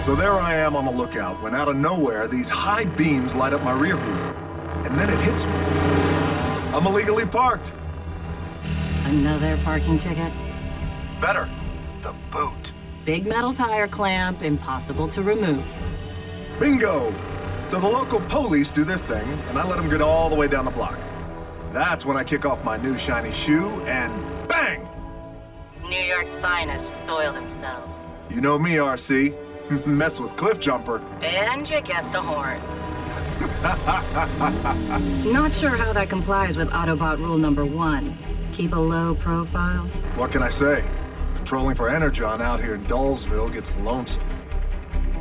So there I am on the lookout when out of nowhere these high beams light up my rear view. And then it hits me. I'm illegally parked. Another parking ticket? Better. The boot. Big metal tire clamp, impossible to remove. Bingo! So the local police do their thing, and I let them get all the way down the block. That's when I kick off my new shiny shoe, and bang! New York's finest soil themselves. You know me, RC. Mess with Cliff Jumper. And you get the horns. Not sure how that complies with Autobot rule number 1. Keep a low profile. What can I say? Patrolling for Energon out here in Dullsville gets lonesome.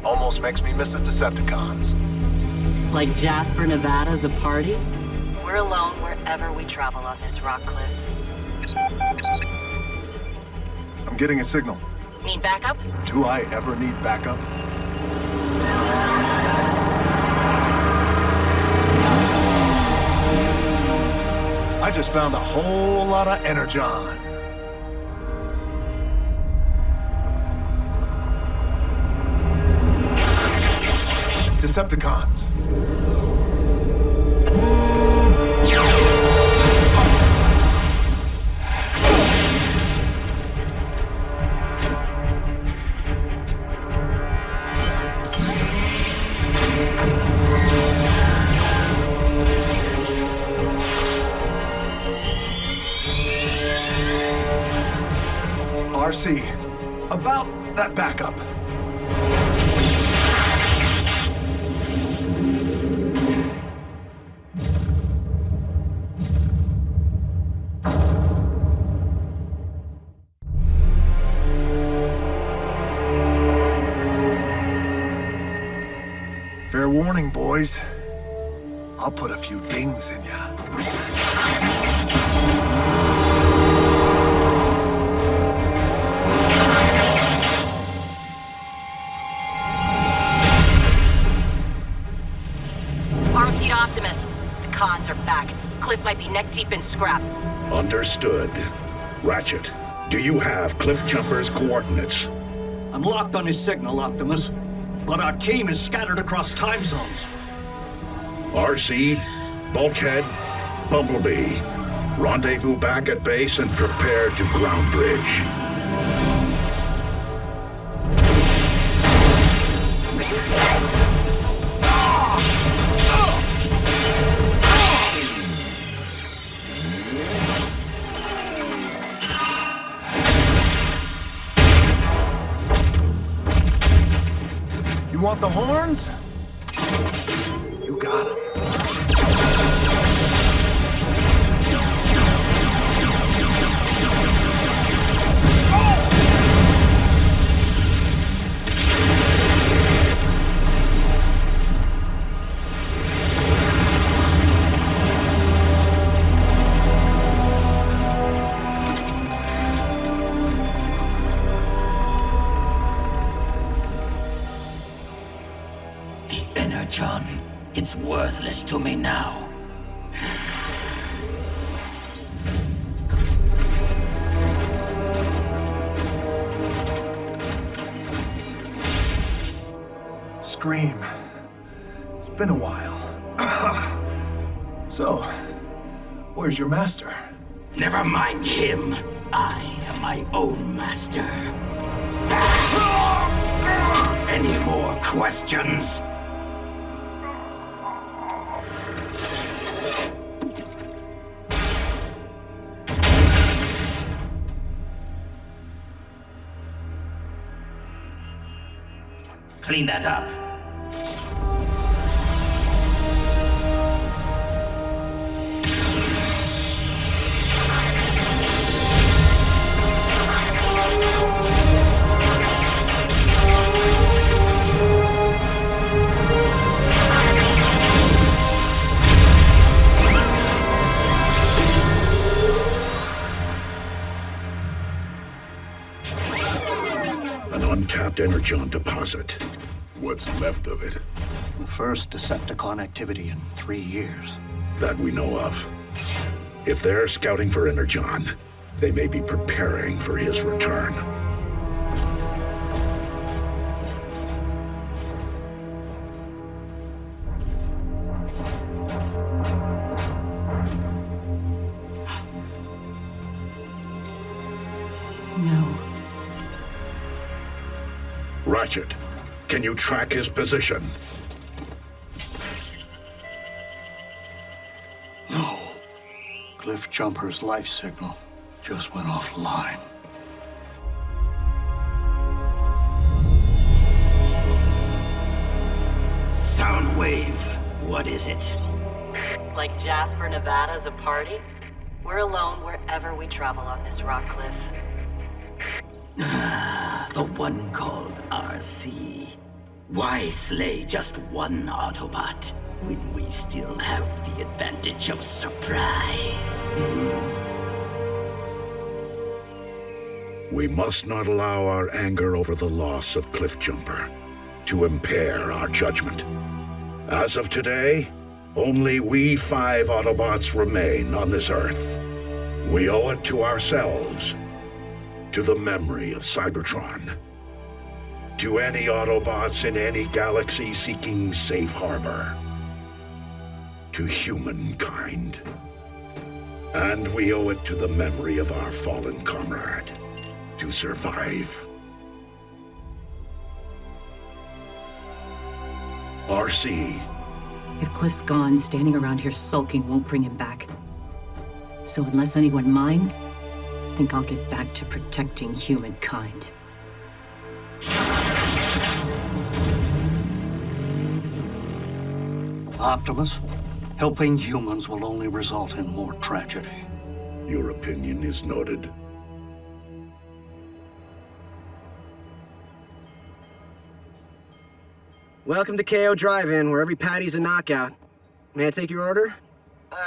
Almost makes me miss the Decepticons. Like Jasper, Nevada's a party? We're alone wherever we travel on this rock cliff. I'm getting a signal. Need backup? Do I ever need backup? I just found a whole lot of Energon. Decepticons. RC, about that backup. Fair warning, boys. I'll put a few dings in ya. RC to Optimus. The cons are back. Cliff might be neck deep in scrap. Understood. Ratchet, do you have Cliff Jumper's coordinates? I'm locked on his signal, Optimus. But our team is scattered across time zones. RC, Bulkhead, Bumblebee. Rendezvous back at base and prepare to ground bridge. You want the horns? You got 'em. John, it's worthless to me now. Scream. It's been a while. So, where's your master? Never mind him. I am my own master. Any more questions? Clean that up. An untapped Energon deposit. What's left of it? The first Decepticon activity in 3 years. That we know of. If they're scouting for Energon, they may be preparing for his return. No. Ratchet, can you track his position? No. Cliff Jumper's life signal just went offline. Soundwave, what is it? Like Jasper, Nevada's a party? We're alone wherever we travel on this rock cliff. The one called RC. Why slay just one Autobot when we still have the advantage of surprise? We must not allow our anger over the loss of Cliff Jumper to impair our judgment. As of today, only we 5 Autobots remain on this Earth. We owe it to ourselves, to the memory of Cybertron, to any Autobots in any galaxy seeking safe harbor, to humankind. And we owe it to the memory of our fallen comrade, to survive. RC. If Cliff's gone, standing around here sulking won't bring him back. So unless anyone minds, I think I'll get back to protecting humankind. Optimus, helping humans will only result in more tragedy. Your opinion is noted. Welcome to KO Drive-In, where every patty's a knockout. May I take your order?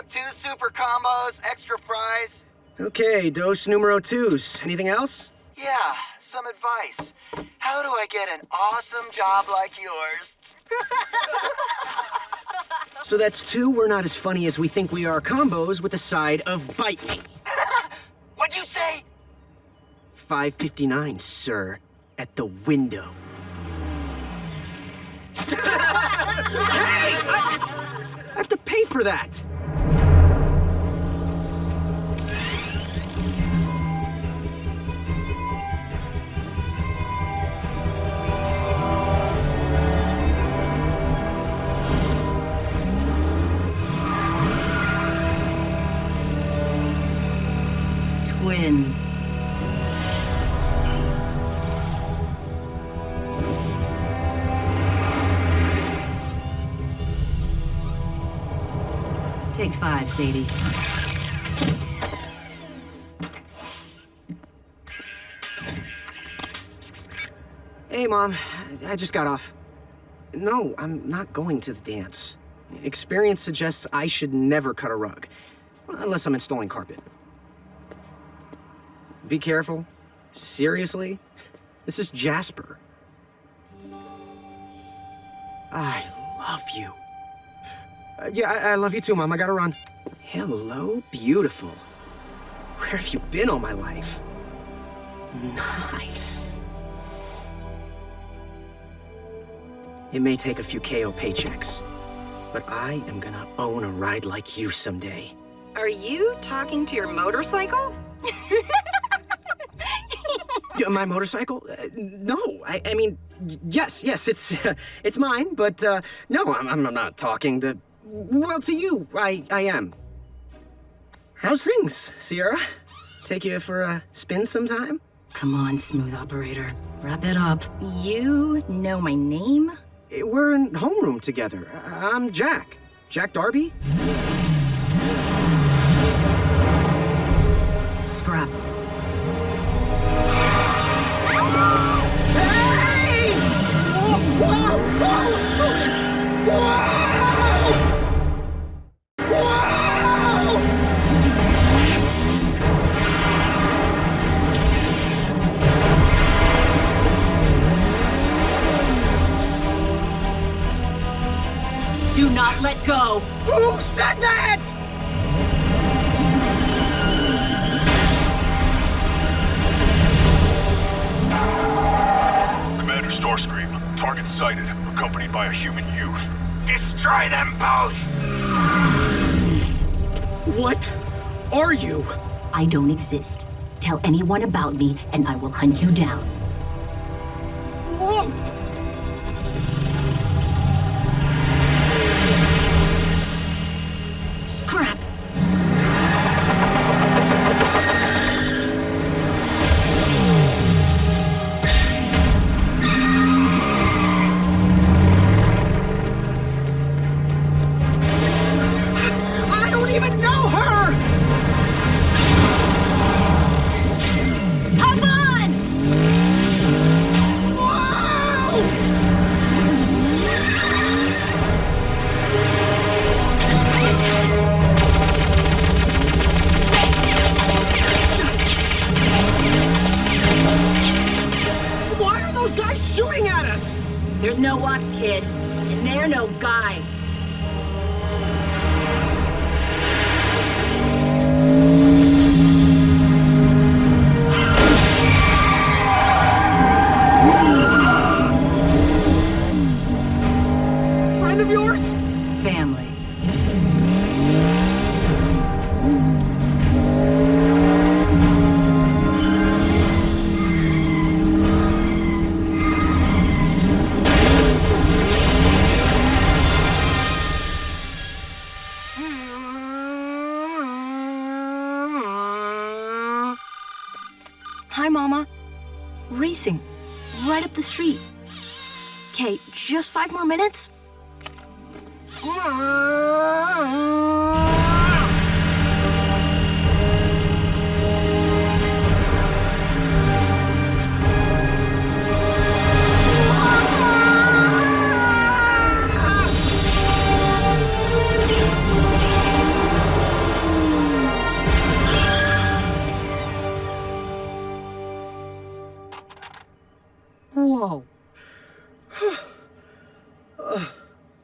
2 super combos, extra fries. Okay, dose numero 2s. Anything else? Yeah, some advice. How do I get an awesome job like yours? So that's 2 we're not as funny as we think we are combos with a side of bite me. What'd you say? $5.59, sir. At the window. Hey! I have to pay for that! Twins. Take 5, Sadie. Hey, Mom. I just got off. No, I'm not going to the dance. Experience suggests I should never cut a rug. Unless I'm installing carpet. Be careful. Seriously? This is Jasper. I love you. Yeah, I love you too, Mom. I gotta run. Hello, beautiful. Where have you been all my life? Nice. It may take a few KO paychecks, but I am gonna own a ride like you someday. Are you talking to your motorcycle? Yeah, my motorcycle? No, I mean, yes, it's mine, but no, I'm not talking to, well, to you, I am. How's things, Sierra? Take you for a spin sometime? Come on, smooth operator. Wrap it up. You know my name? We're in homeroom together. I'm Jack. Jack Darby? Scrap. Hey! Whoa! Whoa! Do not let go! Who said that? Commander Starscream, target sighted, accompanied by a human youth. Destroy them both! What are you? I don't exist. tell anyone about me, and I will hunt you down. Whoa! Scrap! I don't even know her! Hop on! Whoa! Why are those guys shooting at us? There's no us, kid. And they're no guys. Friend of yours? Family. Hi, Mama. Racing. Right up the street. Okay, just 5 more minutes? Whoa.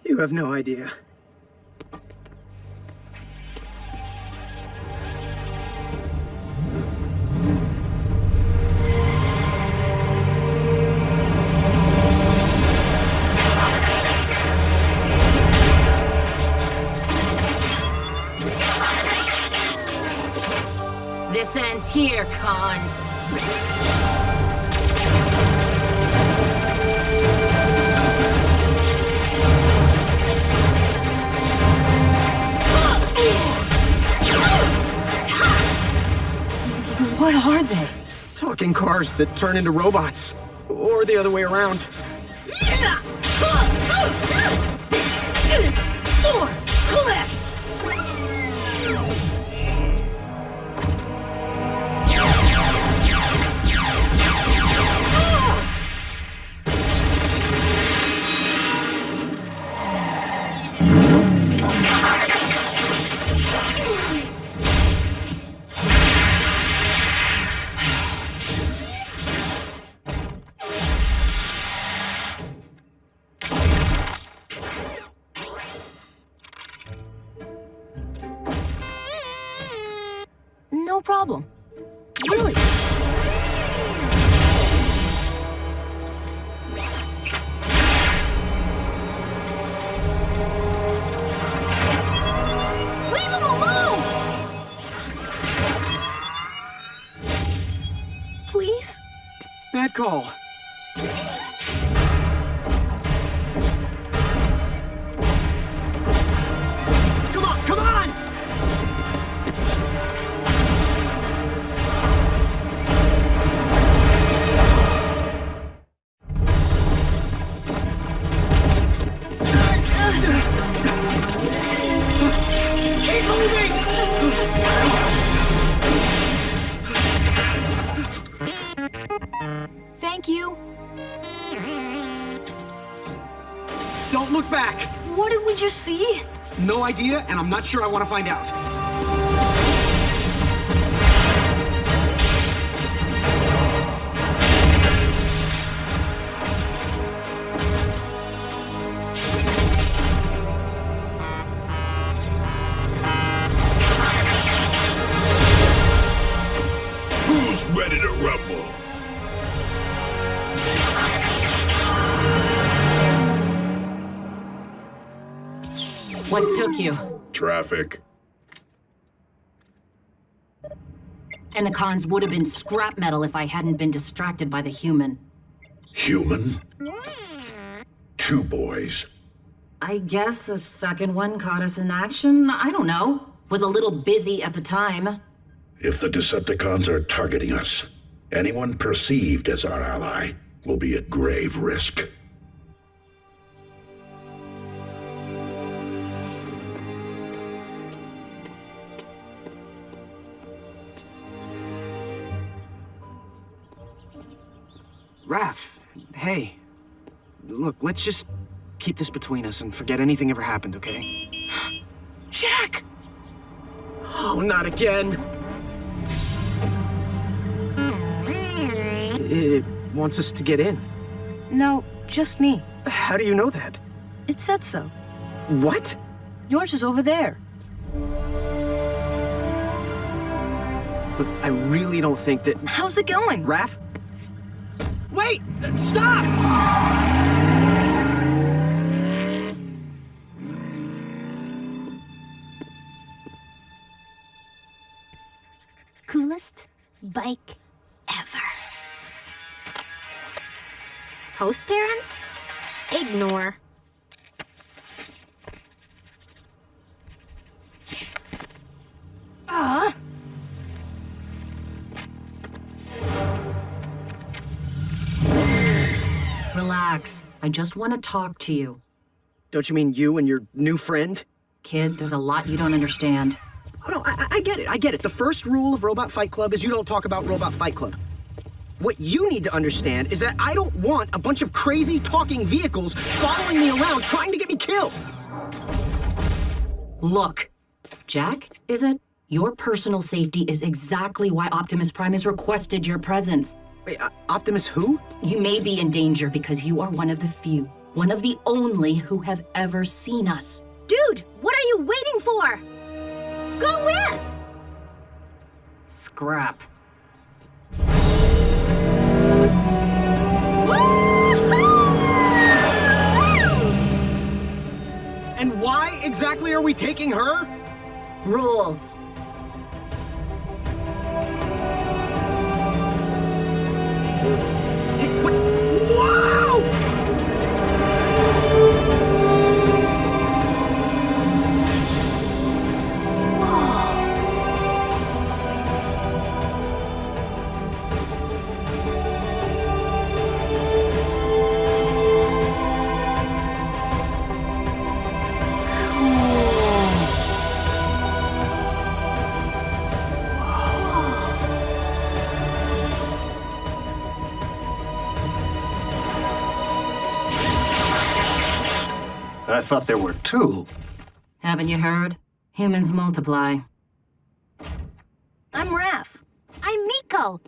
You have no idea. This ends here, cons. What are they? Talking cars that turn into robots. Or the other way around. This is for Cliff! No problem. Really? Leave him alone! Please? Bad call. Come on, come on! Keep moving! Thank you. Don't look back! What did we just see? No idea, and I'm not sure I want to find out. Who's ready to rumble? What took you? Traffic. And the cons would have been scrap metal if I hadn't been distracted by the human. Human? 2 boys. I guess the second one caught us in action. I don't know. Was a little busy at the time. If the Decepticons are targeting us, anyone perceived as our ally will be at grave risk. Raph, hey. Look, let's just keep this between us and forget anything ever happened, okay? Jack! Oh, not again! It wants us to get in. No, just me. How do you know that? It said so. What? Yours is over there. Look, I really don't think that... How's it going? Raph? Wait! Stop! Coolest bike ever. Host parents? Ignore. Relax. I just want to talk to you. Don't you mean you and your new friend? Kid, there's a lot you don't understand. Oh, no, I get it, I get it. The first rule of Robot Fight Club is you don't talk about Robot Fight Club. What you need to understand is that I don't want a bunch of crazy talking vehicles following me around trying to get me killed. Look, Jack, is it? Your personal safety is exactly why Optimus Prime has requested your presence. Wait, Optimus who? You may be in danger because you are one of the few, one of the only who have ever seen us. Dude, what are you waiting for? Go with! Scrap. And why exactly are we taking her? Rules. Hey, what? Whoa! I thought there were 2. Haven't you heard? Humans multiply. I'm Raph. I'm Miko.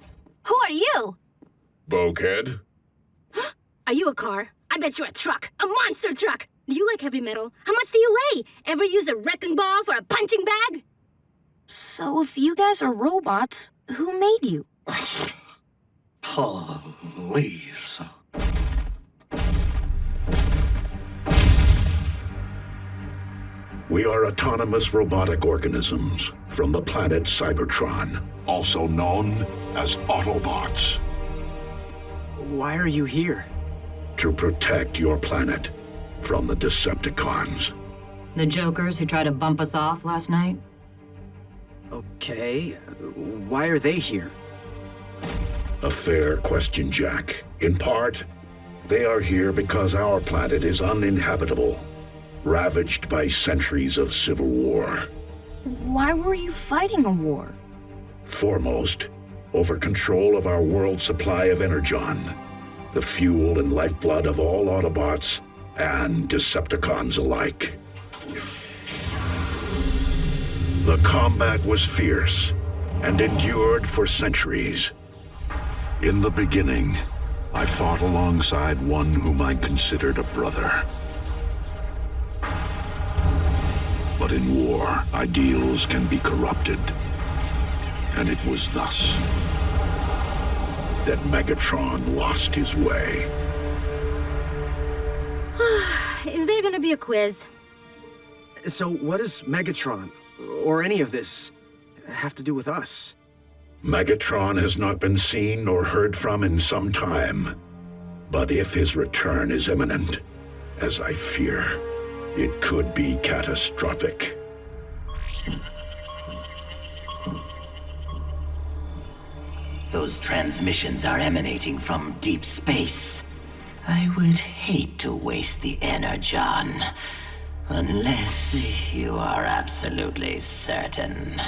Who are you? Bulkhead? Are you a car? I bet you're a truck. A monster truck. Do you like heavy metal? How much do you weigh? Ever use a wrecking ball for a punching bag? So if you guys are robots, who made you? Please. We are autonomous robotic organisms from the planet Cybertron, also known as Autobots. Why are you here? To protect your planet from the Decepticons. The jokers who tried to bump us off last night? Okay, why are they here? A fair question, Jack. In part, they are here because our planet is uninhabitable, ravaged by centuries of civil war. Why were you fighting a war? Foremost, over control of our world supply of energon, the fuel and lifeblood of all Autobots and Decepticons alike. The combat was fierce and endured for centuries. In the beginning, I fought alongside one whom I considered a brother. But in war, ideals can be corrupted. And it was thus that Megatron lost his way. Is there gonna be a quiz? So what does Megatron, or any of this, have to do with us? Megatron has not been seen nor heard from in some time. But if his return is imminent, as I fear, it could be catastrophic. Those transmissions are emanating from deep space. I would hate to waste the energon, unless you are absolutely certain.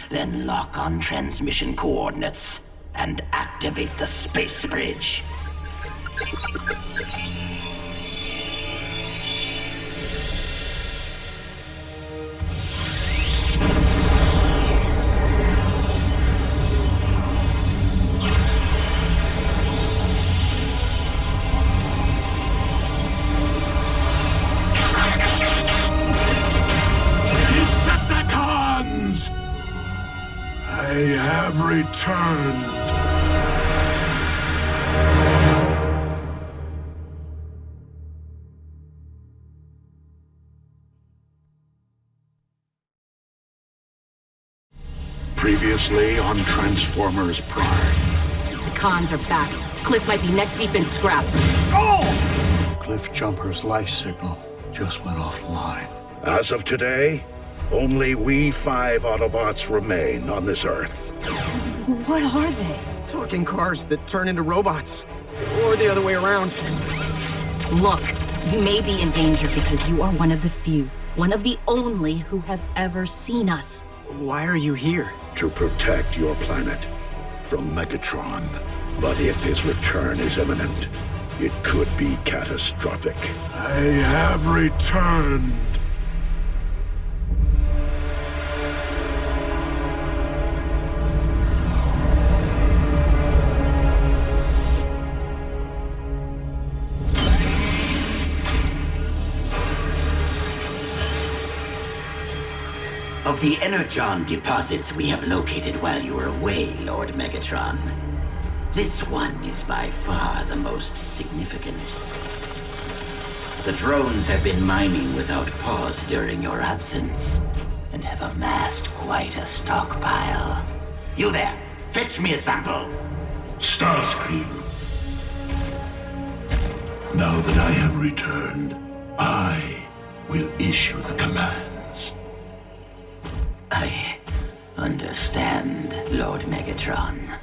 Then lock on transmission coordinates and activate the space bridge. Decepticons! I have returned. Previously on Transformers Prime. The cons are back. Cliff might be neck deep in scrap. Cliff Jumper's life signal just went offline. As of today, only we 5 Autobots remain on this Earth. What are they? Talking cars that turn into robots. Or the other way around. Look, you may be in danger because you are one of the few, one of the only who have ever seen us. Why are you here? To protect your planet from Megatron. But if his return is imminent, it could be catastrophic. I have returned. Of the energon deposits we have located while you were away, Lord Megatron, this one is by far the most significant. The drones have been mining without pause during your absence, and have amassed quite a stockpile. You there, fetch me a sample. Starscream. Now that I have returned, I will issue the commands. I understand, Lord Megatron.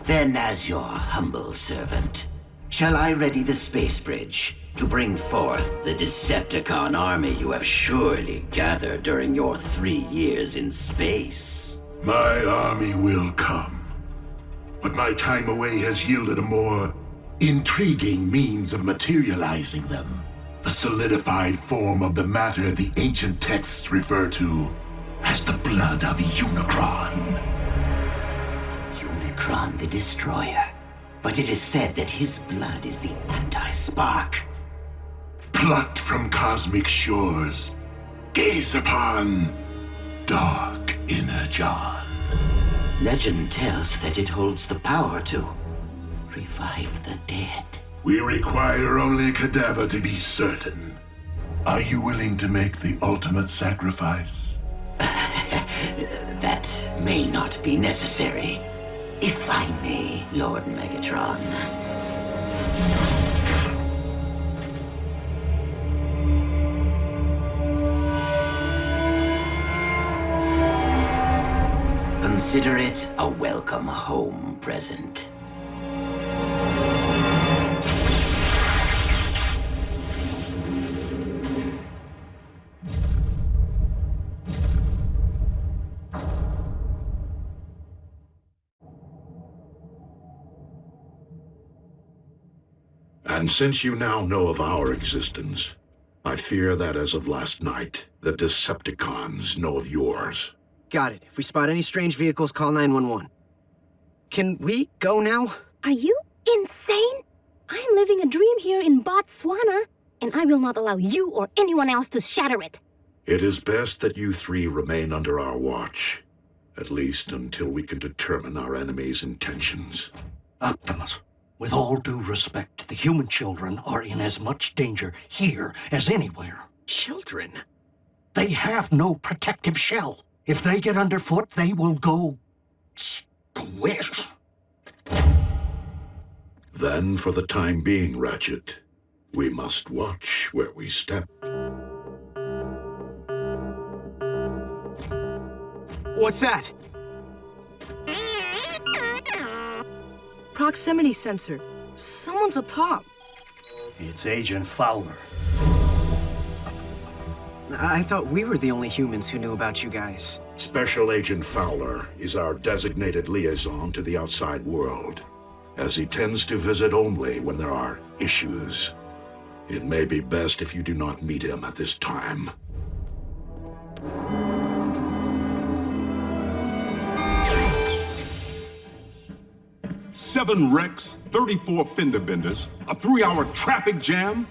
Then, as your humble servant, shall I ready the space bridge to bring forth the Decepticon army you have surely gathered during your 3 years in space? My army will come, but my time away has yielded a more intriguing means of materializing them. The solidified form of the matter the ancient texts refer to as the blood of Unicron. Unicron the Destroyer. But it is said that his blood is the anti-spark. Plucked from cosmic shores, gaze upon dark energon. Legend tells that it holds the power to revive the dead. We require only a cadaver to be certain. Are you willing to make the ultimate sacrifice? That may not be necessary. If I may, Lord Megatron. Consider it a welcome home present. And since you now know of our existence, I fear that as of last night, the Decepticons know of yours. Got it. If we spot any strange vehicles, call 911. Can we go now? Are you insane? I'm living a dream here in Botswana, and I will not allow you or anyone else to shatter it. It is best that you 3 remain under our watch, at least until we can determine our enemy's intentions. Optimus, with all due respect, the human children are in as much danger here as anywhere. Children? They have no protective shell. If they get underfoot, they will go squish. Then, for the time being, Ratchet, we must watch where we step. What's that? Proximity sensor. Someone's up top. It's Agent Fowler. I thought we were the only humans who knew about you guys. Special Agent Fowler is our designated liaison to the outside world, as he tends to visit only when there are issues. It may be best if you do not meet him at this time. Seven wrecks, 34 fender benders, a 3-hour traffic jam,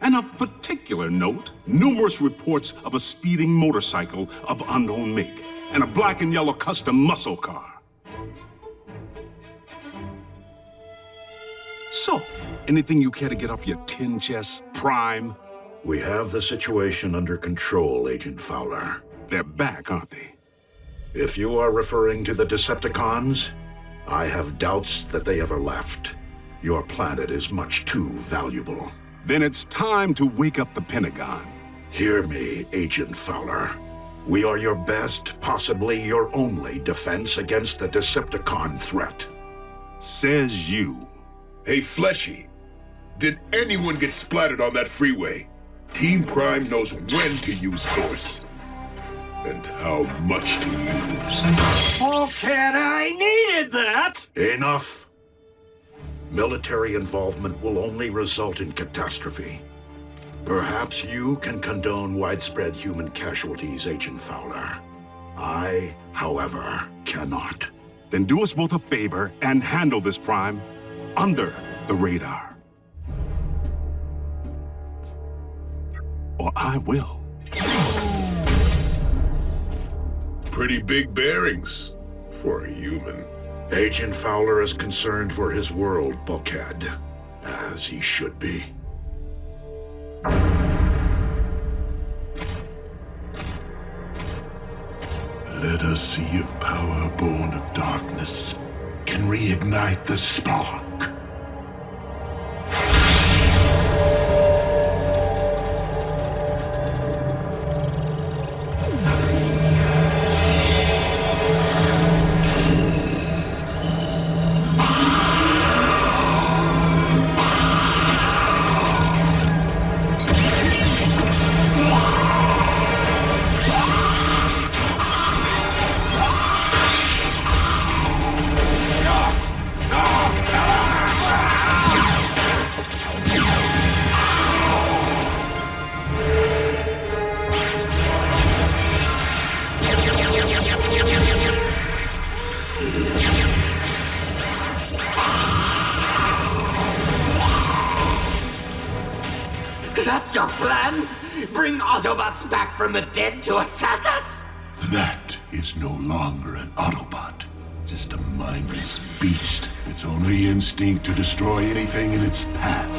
and of particular note, numerous reports of a speeding motorcycle of unknown make, and a black and yellow custom muscle car. So, anything you care to get off your tin chest, Prime? We have the situation under control, Agent Fowler. They're back, aren't they? If you are referring to the Decepticons, I have doubts that they ever left. Your planet is much too valuable. Then it's time to wake up the Pentagon. Hear me, Agent Fowler. We are your best, possibly your only defense against the Decepticon threat. Says you. Hey, Fleshy, did anyone get splattered on that freeway? Team Prime knows when to use force. And how much to use. Oh, kid, I needed that! Enough! Military involvement will only result in catastrophe. Perhaps you can condone widespread human casualties, Agent Fowler. I, however, cannot. Then do us both a favor and handle this, Prime, under the radar. Or I will. Pretty big bearings for a human. Agent Fowler is concerned for his world, Buckhead, as he should be. Let us see if power born of darkness can reignite the spark. That's your plan? Bring Autobots back from the dead to attack us? That is no longer an Autobot. Just a mindless beast. Its only instinct to destroy anything in its path.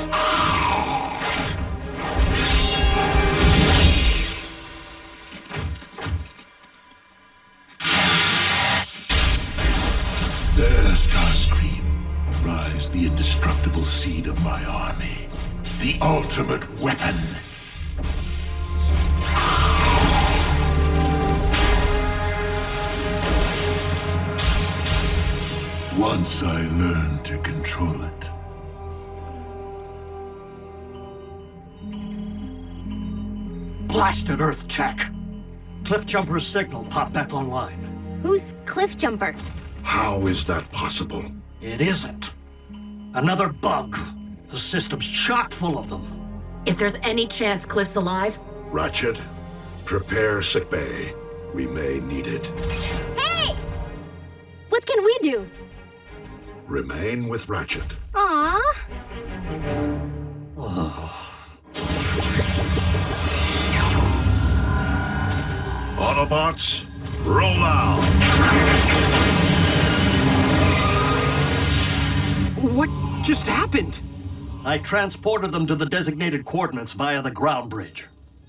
There, Starscream. Rise the indestructible seed of my army. The ultimate weapon. Once I learn to control it. Blasted Earth tech. Cliffjumper's signal popped back online. Who's Cliffjumper? How is that possible? It isn't. Another bug. The system's chock full of them. If there's any chance Cliff's alive... Ratchet, prepare sickbay. We may need it. Hey! What can we do? Remain with Ratchet. Aww. Autobots, roll out! What just happened? I transported them to the designated coordinates via the ground bridge.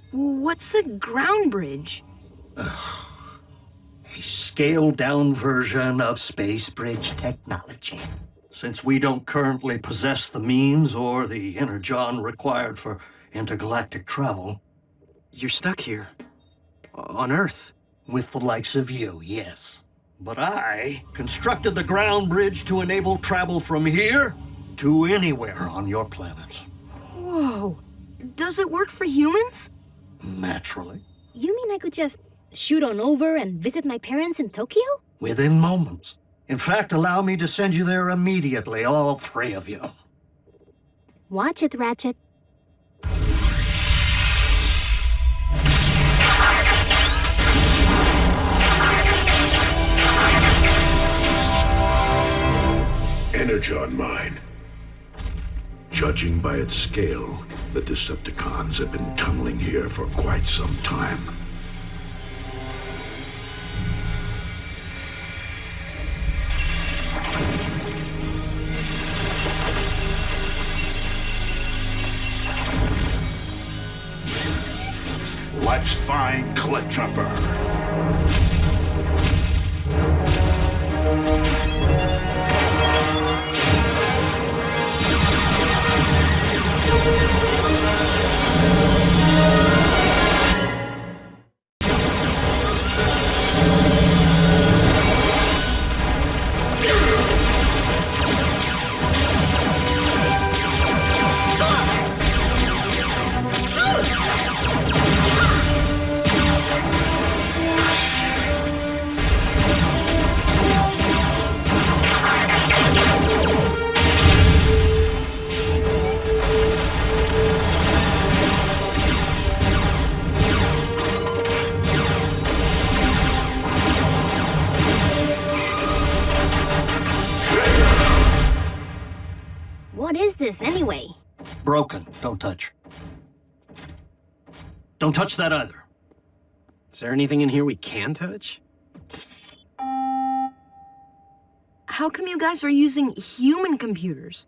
What's a ground bridge? scaled-down version of space bridge technology. Since we don't currently possess the means or the energon required for intergalactic travel. You're stuck here. On Earth. With the likes of you, yes. But I constructed the ground bridge to enable travel from here to anywhere on your planet. Whoa. Does it work for humans? Naturally. You mean I could just shoot on over and visit my parents in Tokyo? Within moments. In fact, allow me to send you there immediately, all three of you. Watch it, Ratchet. Energon mine. Judging by its scale, the Decepticons have been tunneling here for quite some time. Let's find Cliffjumper. What is this, anyway? Broken. Don't touch. Don't touch that either. Is there anything in here we can touch? How come you guys are using human computers?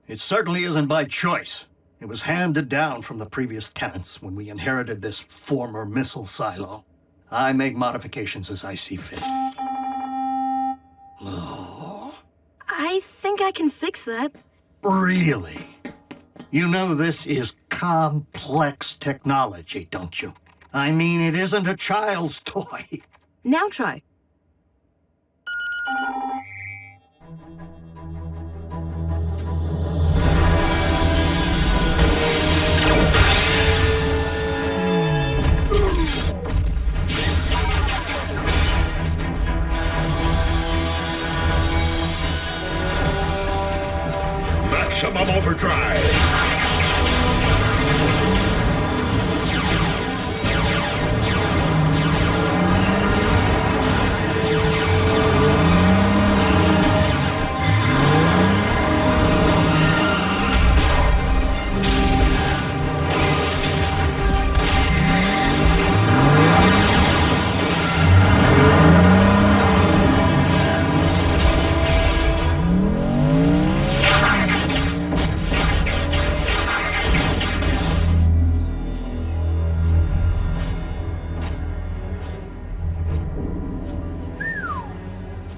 It certainly isn't by choice. It was handed down from the previous tenants when we inherited this former missile silo. I make modifications as I see fit. Oh. I think I can fix that. Really? You know this is complex technology, don't you? I mean, it isn't a child's toy. Now try. Maximum overdrive!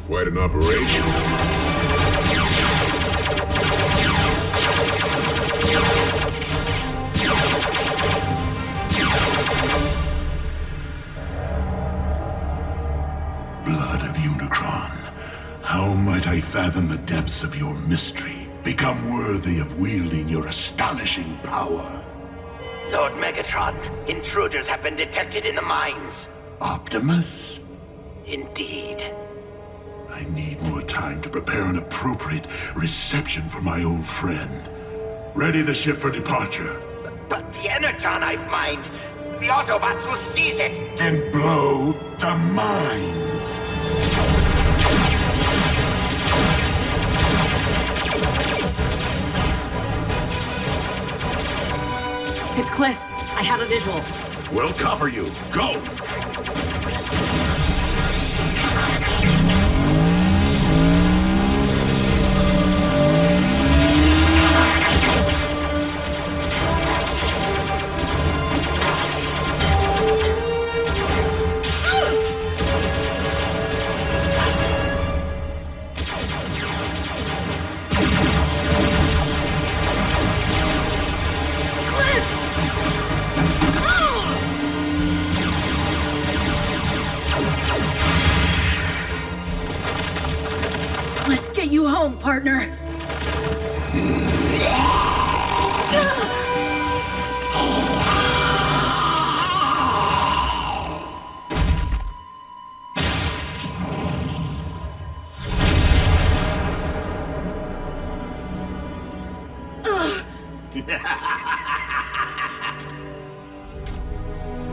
Quite an operation. Blood of Unicron, how might I fathom the depths of your mystery, become worthy of wielding your astonishing power? Lord Megatron, intruders have been detected in the mines. Optimus? Indeed. I need more time to prepare an appropriate reception for my old friend. Ready the ship for departure. But the energon I've mined, the Autobots will seize it! Then blow the mines! It's Cliff. I have a visual. We'll cover you. Go! get you home, partner.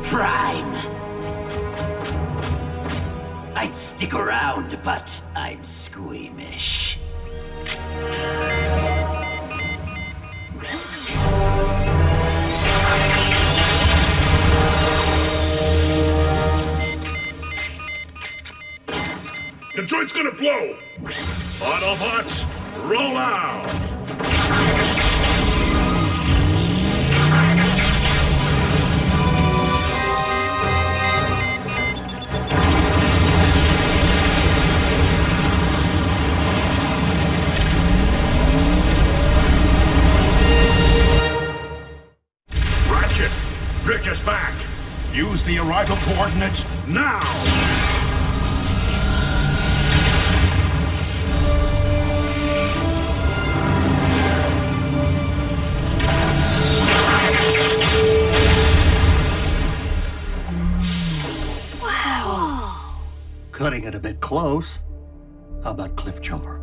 Prime! I'd stick around, but I'm squeamish. The joint's gonna blow! Autobots, roll out! Ratchet, bridge us back! Use the arrival coordinates now! Cutting it a bit close. How about Cliff Jumper?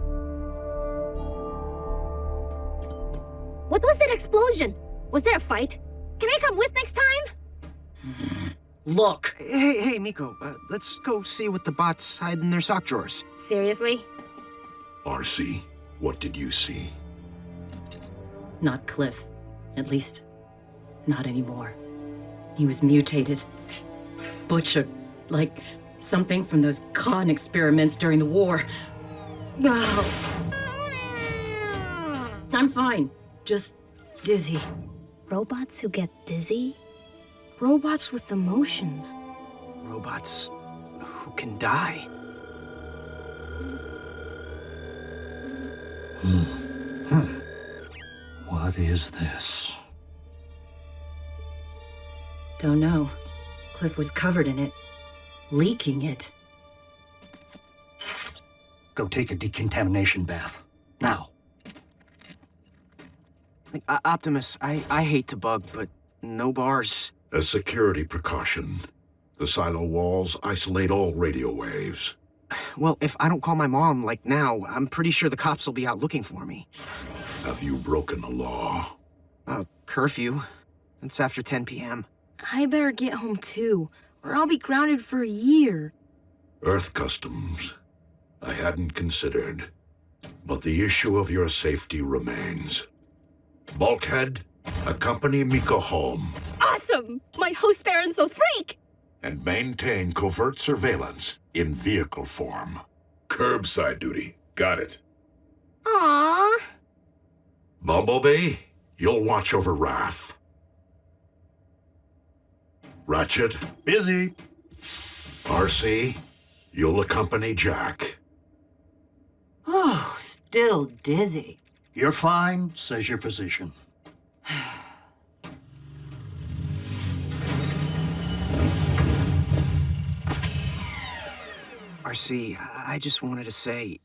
What was that explosion? Was there a fight? Can I come with next time? Look. Hey, Miko. Let's go see what the bots hide in their sock drawers. Seriously? RC, what did you see? Not Cliff. At least, not anymore. He was mutated. Butchered. Like something from those con experiments during the war. Oh. I'm fine. Just dizzy. Robots who get dizzy? Robots with emotions. Robots who can die. What is this? Don't know. Cliff was covered in it. Leaking it. Go take a decontamination bath. Now. Optimus, I hate to bug, but no bars. As security precaution, the silo walls isolate all radio waves. Well, if I don't call my mom, like now, I'm pretty sure the cops will be out looking for me. Have you broken a law? Curfew. It's after 10 p.m. I better get home too, or I'll be grounded for a year. Earth customs. I hadn't considered. But the issue of your safety remains. Bulkhead, accompany Miko home. Awesome! My host parents will freak! And maintain covert surveillance in vehicle form. Curbside duty. Got it. Aww. Bumblebee, you'll watch over Wrath. Ratchet. Busy. RC, you'll accompany Jack. Oh, still dizzy. You're fine, says your physician. RC, I just wanted to say,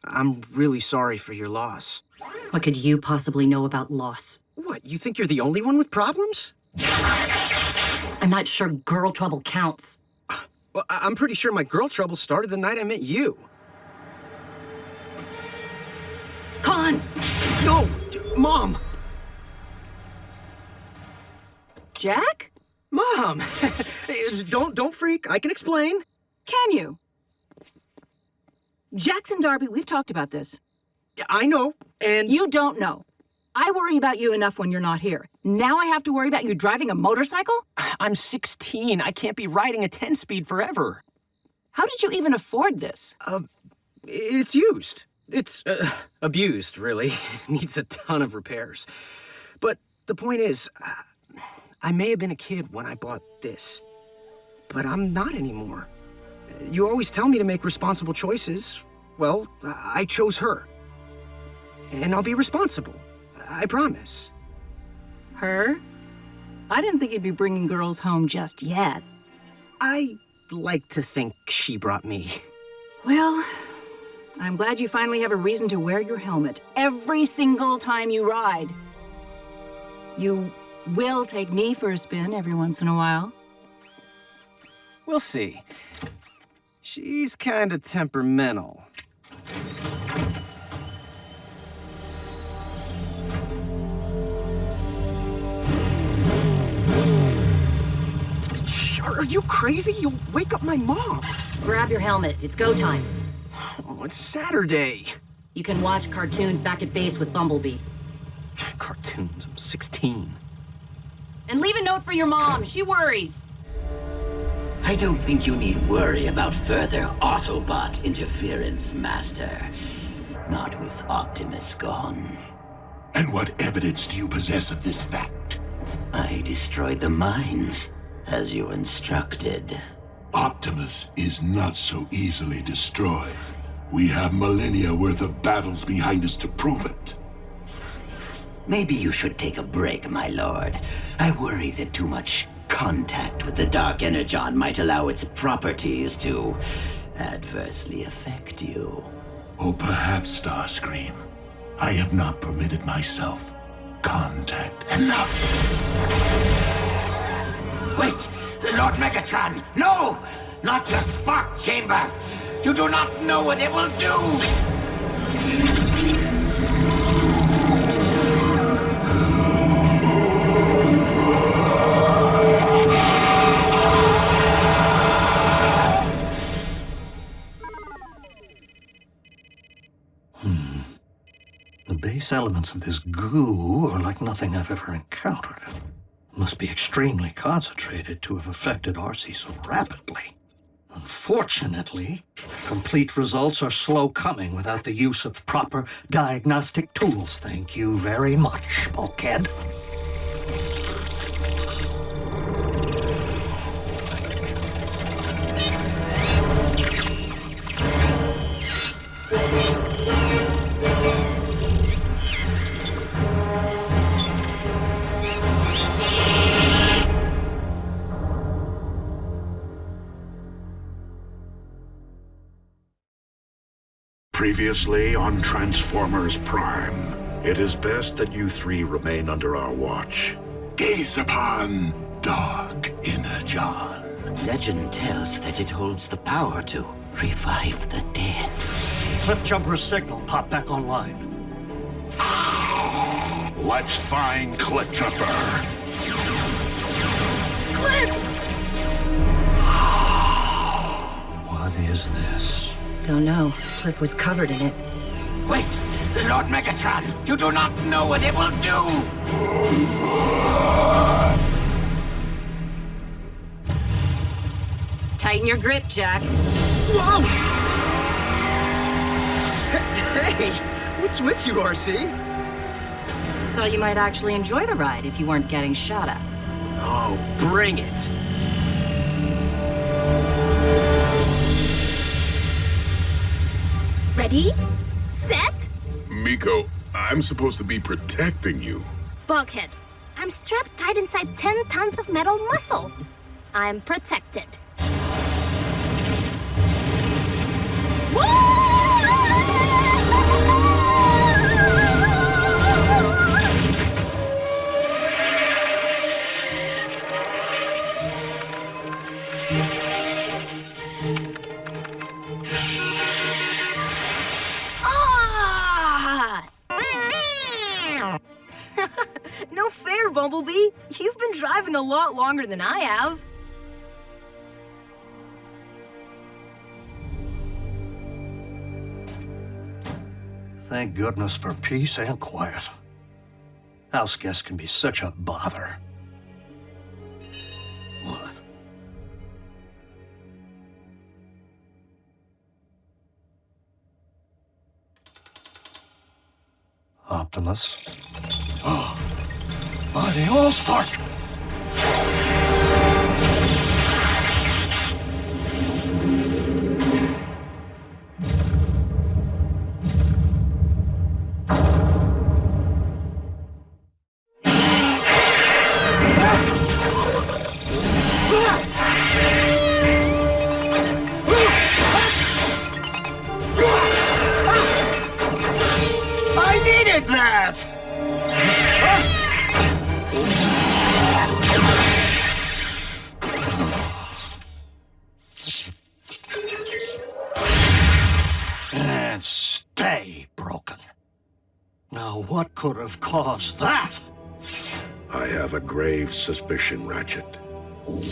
I'm really sorry for your loss. What could you possibly know about loss? What, you think you're the only one with problems? I'm not sure girl trouble counts. Well, I'm pretty sure my girl trouble started the night I met you. Cons! No! Mom! Jack? Mom! Don't freak. I can explain. Can you? Jackson Darby, we've talked about this. I know, and... You don't know. I worry about you enough when you're not here. Now I have to worry about you driving a motorcycle? I'm 16. I can't be riding a 10-speed forever. How did you even afford this? It's used. It's, abused, really. Needs a ton of repairs. But the point is, I may have been a kid when I bought this, but I'm not anymore. You always tell me to make responsible choices. Well, I chose her. And I'll be responsible. I promise. Her? I didn't think you'd be bringing girls home just yet. I like to think she brought me. Well, I'm glad you finally have a reason to wear your helmet every single time you ride. You will take me for a spin every once in a while. We'll see. She's kinda temperamental. Are you crazy? You'll wake up my mom. Grab your helmet. It's go time. Oh, it's Saturday. You can watch cartoons back at base with Bumblebee. Cartoons, I'm 16. And leave a note for your mom. She worries. I don't think you need worry about further Autobot interference, Master. Not with Optimus gone. And what evidence do you possess of this fact? I destroyed the mines, as you instructed. Optimus is not so easily destroyed. We have millennia worth of battles behind us to prove it. Maybe you should take a break, my lord. I worry that too much contact with the Dark Energon might allow its properties to adversely affect you. Or perhaps, Starscream, I have not permitted myself contact enough. Wait! Lord Megatron! No! Not your spark chamber! You do not know what it will do! The base elements of this goo are like nothing I've ever encountered. Must be extremely concentrated to have affected RC so rapidly. Unfortunately, complete results are slow coming without the use of proper diagnostic tools. Thank you very much, Bulkhead. Previously on Transformers Prime, it is best that you three remain under our watch. Gaze upon Dark Energon. Legend tells that it holds the power to revive the dead. Cliffjumper's signal popped back online. Let's find Cliffjumper. What is this? Don't know. Cliff was covered in it. Wait! Lord Megatron! You do not know what it will do! Tighten your grip, Jack. Whoa! Hey! What's with you, RC? Thought you might actually enjoy the ride if you weren't getting shot at. Oh, bring it! Ready? Set? Miko, I'm supposed to be protecting you. Bulkhead. I'm strapped tight inside 10 tons of metal muscle. I'm protected. No fair, Bumblebee. You've been driving a lot longer than I have. Thank goodness for peace and quiet. House guests can be such a bother. What? Optimus. Oh, by the Allspark! stay broken. Now, what could have caused that? I have a grave suspicion, Ratchet.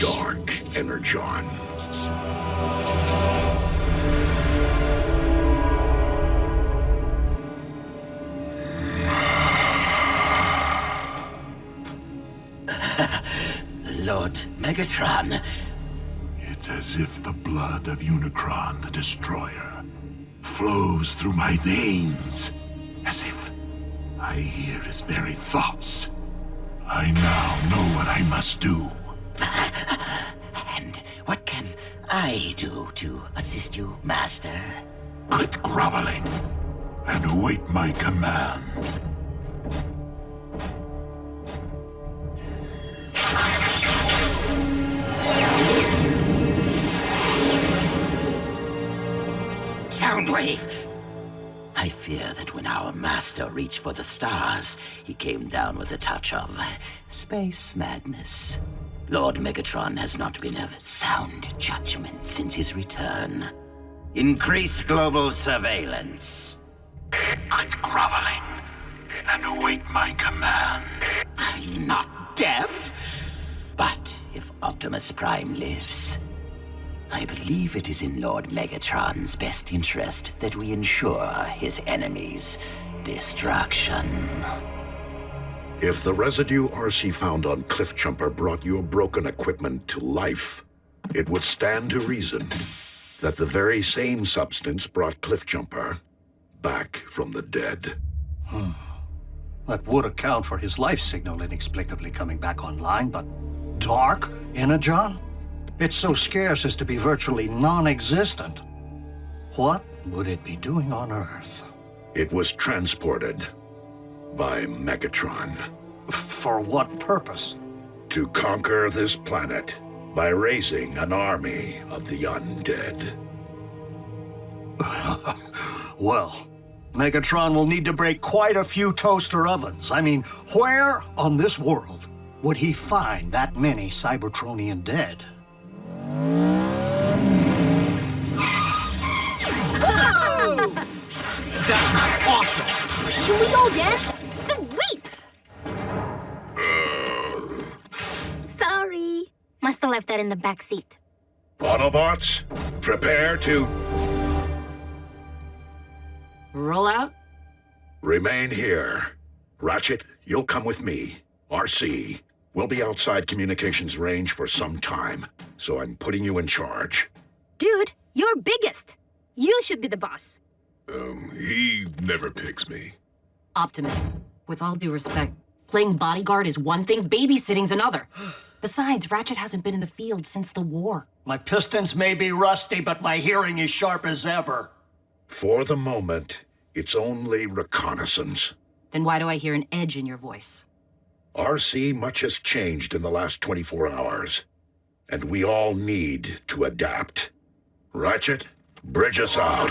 Dark Energon. Lord Megatron. It's as if the blood of Unicron, the Destroyer, flows through my veins. As if I hear his very thoughts. I now know what I must do. And what can I do to assist you, Master? Quit groveling and await my command. Soundwave! I fear that when our master reached for the stars, he came down with a touch of space madness. Lord Megatron has not been of sound judgment since his return. Increase global surveillance. Quit groveling and await my command. I'm not deaf. But if Optimus Prime lives, I believe it is in Lord Megatron's best interest that we ensure his enemies' destruction. If the residue RC found on Cliffjumper brought your broken equipment to life, it would stand to reason that the very same substance brought Cliffjumper back from the dead. That would account for his life signal inexplicably coming back online, but Dark Energon? It's so scarce as to be virtually non-existent. What would it be doing on Earth? It was transported by Megatron. For what purpose? To conquer this planet by raising an army of the undead. Well, Megatron will need to break quite a few toaster ovens. I mean, where on this world would he find that many Cybertronian dead? Whoa! That was awesome! Can we go again? Sweet! Sorry. Must have left that in the back seat. Autobots, prepare to Roll out? remain here. Ratchet, you'll come with me. RC, we'll be outside communications range for some time, so I'm putting you in charge. Dude, you're biggest. You should be the boss. He never picks me. Optimus, with all due respect, playing bodyguard is one thing, babysitting's another. Besides, Ratchet hasn't been in the field since the war. My pistons may be rusty, but my hearing is sharp as ever. For the moment, it's only reconnaissance. Then why do I hear an edge in your voice? RC, much has changed in the last 24 hours, and we all need to adapt. Ratchet, bridge us out.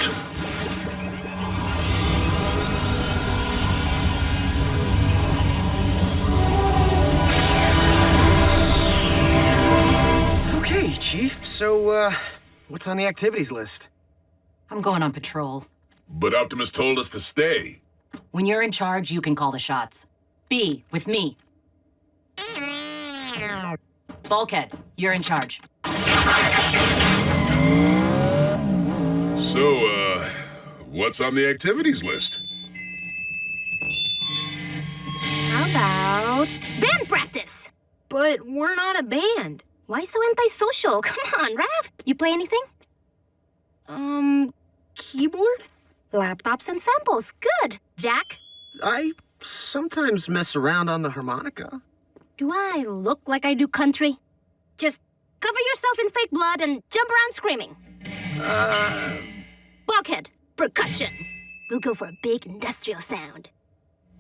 Okay, Chief. So, what's on the activities list? I'm going on patrol. But Optimus told us to stay. When you're in charge, you can call the shots. B, with me. Bulkhead, you're in charge. So, what's on the activities list? How about band practice? But we're not a band. Why so antisocial? Come on, Rav. You play anything? Keyboard? Laptops and samples. Good. Jack? I sometimes mess around on the harmonica. Do I look like I do country? Just cover yourself in fake blood and jump around screaming. Bulkhead, percussion. We'll go for a big industrial sound.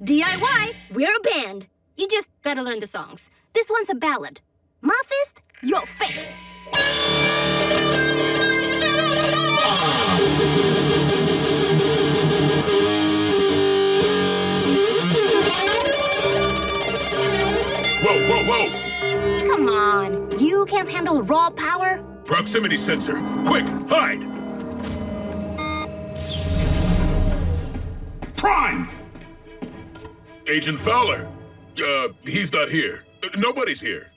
DIY, we're a band. You just gotta learn the songs. This one's a ballad. My fist, your face. Whoa, whoa, whoa! Come on, you can't handle raw power? Proximity sensor. Quick, hide! Agent Fowler. He's not here. Nobody's here.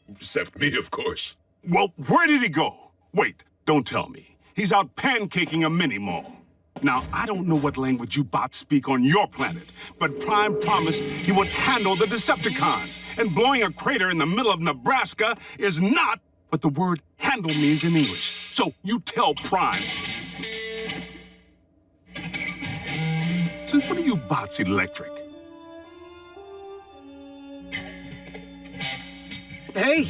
Except me, of course. Well, where did he go? Wait, don't tell me. He's out pancaking a mini-mall. Now, I don't know what language you bots speak on your planet, but Prime promised he would handle the Decepticons, and blowing a crater in the middle of Nebraska is not what the word handle means in English. So you tell Prime. Since when are you bots electric? Hey,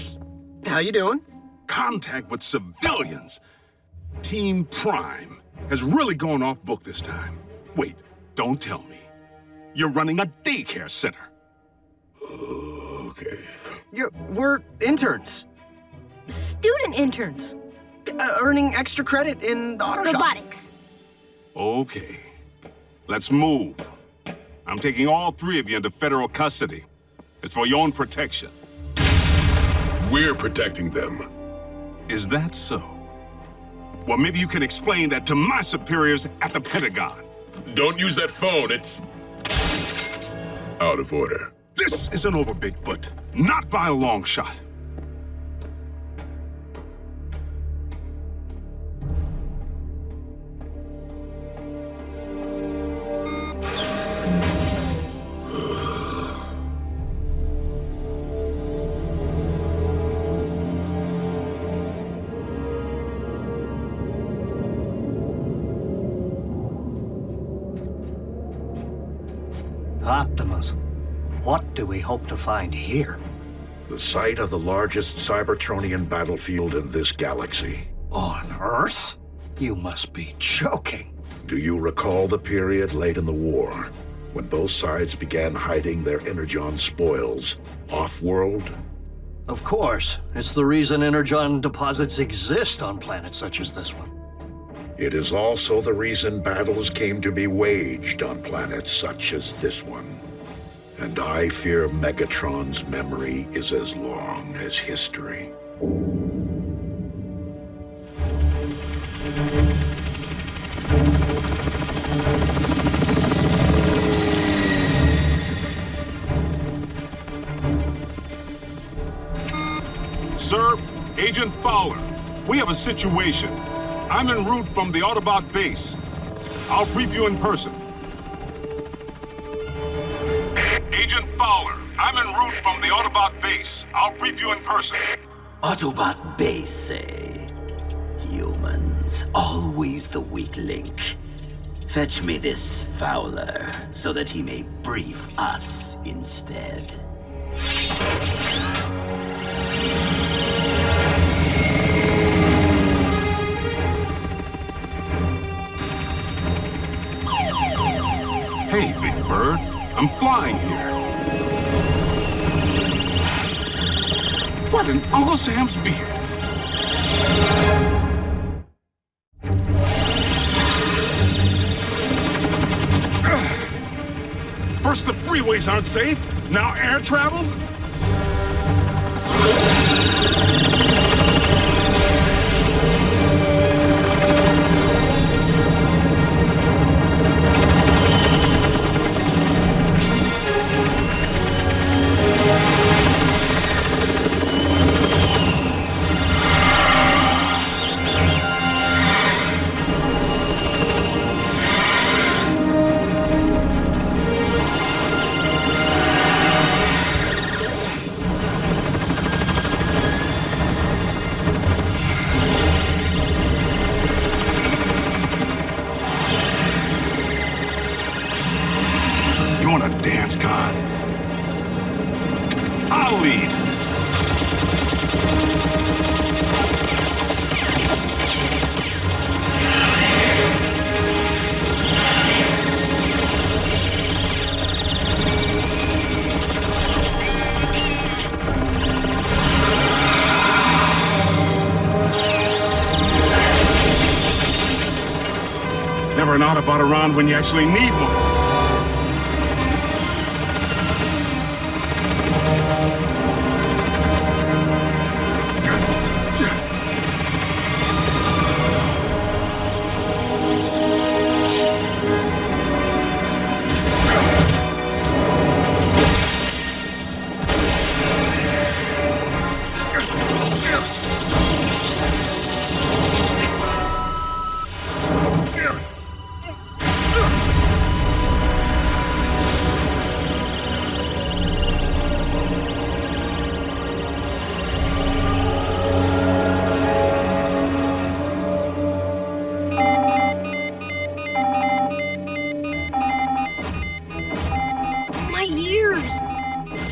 how you doing? Contact with civilians. Team Prime has really gone off book this time. Wait, don't tell me. You're running a daycare center. Okay. We're interns. Student interns. Earning extra credit in auto shop. Robotics. Okay. Let's move. I'm taking all three of you into federal custody. It's for your own protection. We're protecting them. Is that so? Well, maybe you can explain that to my superiors at the Pentagon. Don't use that phone. It's out of order. This isn't over, Bigfoot. Not by a long shot. Optimus, what do we hope to find here? The site of the largest Cybertronian battlefield in this galaxy. On Earth? You must be joking. Do you recall the period late in the war, when both sides began hiding their Energon spoils off-world? Of course. It's the reason Energon deposits exist on planets such as this one. It is also the reason battles came to be waged on planets such as this one. And I fear Megatron's memory is as long as history. Sir, Agent Fowler, we have a situation. I'm en route from the Autobot base. I'll brief you in person. Agent Fowler, I'm en route from the Autobot base. I'll brief you in person. Autobot base, eh? Humans, always the weak link. Fetch me this Fowler, so that he may brief us instead. Hey, Big Bird. I'm flying here. What in Uncle Sam's beard? First the freeways aren't safe, now air travel? Dance, Con. I'll lead. Never an Autobot around when you actually need one.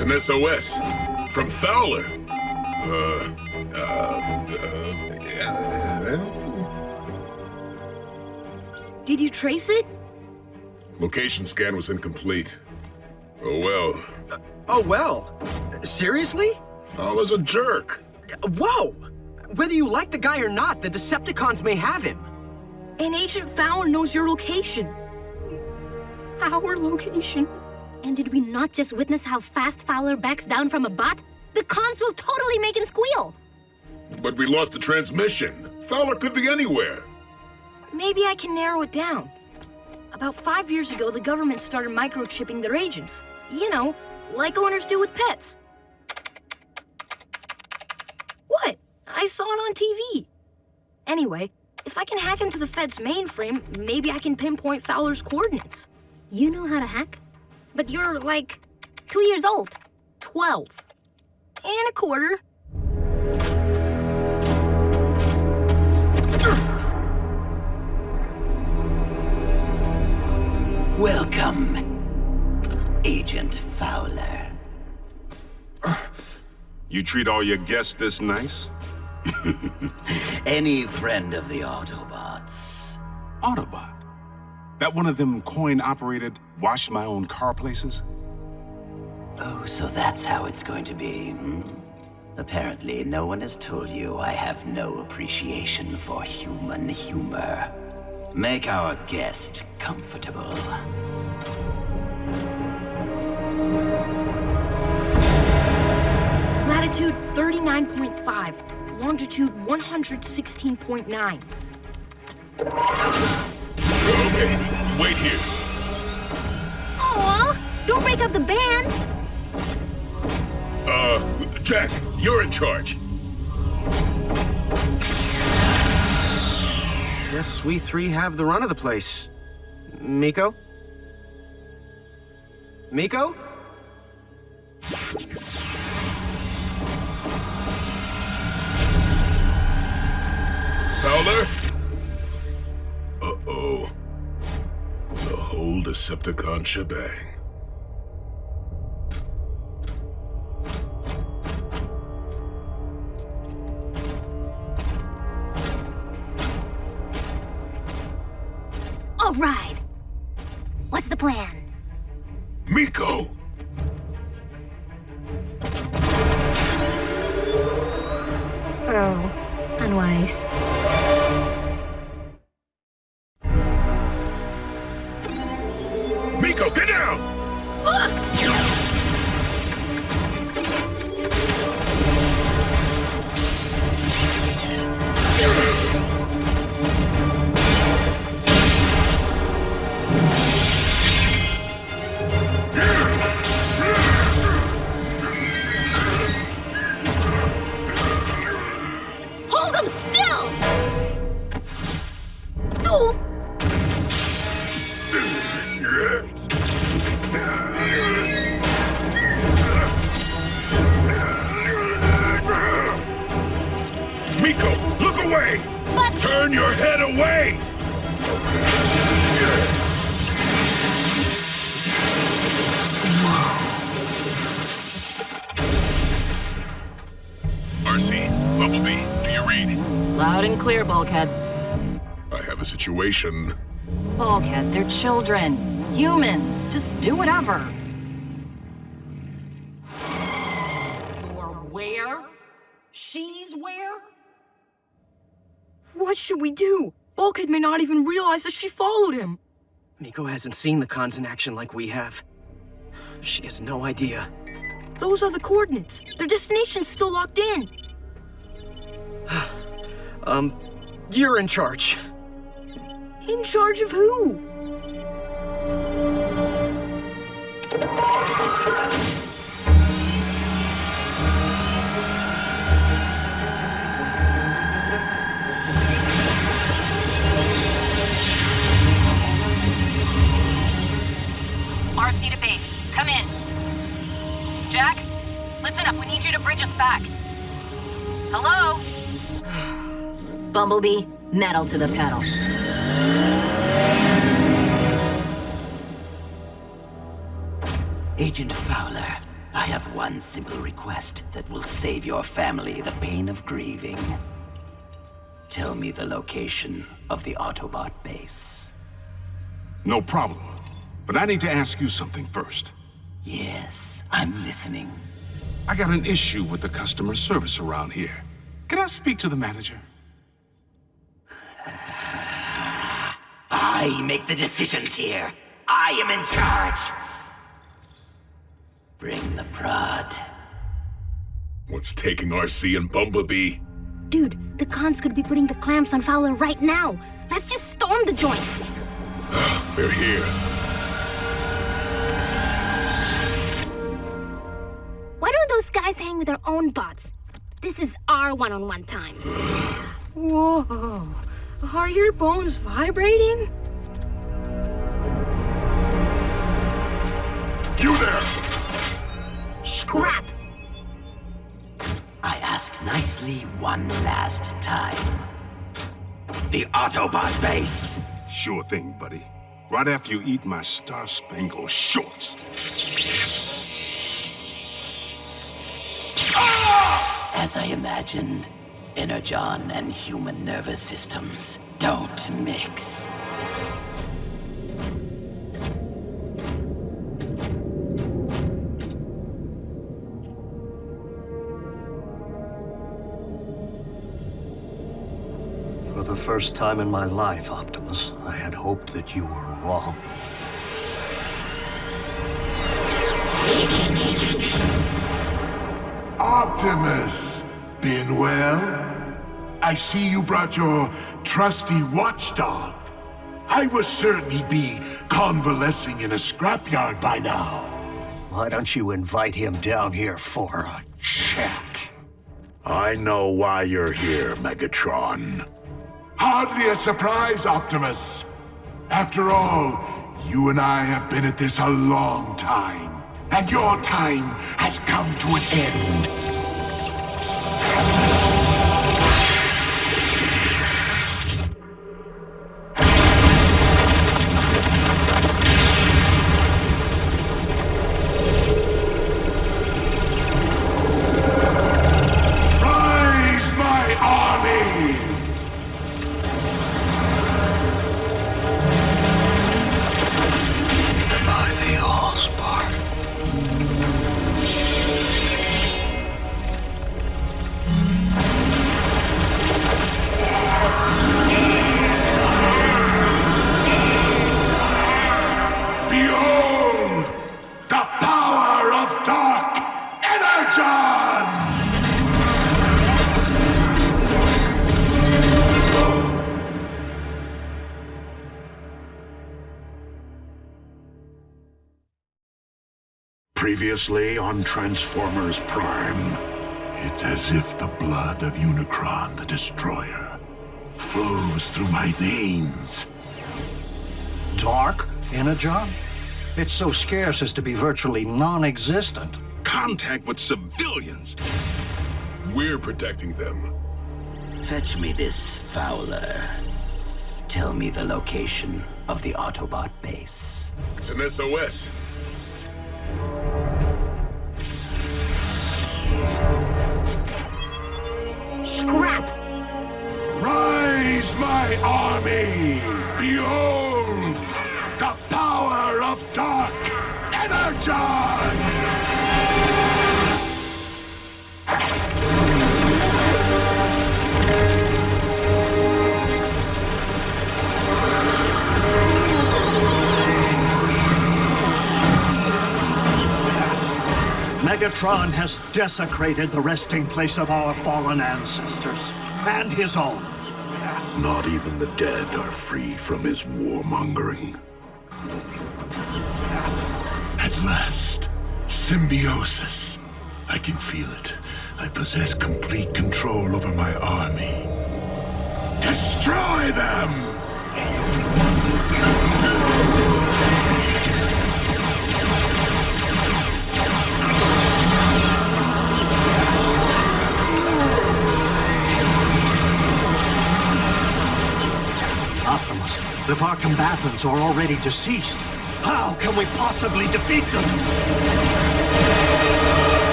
It's an SOS from Fowler. Did you trace it? Location scan was incomplete. Oh well. Oh well? Seriously? Fowler's a jerk. Whoa! Whether you like the guy or not, the Decepticons may have him. And Agent Fowler knows your location. Our location. And did we not just witness how fast Fowler backs down from a bot? The cons will totally make him squeal. But we lost the transmission. Fowler could be anywhere. Maybe I can narrow it down. About 5 years ago, the government started microchipping their agents. You know, like owners do with pets. What? I saw it on TV. Anyway, if I can hack into the Fed's mainframe, maybe I can pinpoint Fowler's coordinates. You know how to hack? But you're, like, 2 years old. 12. And a quarter. Welcome, Agent Fowler. You treat all your guests this nice? Any friend of the Autobots. Autobot? That one of them coin-operated, wash-my-own-car places? Oh, so that's how it's going to be, hmm? Apparently, no one has told you I have no appreciation for human humor. Make our guest comfortable. Latitude 39.5, longitude 116.9. Okay, wait here. Aw, don't break up the band. Jack, you're in charge. Guess we three have the run of the place. Miko? Miko? Fowler? Uh-oh. The whole Decepticon shebang. All right. What's the plan? Miko! Oh, unwise. Miko, get down! Hold him still! No! Miko, look away! But... Turn your head away! RC, Bumblebee, do you read? Loud and clear, Bulkhead. I have a situation. Bulkhead, they're children. Humans. Just do whatever. You're where? She's where? What should we do? Bulkhead may not even realize that she followed him. Miko hasn't seen the cons in action like we have. She has no idea. Those are the coordinates. Their destination's still locked in. You're in charge. In charge of who? RC to base. Come in. Jack, listen up. We need you to bridge us back. Hello? Bumblebee, metal to the pedal. Agent Fowler, I have one simple request that will save your family the pain of grieving. Tell me the location of the Autobot base. No problem. But I need to ask you something first. Yes, I'm listening. I got an issue with the customer service around here. Can I speak to the manager? I make the decisions here. I am in charge. Bring the prod. What's taking RC and Bumblebee? Dude, the cons could be putting the clamps on Fowler right now. Let's just storm the joint. They're here. Why don't those guys hang with their own bots? This is our one-on-one time. Whoa. Are your bones vibrating? You there! Scrap! I ask nicely one last time. The Autobot base. Sure thing, buddy. Right after you eat my Star-Spangled Shorts. As I imagined, Energon and human nervous systems don't mix. For the first time in my life, Optimus, I had hoped that you were wrong. Optimus, been well? I see you brought your trusty watchdog. I was certain he'd be convalescing in a scrapyard by now. Why don't you invite him down here for a chat? I know why you're here, Megatron. Hardly a surprise, Optimus. After all, you and I have been at this a long time, and your time has come to an end. Previously on Transformers Prime. It's as if the blood of Unicron, the Destroyer, flows through my veins. Dark Energon? It's so scarce as to be virtually non-existent. Contact with civilians. We're protecting them. Fetch me this Fowler. Tell me the location of the Autobot base. It's an SOS. Scrap! Rise, my army! Behold, the power of Dark Energon! Megatron has desecrated the resting place of our fallen ancestors, and his own. Not even the dead are free from his warmongering. At last, symbiosis. I can feel it. I possess complete control over my army. Destroy them! Optimus, if our combatants are already deceased, how can we possibly defeat them?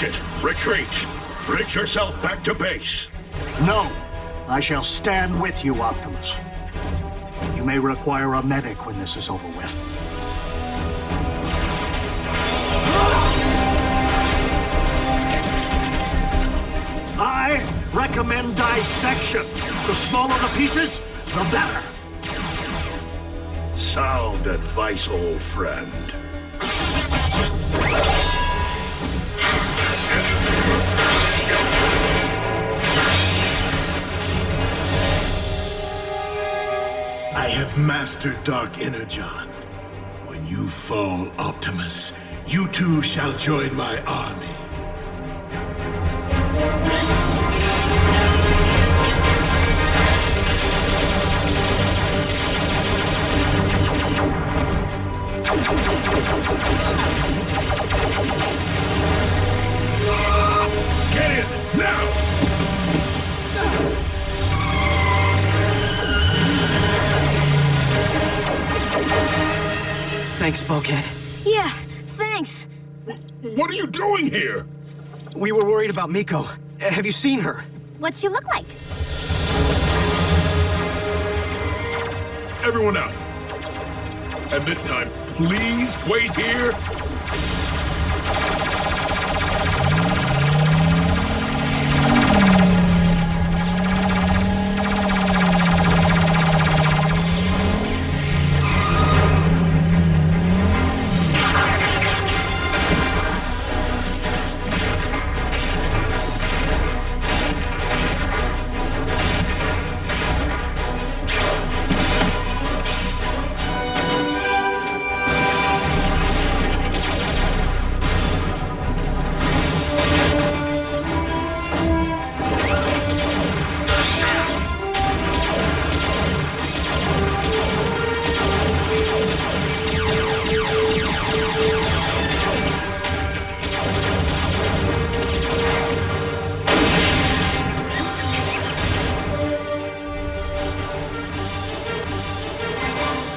it! Retreat! Bridge yourself back to base! No! I shall stand with you, Optimus. You may require a medic when this is over with. I recommend dissection. The smaller the pieces, the better. Sound advice, old friend. I have mastered Dark Energon. When you fall, Optimus, you too shall join my army. Get in, now! Thanks, Bulkhead. Yeah, thanks. What are you doing here? We were worried about Miko. Have you seen her? What's she look like? Everyone out. And this time, please wait here.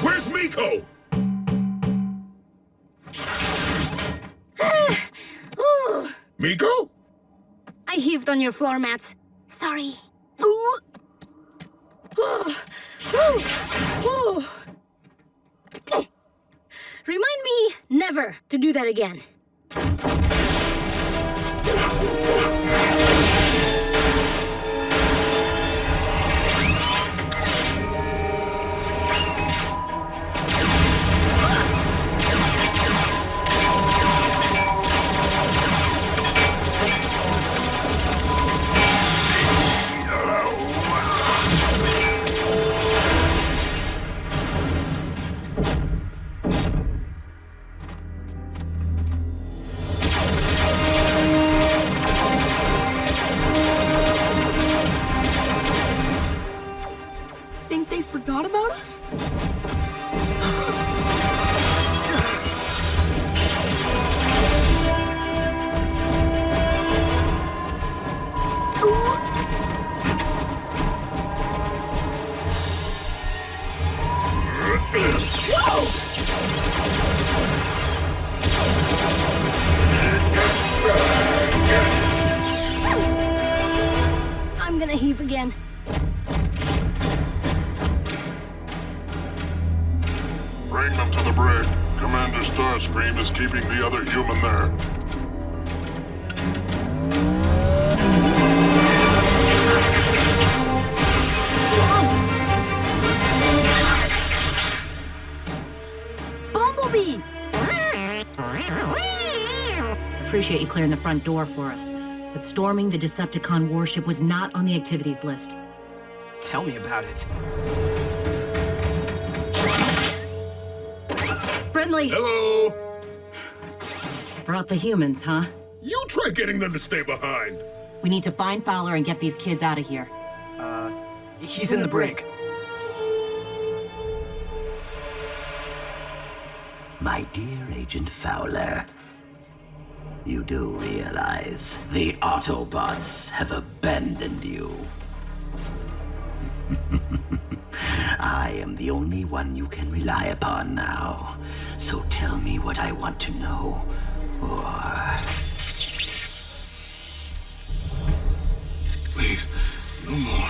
Where's Miko? Miko? I heaved on your floor mats. Sorry. Remind me never to do that again. Think they forgot about us? I'm gonna heave again. Bring them to the brig. Commander Starscream is keeping the other human there. Bumblebee! Appreciate you clearing the front door for us. But storming the Decepticon warship was not on the activities list. Tell me about it. Friendly! Hello? Brought the humans, huh? You try getting them to stay behind. We need to find Fowler and get these kids out of here. He's in the brig. My dear Agent Fowler, you do realize the Autobots have abandoned you. I am the only one you can rely upon now. So tell me what I want to know, or Please, no more.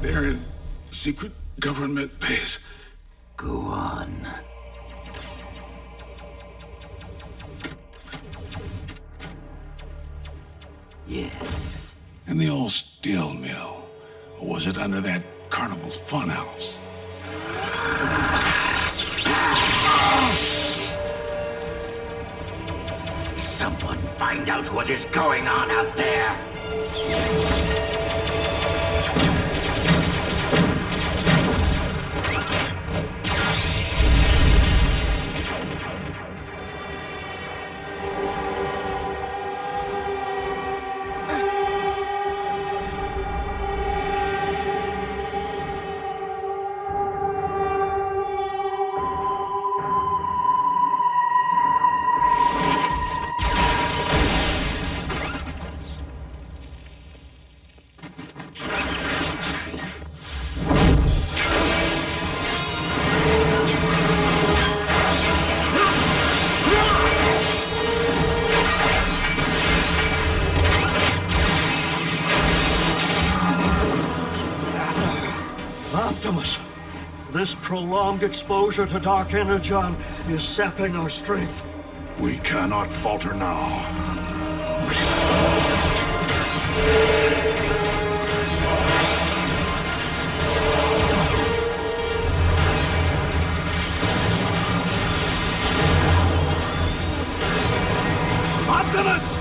They're in secret government base. Go on. Yes. In the old steel mill. Or was it under that carnival funhouse? Someone find out what is going on out there. Optimus, this prolonged exposure to dark energon is sapping our strength. We cannot falter now. Optimus!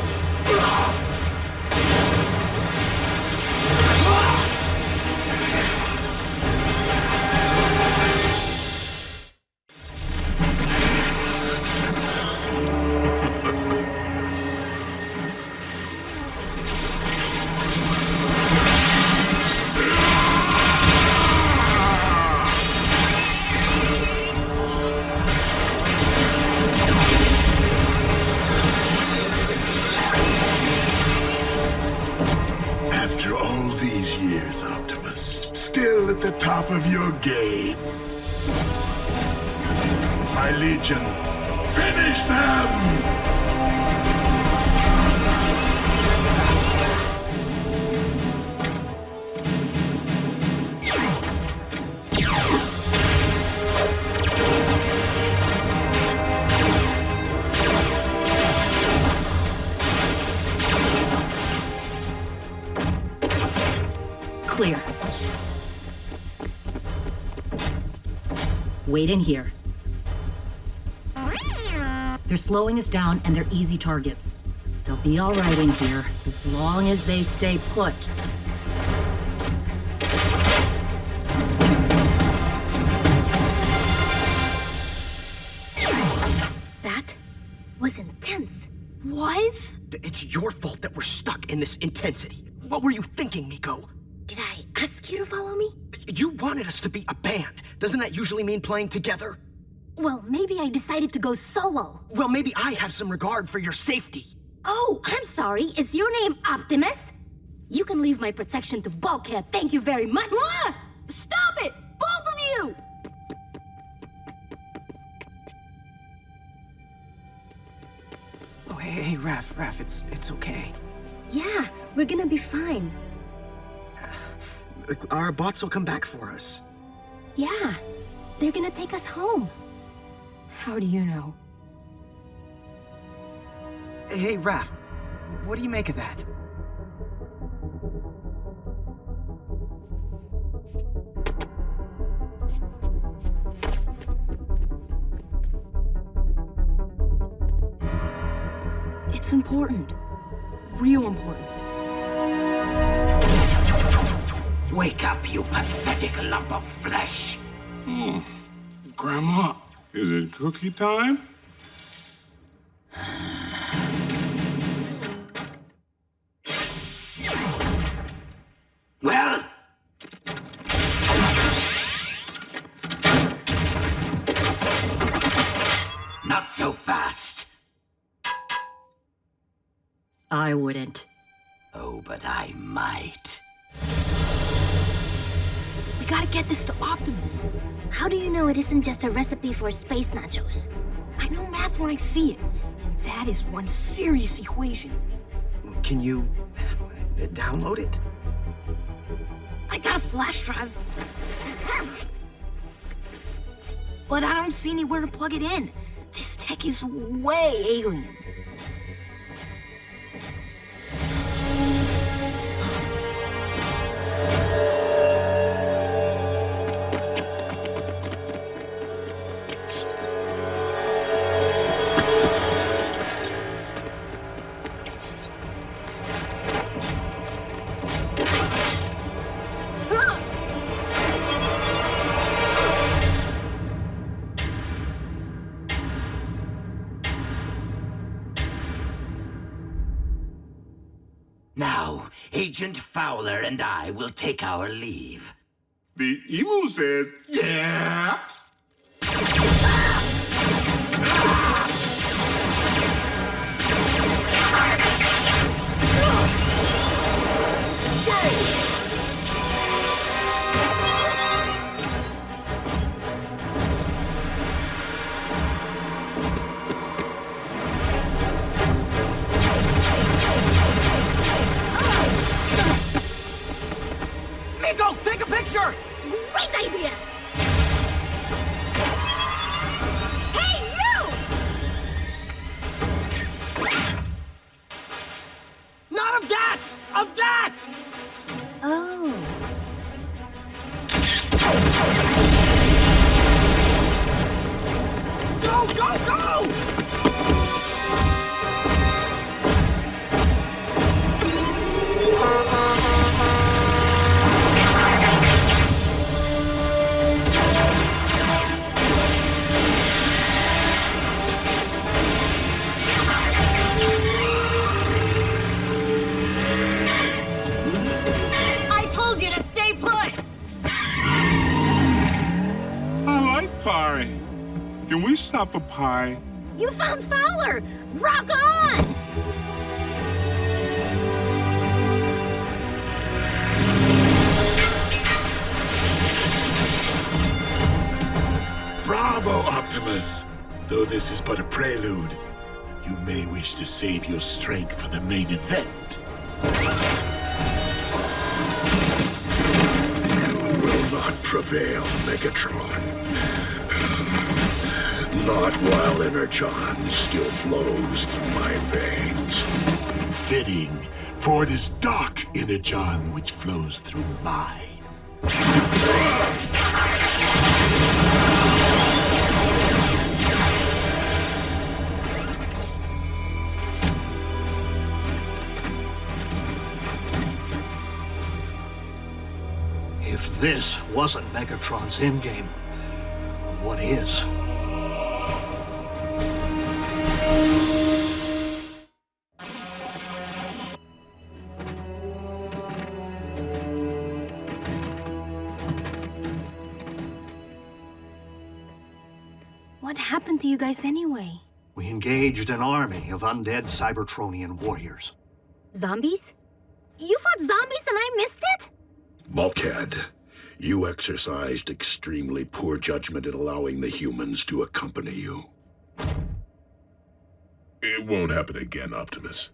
After all these years, Optimus, still at the top of your game. My Legion, finish them! Clear. Wait in here. They're slowing us down and they're easy targets. They'll be all right in here as long as they stay put. That was intense. Was? It's your fault that we're stuck in this intensity. What were you thinking, Miko? Did I ask you to follow me? You wanted us to be a band. Doesn't that usually mean playing together? Well, maybe I decided to go solo. Well, maybe I have some regard for your safety. Oh, I'm sorry. Is your name Optimus? You can leave my protection to Bulkhead. Thank you very much. Ah! Stop it! Both of you! Oh, hey, Raph, it's okay. Yeah, we're gonna be fine. Our bots will come back for us. Yeah, they're gonna take us home. How do you know? Hey, Raph, what do you make of that? It's important. Real important. Wake up, you pathetic lump of flesh! Grandma, is it cookie time? Well? Not so fast. I wouldn't. Oh, but I might. We gotta get this to Optimus. How do you know it isn't just a recipe for space nachos? I know math when I see it, and that is one serious equation. Can you download it? I got a flash drive. But I don't see anywhere to plug it in. This tech is way alien. Now, Agent Fowler and I will take our leave. The emu says, yeah. Miko, take a picture! Great idea! Hey, you! Not of that! Of that! Oh. Go, go, go! I told you to stay put! I like pie. Can we stop the pie? You found Fowler! Rock on! Bravo, Optimus! Though this is but a prelude, you may wish to save your strength for the main event. You will not prevail, Megatron. Not while Energon still flows through my veins. Fitting, for it is dark Energon which flows through mine. If this wasn't Megatron's endgame, what is? What happened to you guys anyway? We engaged an army of undead Cybertronian warriors. Zombies? You fought zombies and I missed it? Bulkhead, you exercised extremely poor judgment in allowing the humans to accompany you. It won't happen again, Optimus.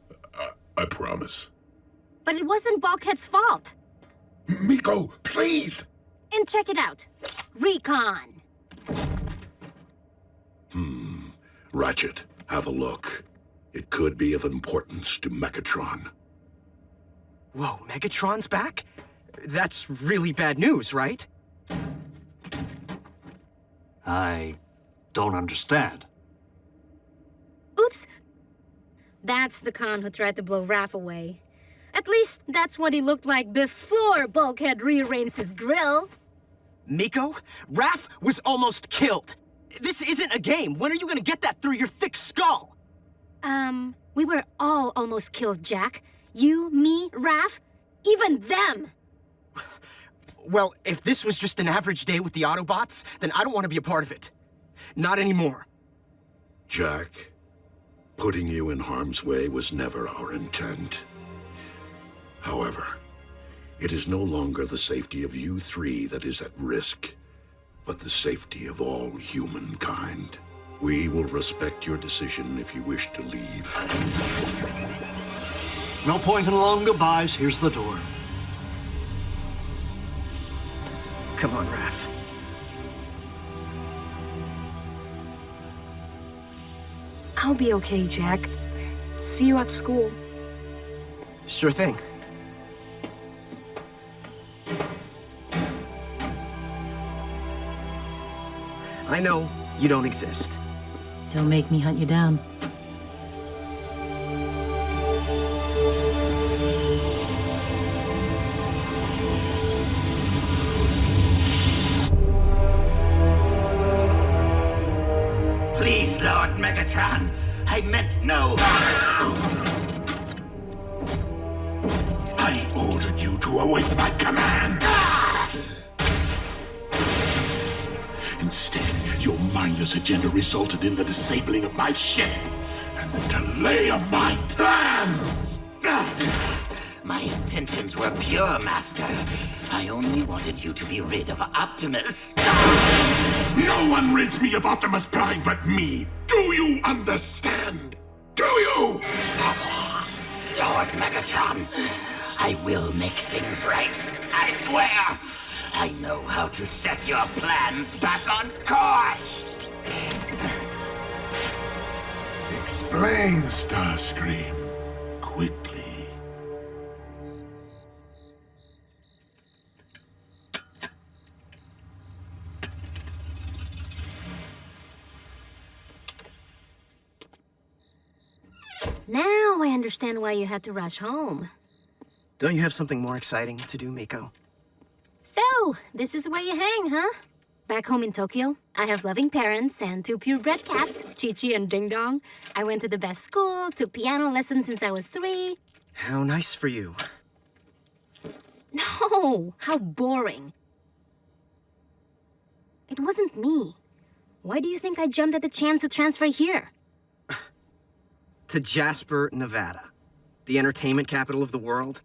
I promise. But it wasn't Bulkhead's fault. Miko, please! And check it out. Recon. Ratchet, have a look. It could be of importance to Megatron. Whoa, Megatron's back? That's really bad news, right? I don't understand. Oops. That's the con who tried to blow Raph away. At least that's what he looked like before Bulkhead rearranged his grill. Miko, Raph was almost killed. This isn't a game. When are you gonna get that through your thick skull? We were all almost killed, Jack. You, me, Raph, even them. Well, if this was just an average day with the Autobots, then I don't want to be a part of it. Not anymore. Jack, putting you in harm's way was never our intent. However, it is no longer the safety of you three that is at risk, but the safety of all humankind. We will respect your decision if you wish to leave. No point in long goodbyes. Here's the door. Come on, Raph. I'll be okay, Jack. See you at school. Sure thing. I know you don't exist. Don't make me hunt you down. Please, Lord Megatron, I meant no... I ordered you to await my command. Instead, your mindless agenda resulted in the disabling of my ship and the delay of my plans. My intentions were pure, Master. I only wanted you to be rid of Optimus. No one rids me of Optimus Prime but me. Do you understand? Do you? Lord Megatron, I will make things right. I swear. I know how to set your plans back on course. Explain, Starscream. Quickly. Now I understand why you had to rush home. Don't you have something more exciting to do, Miko? So, this is where you hang, huh? Back home in Tokyo, I have loving parents and 2 purebred cats, Chi-Chi and Ding Dong. I went to the best school, took piano lessons since I was 3. How nice for you. No, how boring. It wasn't me. Why do you think I jumped at the chance to transfer here? To Jasper, Nevada. The entertainment capital of the world.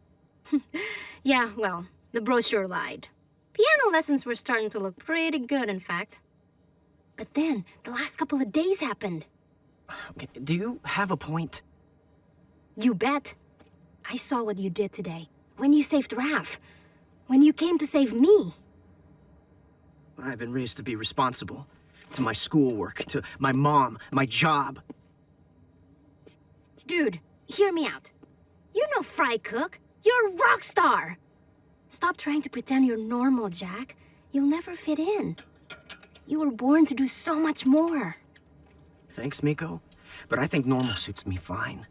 Yeah, well, the brochure lied. Piano lessons were starting to look pretty good, in fact. But then, the last couple of days happened. Okay, do you have a point? You bet. I saw what you did today. When you saved Raph. When you came to save me. I've been raised to be responsible. To my schoolwork, to my mom, my job. Dude, hear me out. You're no fry cook. You're a rock star. Stop trying to pretend you're normal, Jack. You'll never fit in. You were born to do so much more. Thanks, Miko. But I think normal suits me fine.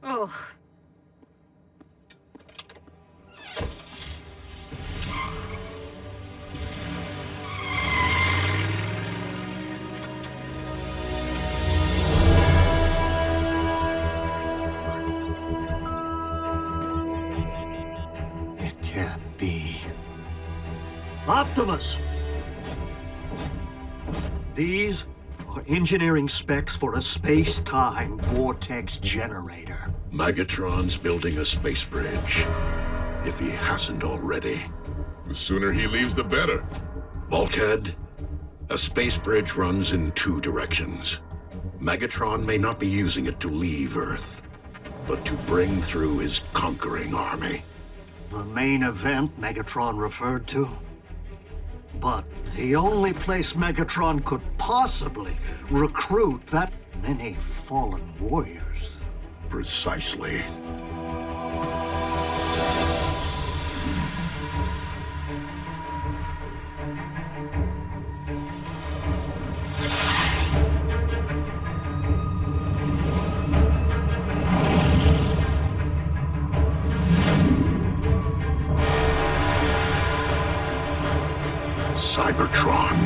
Ugh. Optimus! These are engineering specs for a space-time vortex generator. Megatron's building a space bridge, if he hasn't already. The sooner he leaves, the better. Bulkhead, a space bridge runs in 2 directions. Megatron may not be using it to leave Earth, but to bring through his conquering army. The main event Megatron referred to? But the only place Megatron could possibly recruit that many fallen warriors. Precisely. Cybertron.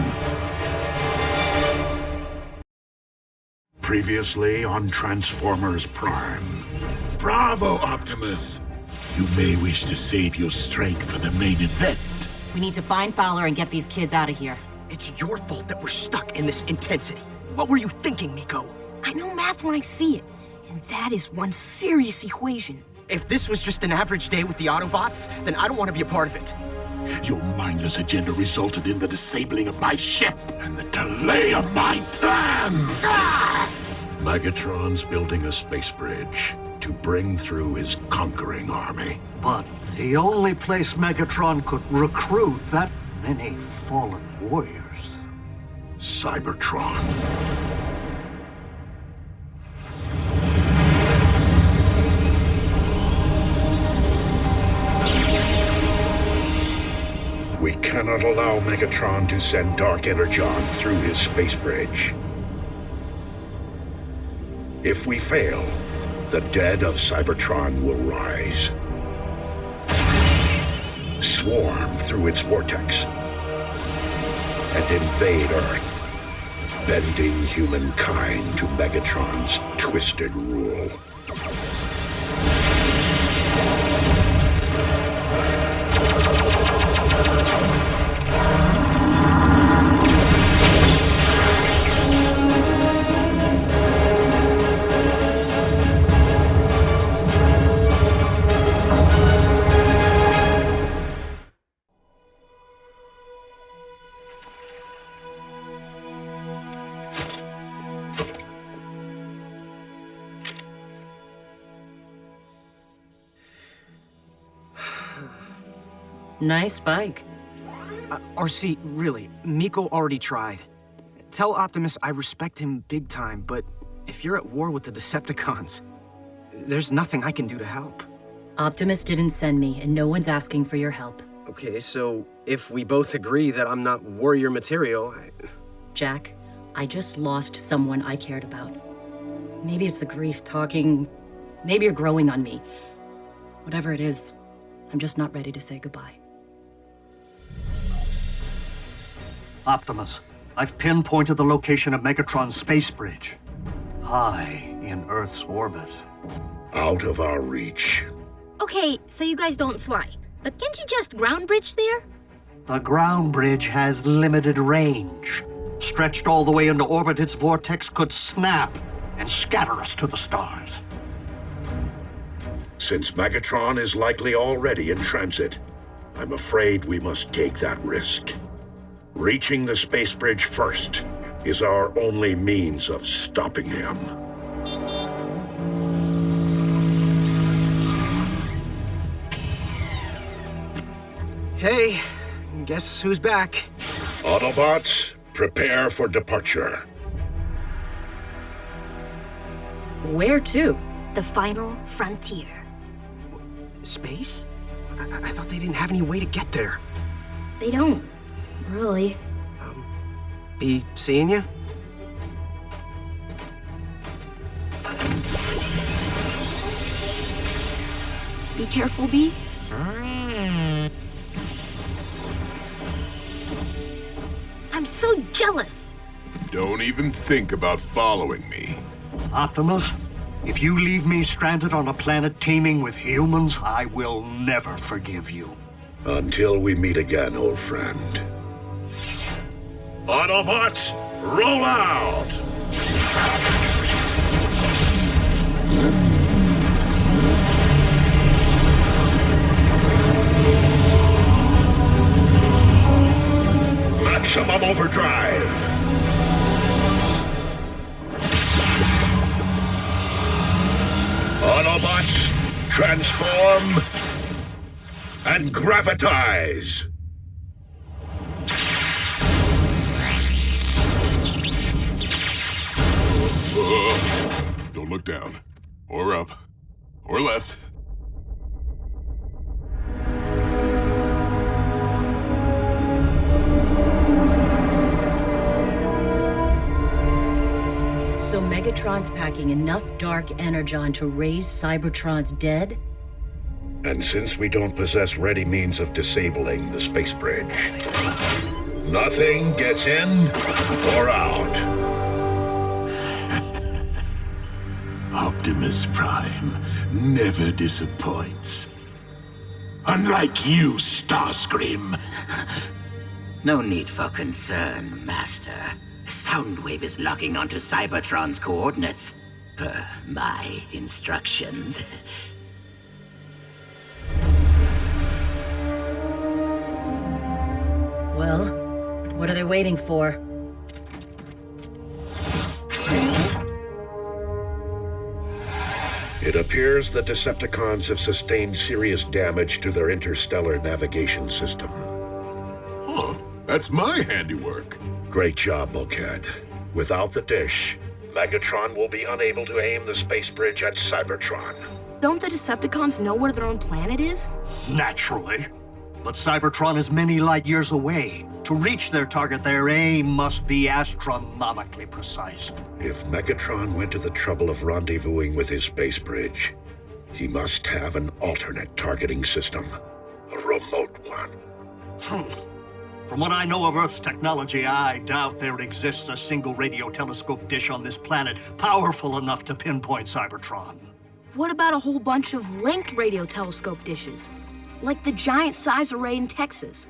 Previously on Transformers Prime. Bravo, Optimus! You may wish to save your strength for the main event. We need to find Fowler and get these kids out of here. It's your fault that we're stuck in this intensity. What were you thinking, Miko? I know math when I see it, and that is one serious equation. If this was just an average day with the Autobots, then I don't want to be a part of it. Your mindless agenda resulted in the disabling of my ship and the delay of my plans. Megatron's building a space bridge to bring through his conquering army. But the only place Megatron could recruit that many fallen warriors. Cybertron. We cannot allow Megatron to send Dark Energon through his space bridge. If we fail, the dead of Cybertron will rise, swarm through its vortex, and invade Earth, bending humankind to Megatron's twisted rule. Nice bike. RC, really, Miko already tried. Tell Optimus I respect him big time, but if you're at war with the Decepticons, there's nothing I can do to help. Optimus didn't send me, and no one's asking for your help. Okay, so if we both agree that I'm not warrior material, Jack, I just lost someone I cared about. Maybe it's the grief talking. Maybe you're growing on me. Whatever it is, I'm just not ready to say goodbye. Optimus, I've pinpointed the location of Megatron's space bridge. High in Earth's orbit. Out of our reach. Okay, so you guys don't fly. But can't you just ground bridge there? The ground bridge has limited range. Stretched all the way into orbit, its vortex could snap and scatter us to the stars. Since Megatron is likely already in transit, I'm afraid we must take that risk. Reaching the space bridge first is our only means of stopping him. Hey, guess who's back? Autobots, prepare for departure. Where to? The final frontier. Space? I thought they didn't have any way to get there. They don't, really. Be seeing ya? Be careful, Bee. I'm so jealous. Don't even think about following me. Optimus, if you leave me stranded on a planet teeming with humans, I will never forgive you. Until we meet again, old friend. Autobots, roll out! Maximum overdrive! Autobots, transform and gravitize! Don't look down. Or up. Or left. So Megatron's packing enough dark energon to raise Cybertron's dead? And since we don't possess ready means of disabling the space bridge, nothing gets in or out. Optimus Prime never disappoints. Unlike you, Starscream. No need for concern, Master. Soundwave is locking onto Cybertron's coordinates, per my instructions. Well, what are they waiting for? It appears the Decepticons have sustained serious damage to their interstellar navigation system. Huh. That's my handiwork. Great job, Bulkhead. Without the dish, Megatron will be unable to aim the space bridge at Cybertron. Don't the Decepticons know where their own planet is? Naturally. But Cybertron is many light years away. To reach their target, their aim must be astronomically precise. If Megatron went to the trouble of rendezvousing with his space bridge, he must have an alternate targeting system. A remote one. From what I know of Earth's technology, I doubt there exists a single radio telescope dish on this planet powerful enough to pinpoint Cybertron. What about a whole bunch of linked radio telescope dishes? Like the giant size array in Texas.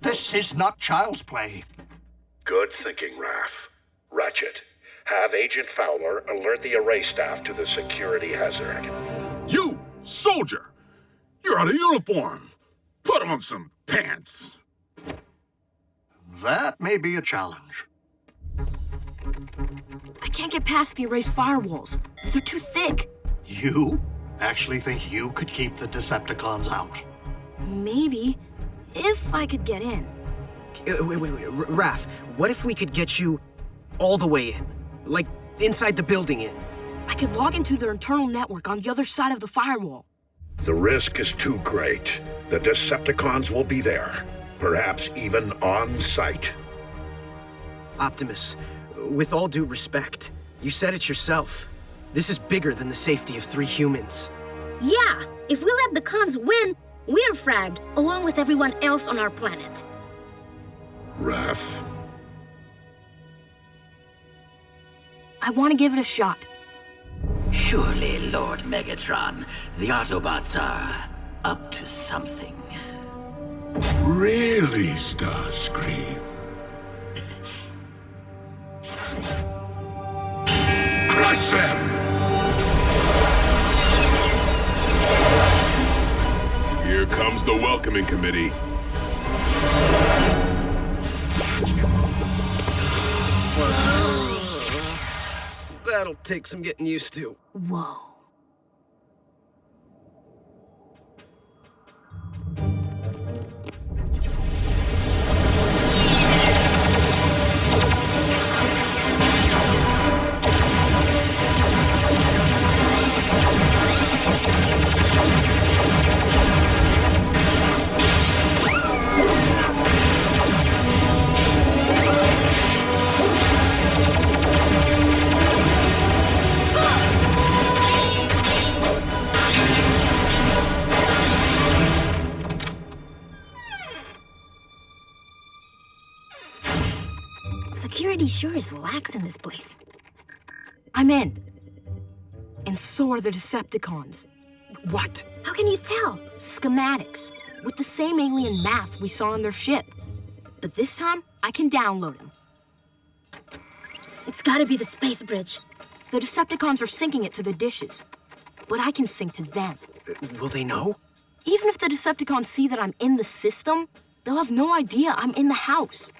This is not child's play. Good thinking, Raph. Ratchet, have Agent Fowler alert the array staff to the security hazard. You, soldier! You're out of uniform! Put on some pants! That may be a challenge. I can't get past the array's firewalls. They're too thick. You actually think you could keep the Decepticons out? Maybe, if I could get in. Wait, Raph, what if we could get you all the way in? Like, inside the building in? I could log into their internal network on the other side of the firewall. The risk is too great. The Decepticons will be there, perhaps even on site. Optimus, with all due respect, you said it yourself. This is bigger than the safety of 3 humans. Yeah, if we let the cons win, we're fragged, along with everyone else on our planet. Raph? I want to give it a shot. Surely, Lord Megatron, the Autobots are up to something. Really, Starscream? Crush them! Here comes the welcoming committee. That'll take some getting used to. Whoa. Security sure is lax in this place. I'm in. And so are the Decepticons. What? How can you tell? Schematics, with the same alien math we saw on their ship. But this time, I can download them. It's gotta be the space bridge. The Decepticons are syncing it to the dishes. But I can sync to them. Will they know? Even if the Decepticons see that I'm in the system, they'll have no idea I'm in the house.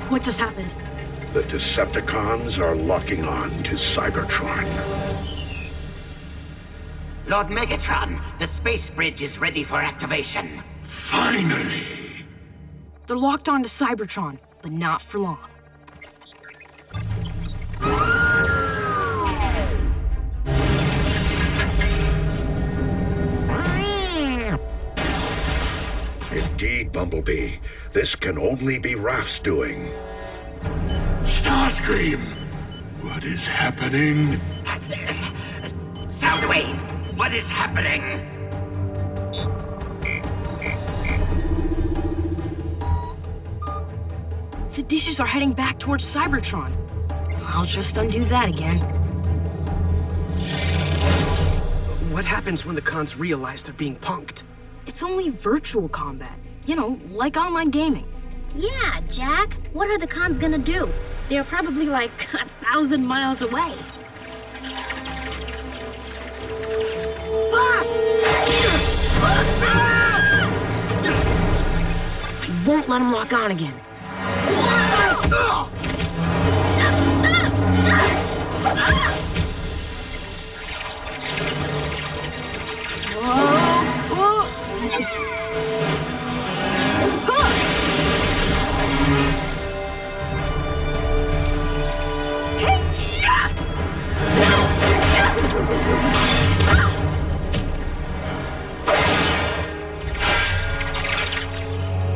What just happened? The Decepticons are locking on to Cybertron. Lord Megatron, the space bridge is ready for activation. Finally! They're locked onto Cybertron, but not for long. Indeed, Bumblebee. This can only be Raph's doing. Starscream! What is happening? Soundwave, what is happening? The dishes are heading back towards Cybertron. I'll just undo that again. What happens when the cons realize they're being punked? It's only virtual combat. You know, like online gaming. Yeah, Jack. What are the cons gonna do? They're probably like 1,000 miles away. I won't let him lock on again.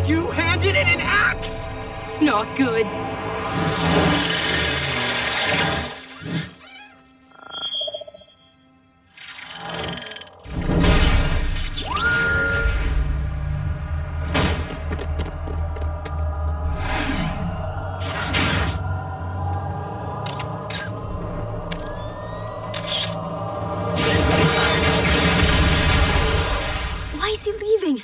You handed it an axe! Not good. Why is he leaving?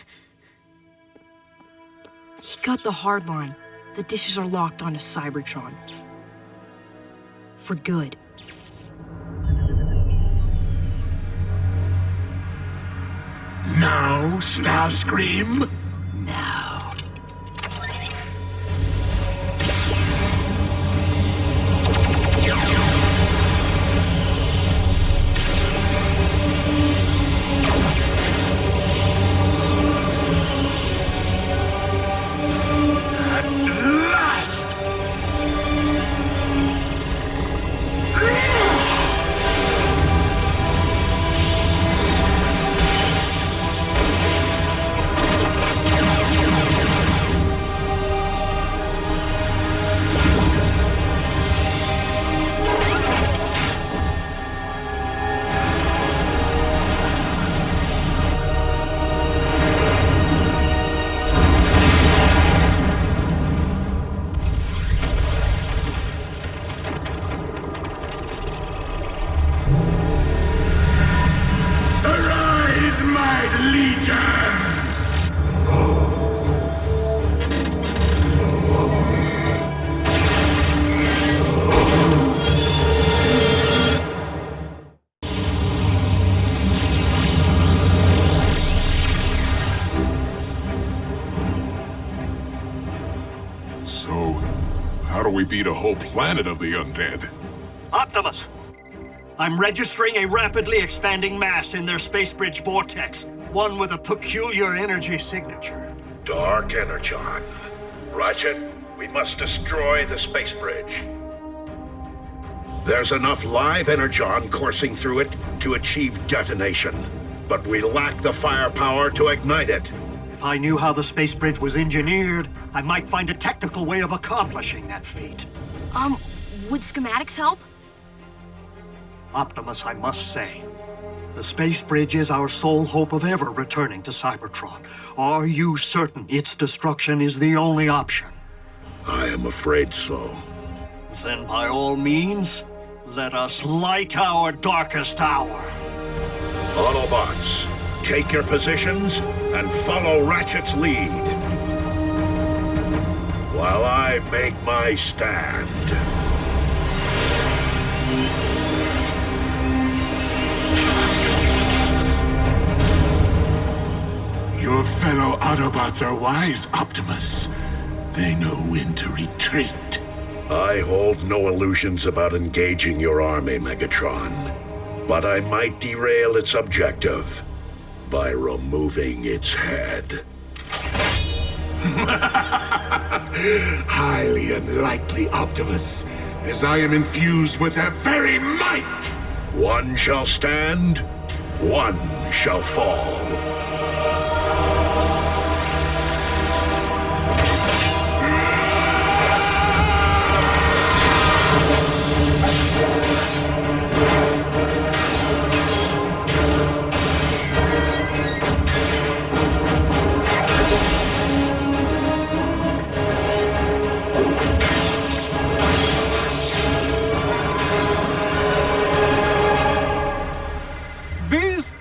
He got the hard line. The dishes are locked onto Cybertron. For good. Now, Starscream? Now. Arise, my legions! So, how do we beat a whole planet of the undead? Optimus! I'm registering a rapidly expanding mass in their space bridge vortex, one with a peculiar energy signature. Dark Energon. Ratchet, we must destroy the space bridge. There's enough live energon coursing through it to achieve detonation, but we lack the firepower to ignite it. If I knew how the space bridge was engineered, I might find a technical way of accomplishing that feat. Would schematics help? Optimus, I must say, the space bridge is our sole hope of ever returning to Cybertron. Are you certain its destruction is the only option? I am afraid so. Then by all means, let us light our darkest hour. Autobots, take your positions and follow Ratchet's lead, while I make my stand. Your fellow Autobots are wise, Optimus. They know when to retreat. I hold no illusions about engaging your army, Megatron. But I might derail its objective by removing its head. Highly unlikely, Optimus, as I am infused with their very might! One shall stand, one shall fall.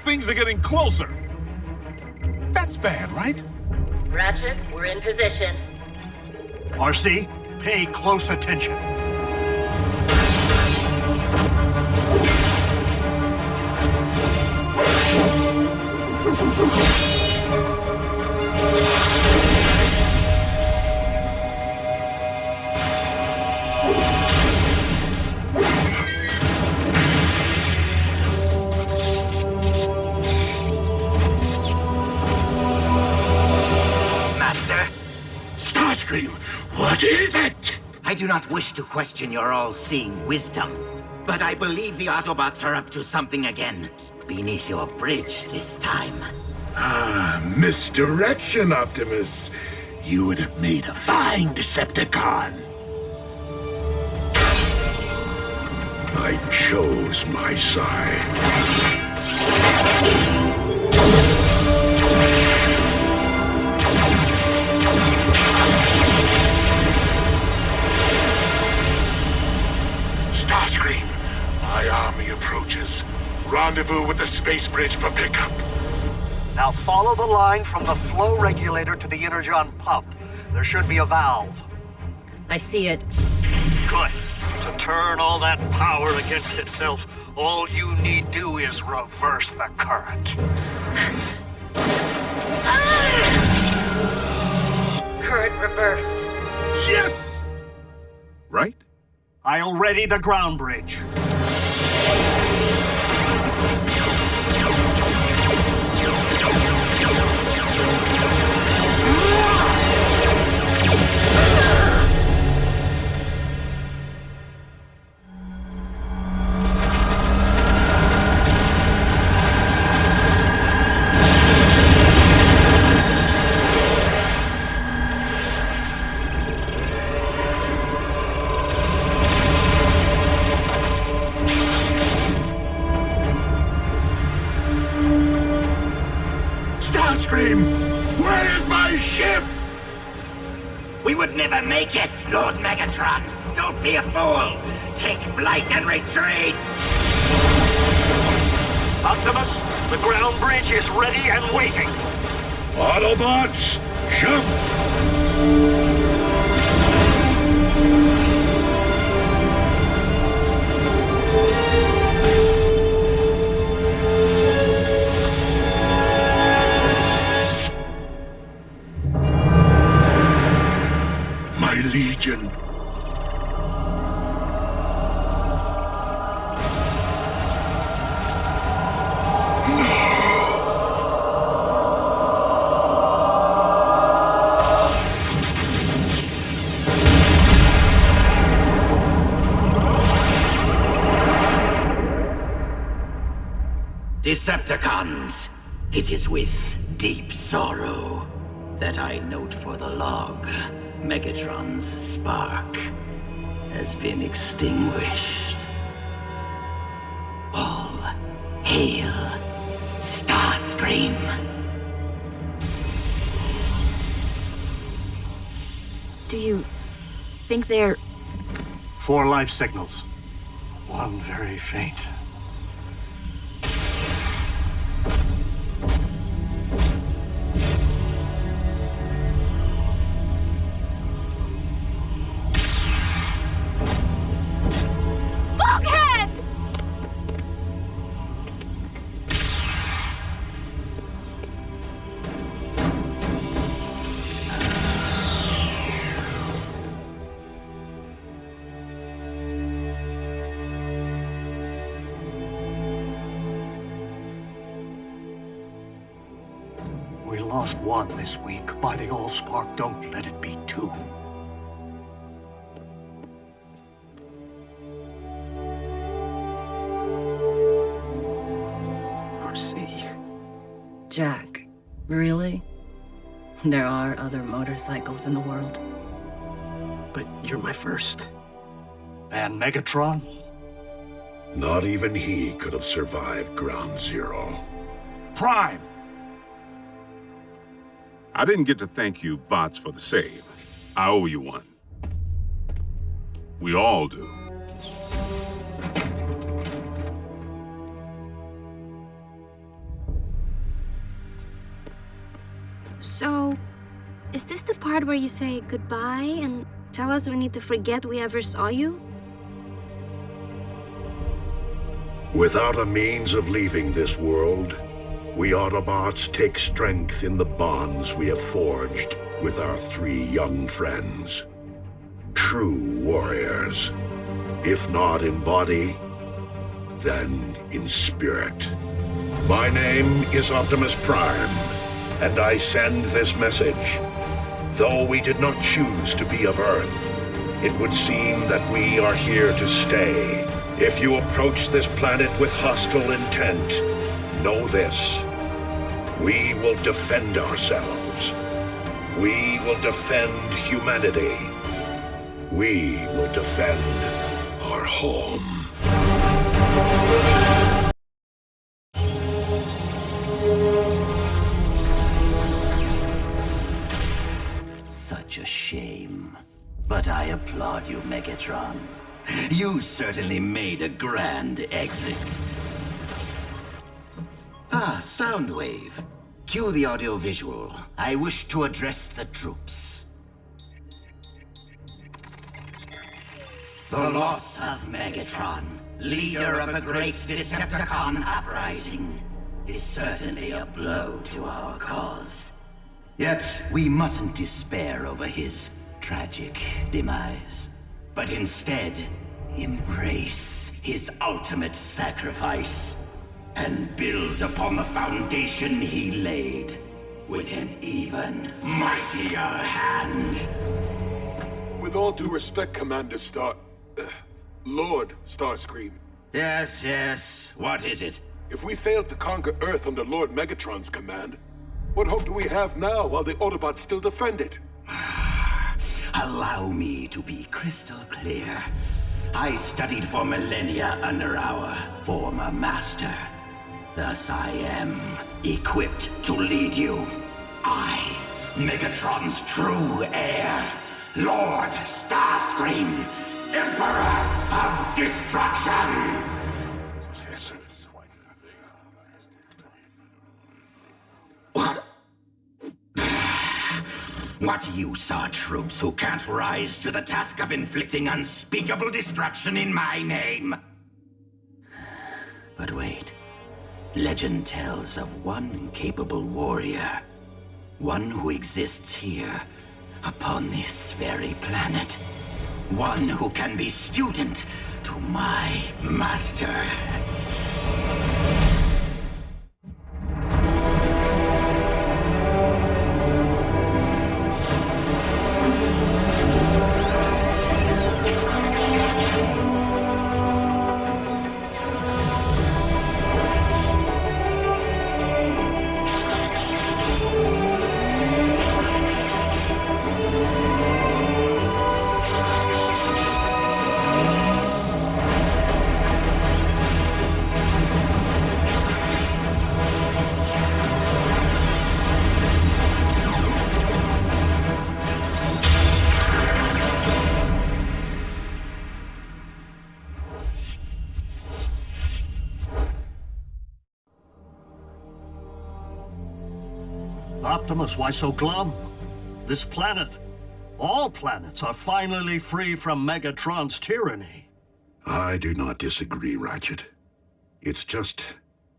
Things are getting closer. That's bad, right? Ratchet, we're in position. RC, pay close attention. Master? Starscream, what is it? I do not wish to question your all-seeing wisdom, but I believe the Autobots are up to something again. Beneath your bridge this time. Ah, misdirection, Optimus. You would have made a fine Decepticon. I chose my side. Starscream, my army approaches. Rendezvous with the space bridge for pickup. Now follow the line from the flow regulator to the energon pump. There should be a valve. I see it. Good. To turn all that power against itself, all you need do is reverse the current. Current reversed. Yes! Right? I'll ready the ground bridge. Starscream, where is my ship? We would never make it, Lord Megatron. Don't be a fool. Take flight and retreat. Optimus, the ground bridge is ready and waiting. Autobots, jump! My Legion. Decepticons, it is with deep sorrow that I note for the log Megatron's spark has been extinguished. All hail Starscream. Do you think they're... 4 life signals. 1 very faint. Bulkhead! We lost 1 this week. By the Allspark, don't let it be 2. RC. Jack, really? There are other motorcycles in the world. But you're my first. And Megatron? Not even he could have survived Ground Zero. Prime! I didn't get to thank you, bots, for the save. I owe you one. We all do. So, Is this the part where you say goodbye and tell us we need to forget we ever saw you? Without a means of leaving this world, we Autobots take strength in the bonds we have forged with our 3 young friends. True warriors. If not in body, then in spirit. My name is Optimus Prime, and I send this message. Though we did not choose to be of Earth, it would seem that we are here to stay. If you approach this planet with hostile intent, know this. We will defend ourselves. We will defend humanity. We will defend our home. Such a shame. But I applaud you, Megatron. You certainly made a grand exit. Ah, Soundwave. Cue the audio-visual. I wish to address the troops. The loss of Megatron, leader of the great Decepticon uprising, is certainly a blow to our cause. Yet, we mustn't despair over his tragic demise, but instead embrace his ultimate sacrifice and build upon the foundation he laid with an even mightier hand. With all due respect, Commander Lord Starscream. Yes, what is it? If we failed to conquer Earth under Lord Megatron's command, what hope do we have now while the Autobots still defend it? Allow me to be crystal clear. I studied for millennia under our former master. Thus I am equipped to lead you. I, Megatron's true heir, Lord Starscream, Emperor of Destruction! What? What use are troops who can't rise to the task of inflicting unspeakable destruction in my name? But wait. Legend tells of one capable warrior. One who exists here, upon this very planet. One who can be student to my master. Optimus, why so glum? This planet, all planets, are finally free from Megatron's tyranny. I do not disagree, Ratchet. It's just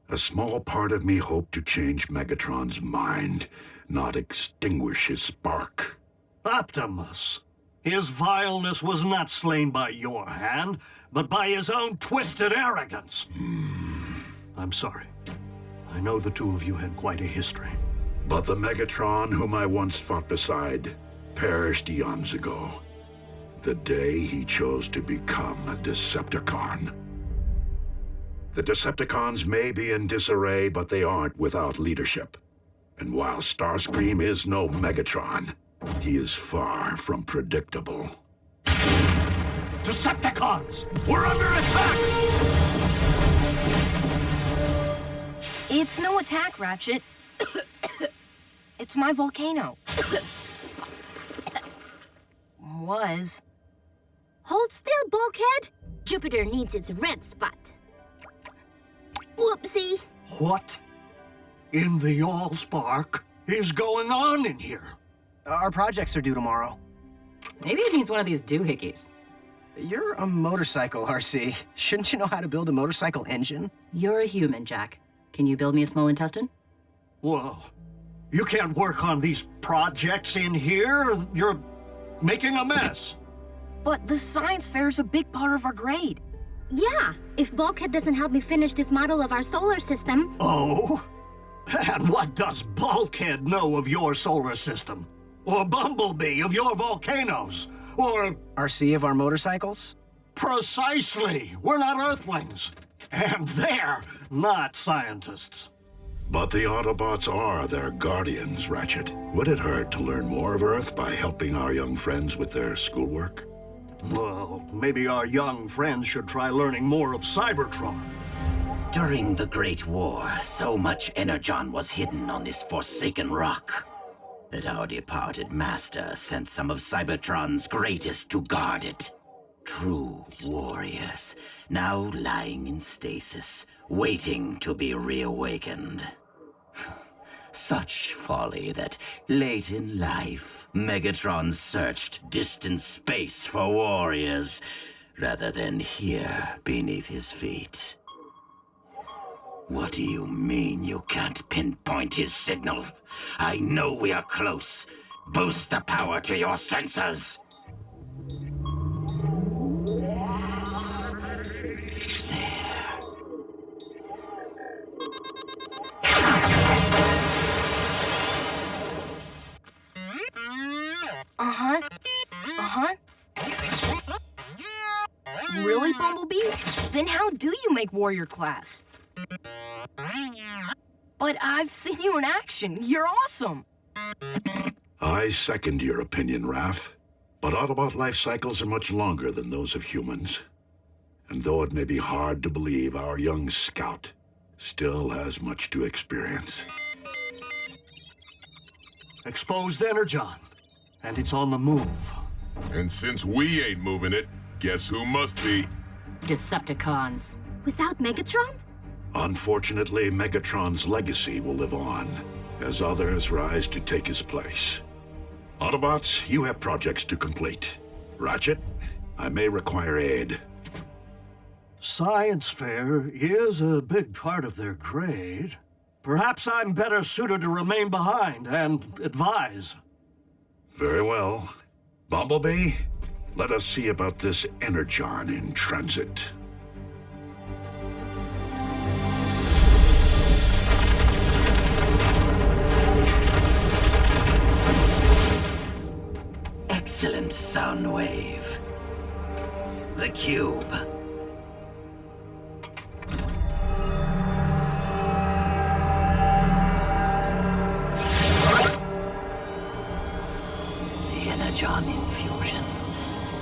a small part of me hoped to change Megatron's mind, not extinguish his spark. Optimus, his vileness was not slain by your hand, but by his own twisted arrogance. I'm sorry. I know the two of you had quite a history. But the Megatron whom I once fought beside perished eons ago. The day he chose to become a Decepticon. The Decepticons may be in disarray, but they aren't without leadership. And while Starscream is no Megatron, he is far from predictable. Decepticons! We're under attack! It's no attack, Ratchet. It's my volcano. Was. Hold still, bulkhead! Jupiter needs its red spot. Whoopsie. What in the Allspark is going on in here? Our projects are due tomorrow. Maybe it needs one of these doohickeys. You're a motorcycle, RC. Shouldn't you know how to build a motorcycle engine? You're a human, Jack. Can you build me a small intestine? Whoa. You can't work on these projects in here. You're making a mess. But the science fair is a big part of our grade. Yeah, if Bulkhead doesn't help me finish this model of our solar system... Oh? And what does Bulkhead know of your solar system? Or Bumblebee of your volcanoes? Or... RC of our motorcycles? Precisely! We're not Earthlings. And they're not scientists. But the Autobots are their guardians, Ratchet. Would it hurt to learn more of Earth by helping our young friends with their schoolwork? Well, maybe our young friends should try learning more of Cybertron. During the Great War, so much energon was hidden on this forsaken rock that our departed master sent some of Cybertron's greatest to guard it. True warriors, now lying in stasis, waiting to be reawakened. Such folly that late in life, Megatron searched distant space for warriors, rather than here beneath his feet. What do you mean you can't pinpoint his signal? I know we are close. Boost the power to your sensors. Really, Bumblebee? Then how do you make warrior class? But I've seen you in action. You're awesome. I second your opinion, Raph. But Autobot life cycles are much longer than those of humans. And though it may be hard to believe, our young scout still has much to experience. Exposed energon. And it's on the move. And since we ain't moving it, guess who must be? Decepticons. Without Megatron? Unfortunately, Megatron's legacy will live on, as others rise to take his place. Autobots, you have projects to complete. Ratchet, I may require aid. Science fair is a big part of their grade. Perhaps I'm better suited to remain behind and advise. Very well. Bumblebee, let us see about this energon in transit. Excellent sound wave. The cube. The energon infusion.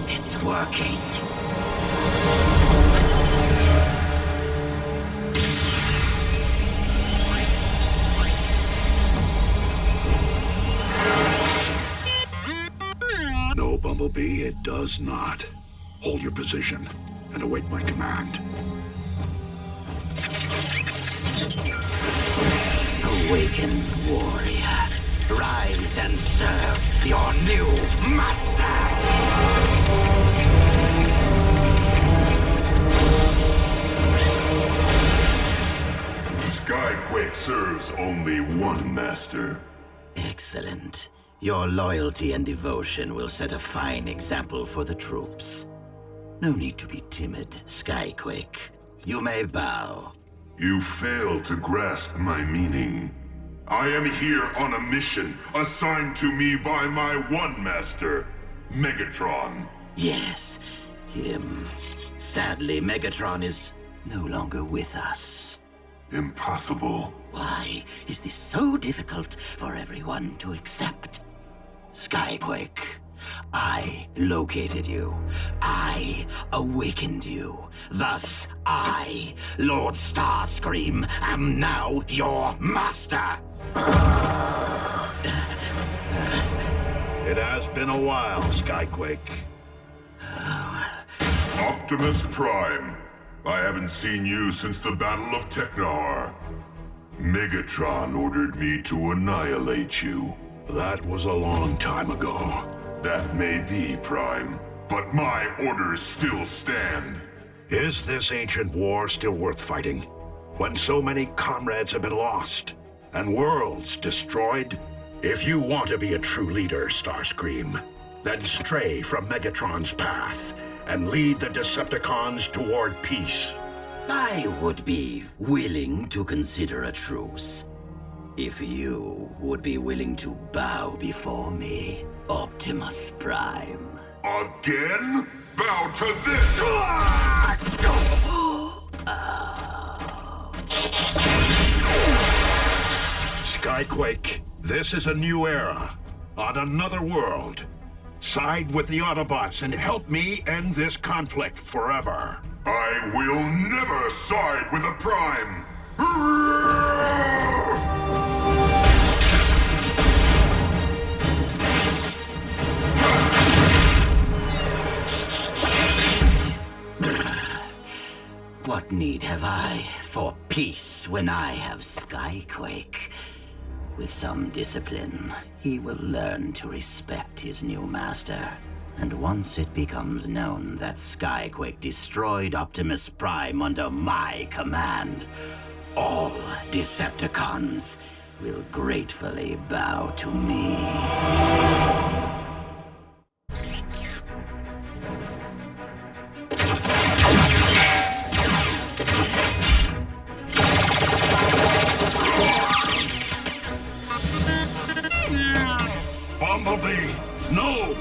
It's working. No, Bumblebee, it does not. Hold your position and await my command. Awaken, warrior. Rise and serve your new master! Skyquake serves only one master. Excellent. Your loyalty and devotion will set a fine example for the troops. No need to be timid, Skyquake. You may bow. You fail to grasp my meaning. I am here on a mission assigned to me by my one master, Megatron. Yes, him. Sadly, Megatron is no longer with us. Impossible. Why is this so difficult for everyone to accept? Skyquake, I located you. I awakened you. Thus, I, Lord Starscream, am now your master. It has been a while, Skyquake. Optimus Prime, I haven't seen you since the Battle of Teknahar. Megatron ordered me to annihilate you. That was a long time ago. That may be, Prime, but my orders still stand. Is this ancient war still worth fighting? When so many comrades have been lost, and worlds destroyed? If you want to be a true leader, Starscream, then stray from Megatron's path, and lead the Decepticons toward peace. I would be willing to consider a truce. If you would be willing to bow before me, Optimus Prime. Again? Bow to this! Skyquake, this is a new era, on another world. Side with the Autobots and help me end this conflict forever. I will never side with a Prime! What need have I for peace when I have Skyquake? With some discipline, he will learn to respect his new master. And once it becomes known that Skyquake destroyed Optimus Prime under my command, all Decepticons will gratefully bow to me. Bumblebee, no!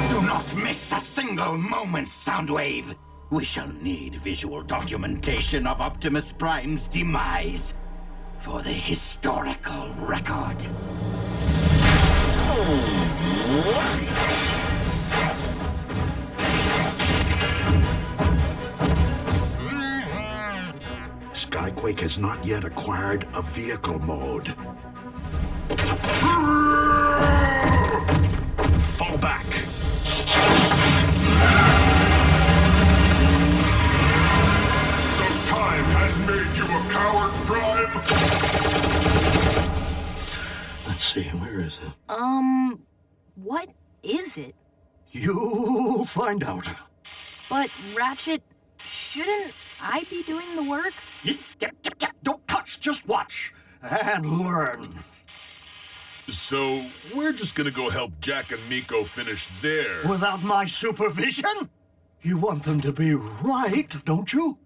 Do not miss a single moment, Soundwave! We shall need visual documentation of Optimus Prime's demise for the historical record. Skyquake has not yet acquired a vehicle mode. Fall back. So time has made you a coward, Prime? Let's see, where is it? What is it? You'll find out. But, Ratchet, shouldn't I be doing the work? Don't touch, just watch and learn. So, we're just gonna go help Jack and Miko finish their... Without my supervision? You want them to be right, don't you?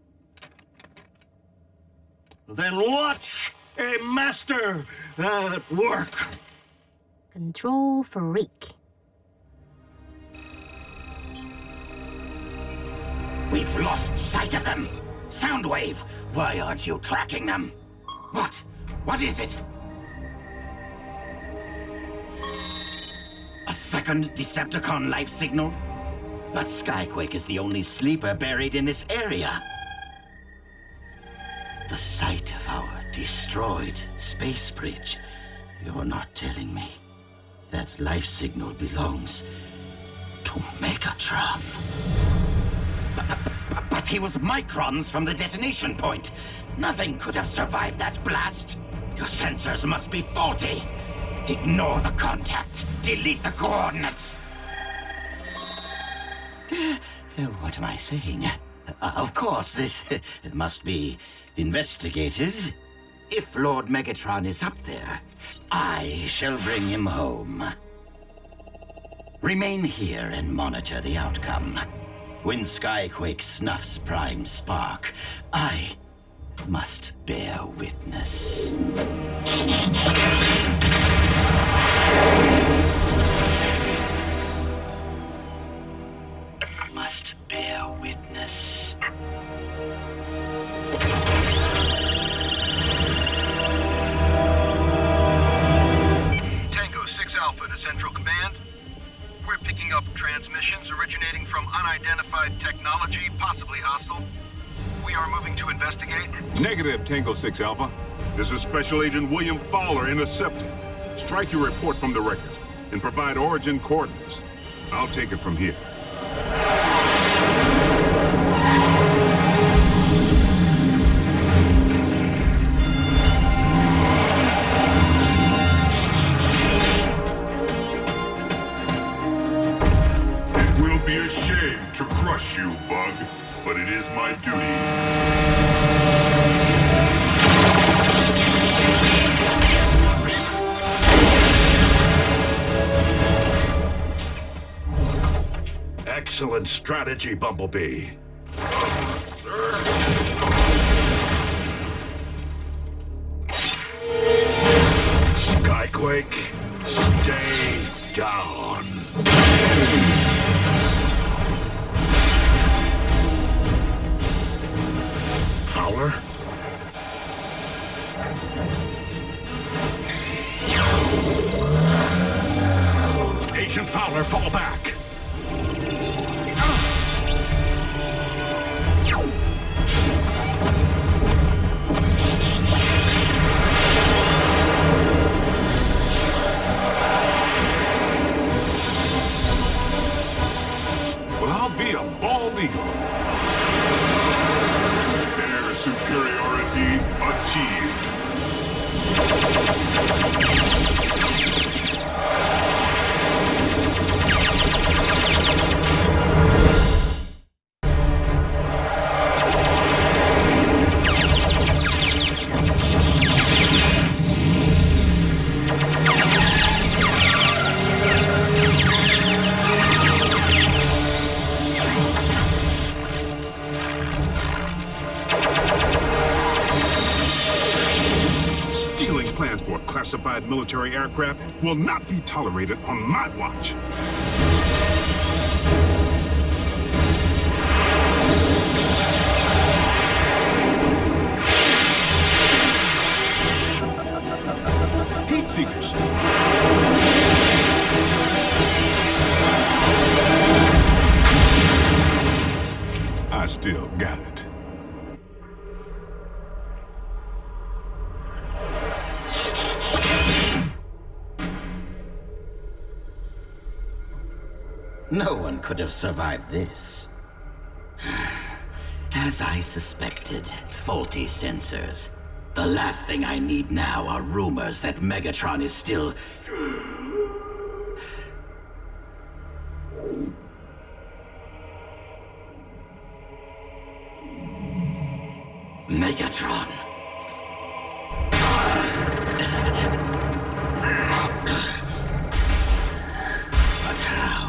Then watch a master at work. Control freak. We've lost sight of them! Soundwave, why aren't you tracking them? What? What is it? A second Decepticon life signal? But Skyquake is the only sleeper buried in this area. The site of our destroyed space bridge. You're not telling me that life signal belongs to Megatron. But he was microns from the detonation point. Nothing could have survived that blast. Your sensors must be faulty. Ignore the contact. Delete the coordinates. What am I saying? Of course, this must be investigated. If Lord Megatron is up there, I shall bring him home. Remain here and monitor the outcome. When Skyquake snuffs Prime's spark, I must bear witness. Must bear witness. Tango 6 Alpha to Central Command. We're picking up transmissions originating from unidentified technology, possibly hostile. We are moving to investigate. Negative, Tango 6 Alpha. This is Special Agent William Fowler intercepting. Strike your report from the record. and provide origin coordinates. I'll take it from here. It will be a shame to crush you, Bug, but it is my duty. Excellent strategy, Bumblebee. Skyquake, stay down. Fowler? Agent Fowler, fall back. Well, I'll be a bald eagle. Air superiority achieved. Stealing plans for a classified military aircraft will not be tolerated on my watch. Heat seekers. I still got it. No one could have survived this. As I suspected, faulty sensors. The last thing I need now are rumors that Megatron is still... Megatron. But how?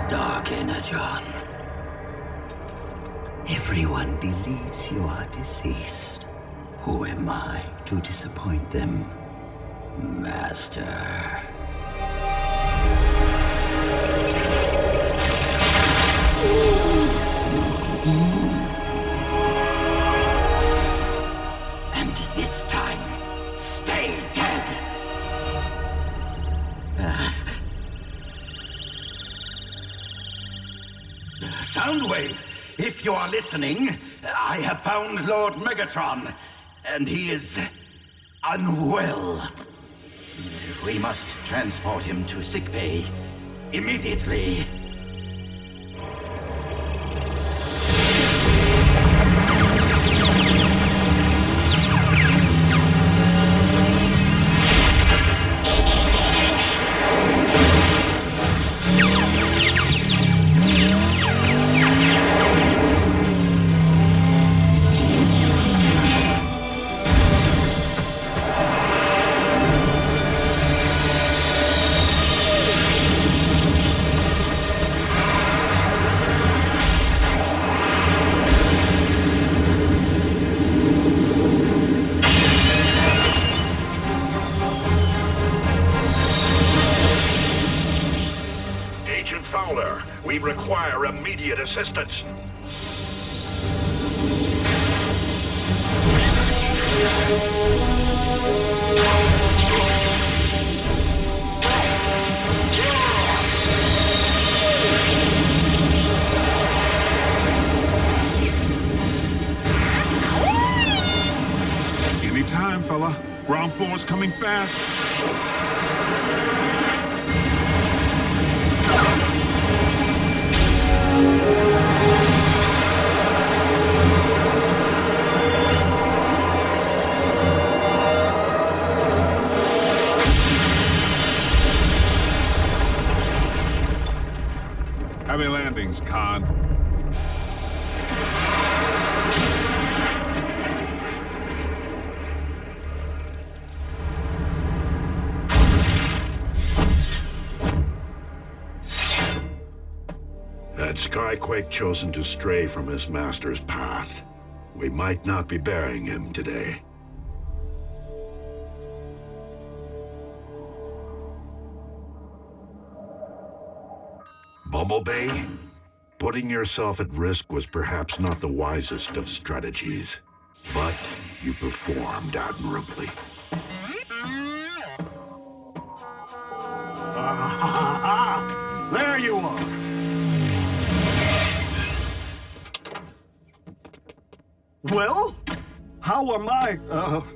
Dark Energon. Everyone believes you are deceased. Who am I to disappoint them, Master? And this time, stay dead! Soundwave, if you are listening, I have found Lord Megatron, and he is unwell. We must transport him to sickbay immediately. We require immediate assistance. Anytime, fella. Ground floor's coming fast. Heavy landings, Khan. Had Skyquake chosen to stray from his master's path, we might not be burying him today. Bumblebee, putting yourself at risk was perhaps not the wisest of strategies, but you performed admirably. There you are. Well, how are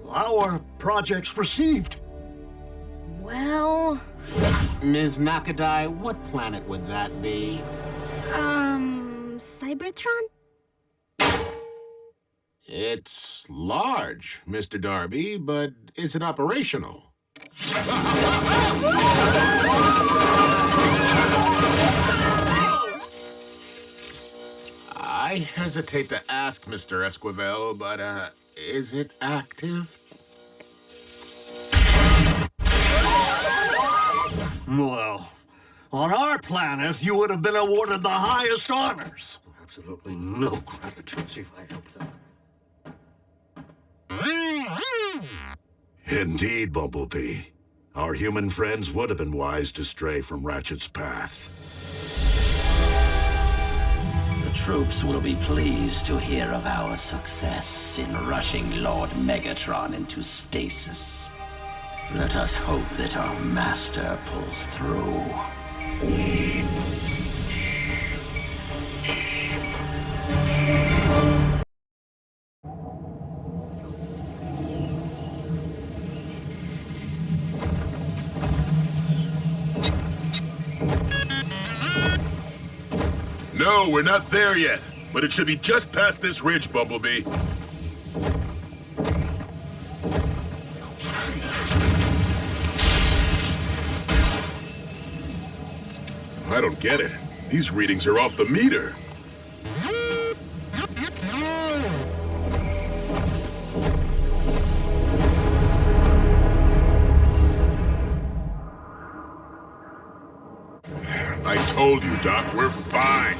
our projects received? Well... Ms. Nakadai, what planet would that be? Cybertron? It's large, Mr. Darby, but is it operational? I hesitate to ask, Mr. Esquivel, but, is it active? Well, on our planet, you would have been awarded the highest honors. Absolutely no gratitude if I helped them. Indeed, Bumblebee. Our human friends would have been wise to stray from Ratchet's path. The troops will be pleased to hear of our success in rushing Lord Megatron into stasis. Let us hope that our master pulls through. No, we're not there yet, but it should be just past this ridge, Bumblebee. I don't get it. These readings are off the meter. I told you, Doc, we're fine.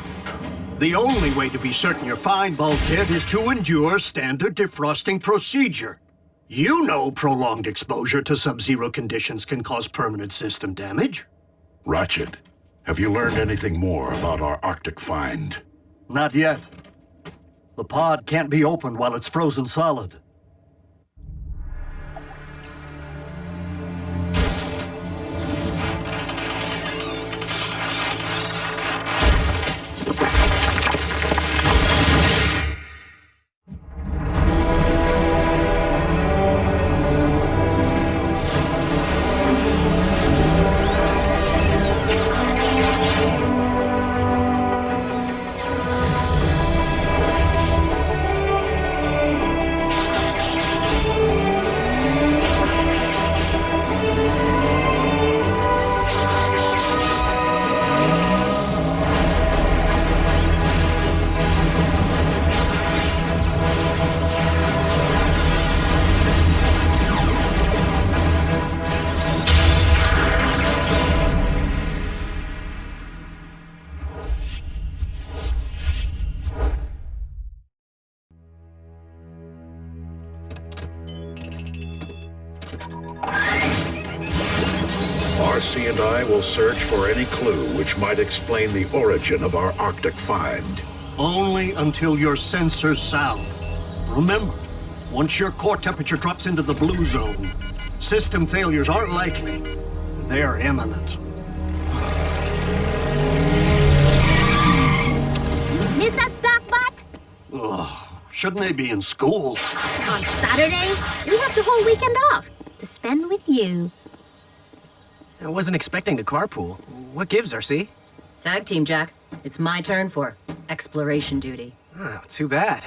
The only way to be certain you're fine, Bulkhead, is to endure standard defrosting procedure. You know prolonged exposure to sub-zero conditions can cause permanent system damage. Ratchet, have you learned anything more about our Arctic find? Not yet. The pod can't be opened while it's frozen solid. RC and I will search for any clue which might explain the origin of our Arctic find. Only until your sensors sound. Remember, once your core temperature drops into the blue zone, system failures aren't likely. They're imminent. Miss us, Docbot? Ugh, shouldn't they be in school? On Saturday? We have the whole weekend off. to spend with you. I wasn't expecting to carpool. What gives, RC? Tag team, Jack. It's my turn for exploration duty. Oh, too bad.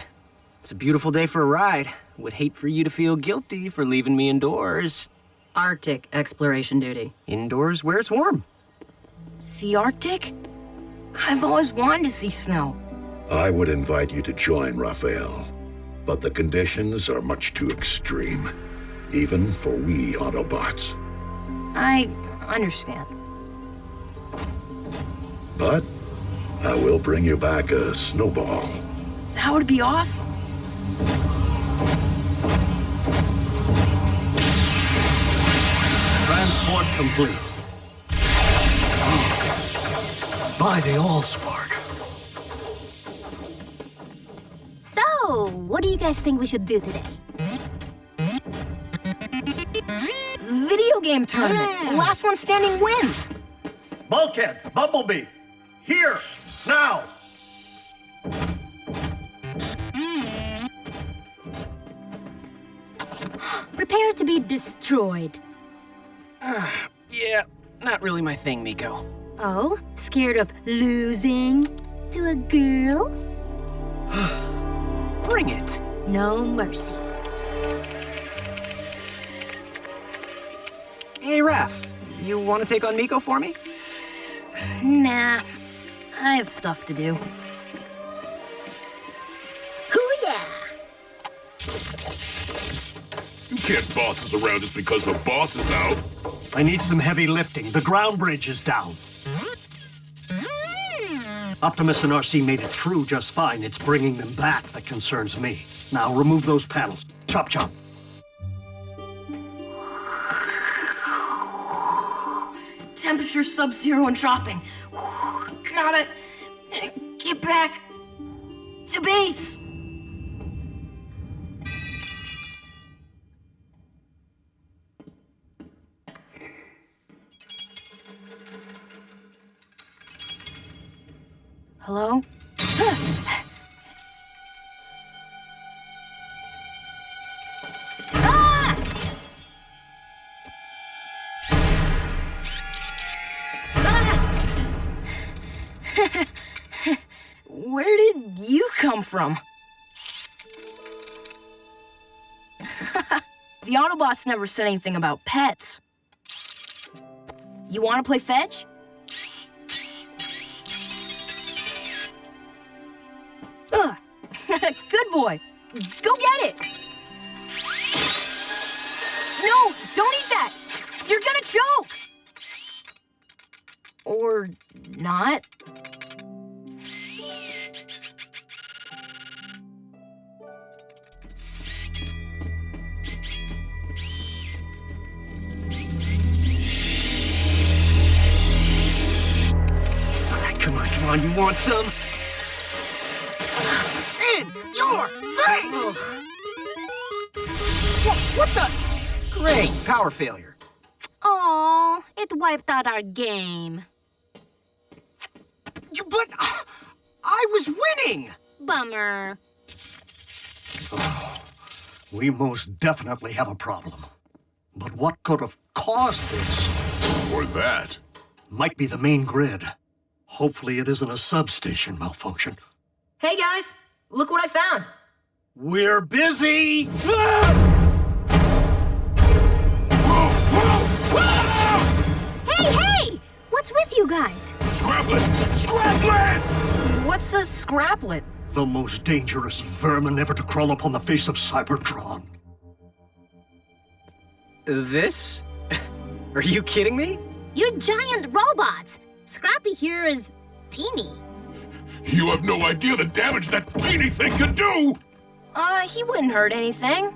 It's a beautiful day for a ride. Would hate for you to feel guilty for leaving me indoors. Arctic exploration duty. Indoors where it's warm. The Arctic? I've always wanted to see snow. I would invite you to join, Rafael. But the conditions are much too extreme. Even for we Autobots. I understand. But I will bring you back a snowball. That would be awesome. Transport complete. By the Allspark. So, what do you guys think we should do today? Video game tournament. The last one standing wins. Bulkhead, Bumblebee, here, now! Prepare to be destroyed. Yeah, not really my thing, Miko. Oh, scared of losing to a girl? Bring it. No mercy. Hey, Raph, you want to take on Miko for me? Nah, I have stuff to do. Hoo-yah! You can't boss us around just because the boss is out. I need some heavy lifting. The ground bridge is down. Optimus and RC made it through just fine. It's bringing them back that concerns me. Now remove those panels. Chop, chop. Temperature sub-zero and dropping. Gotta get back to base. Hello? Where did you come from? The Autobots never said anything about pets. You want to play fetch? Good boy. Go get it. No, don't eat that. You're gonna choke. Or not. Come on, you want some? In your face! What the? Great, power failure. Aw, it wiped out our game. But I was winning! Bummer. We most definitely have a problem. But what could have caused this? Or that. Might be the main grid. Hopefully it isn't a substation malfunction. Hey guys, look what I found. We're busy! Hey! What's with you guys? Scraplet! Scraplet! What's a scraplet? The most dangerous vermin ever to crawl upon the face of Cybertron. This? Are you kidding me? You're giant robots. Scrappy here is teeny. You have no idea the damage that teeny thing can do! He wouldn't hurt anything.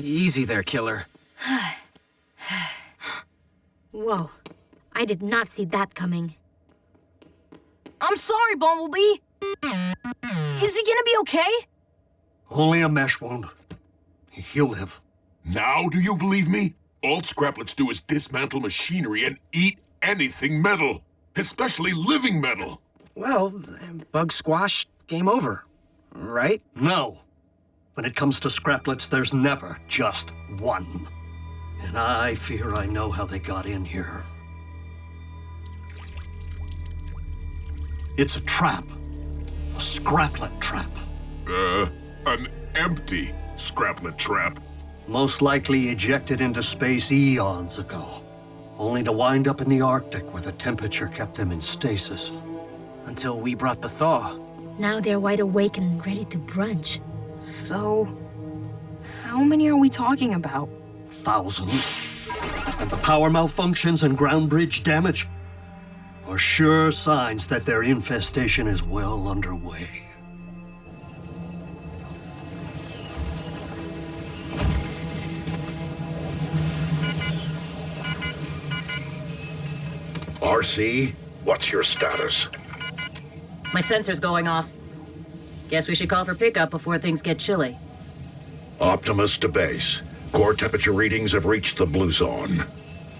Easy there, killer. Whoa. I did not see that coming. I'm sorry, Bumblebee. Is he gonna be okay? Only a mesh wound. He'll live. Now do you believe me? All Scraplets do is dismantle machinery and eat anything metal, especially living metal. Well, bug squash, game over, right? No. When it comes to Scraplets, there's never just one. And I fear I know how they got in here. It's a trap. A Scraplet trap. An empty Scraplet trap. Most likely ejected into space eons ago, only to wind up in the Arctic where the temperature kept them in stasis. Until we brought the thaw. Now they're wide awake and ready to brunch. So, how many are we talking about? Thousands. And the power malfunctions and ground bridge damage are sure signs that their infestation is well underway. RC, what's your status? My sensor's going off. Guess we should call for pickup before things get chilly. Optimus to base. Core temperature readings have reached the blue zone.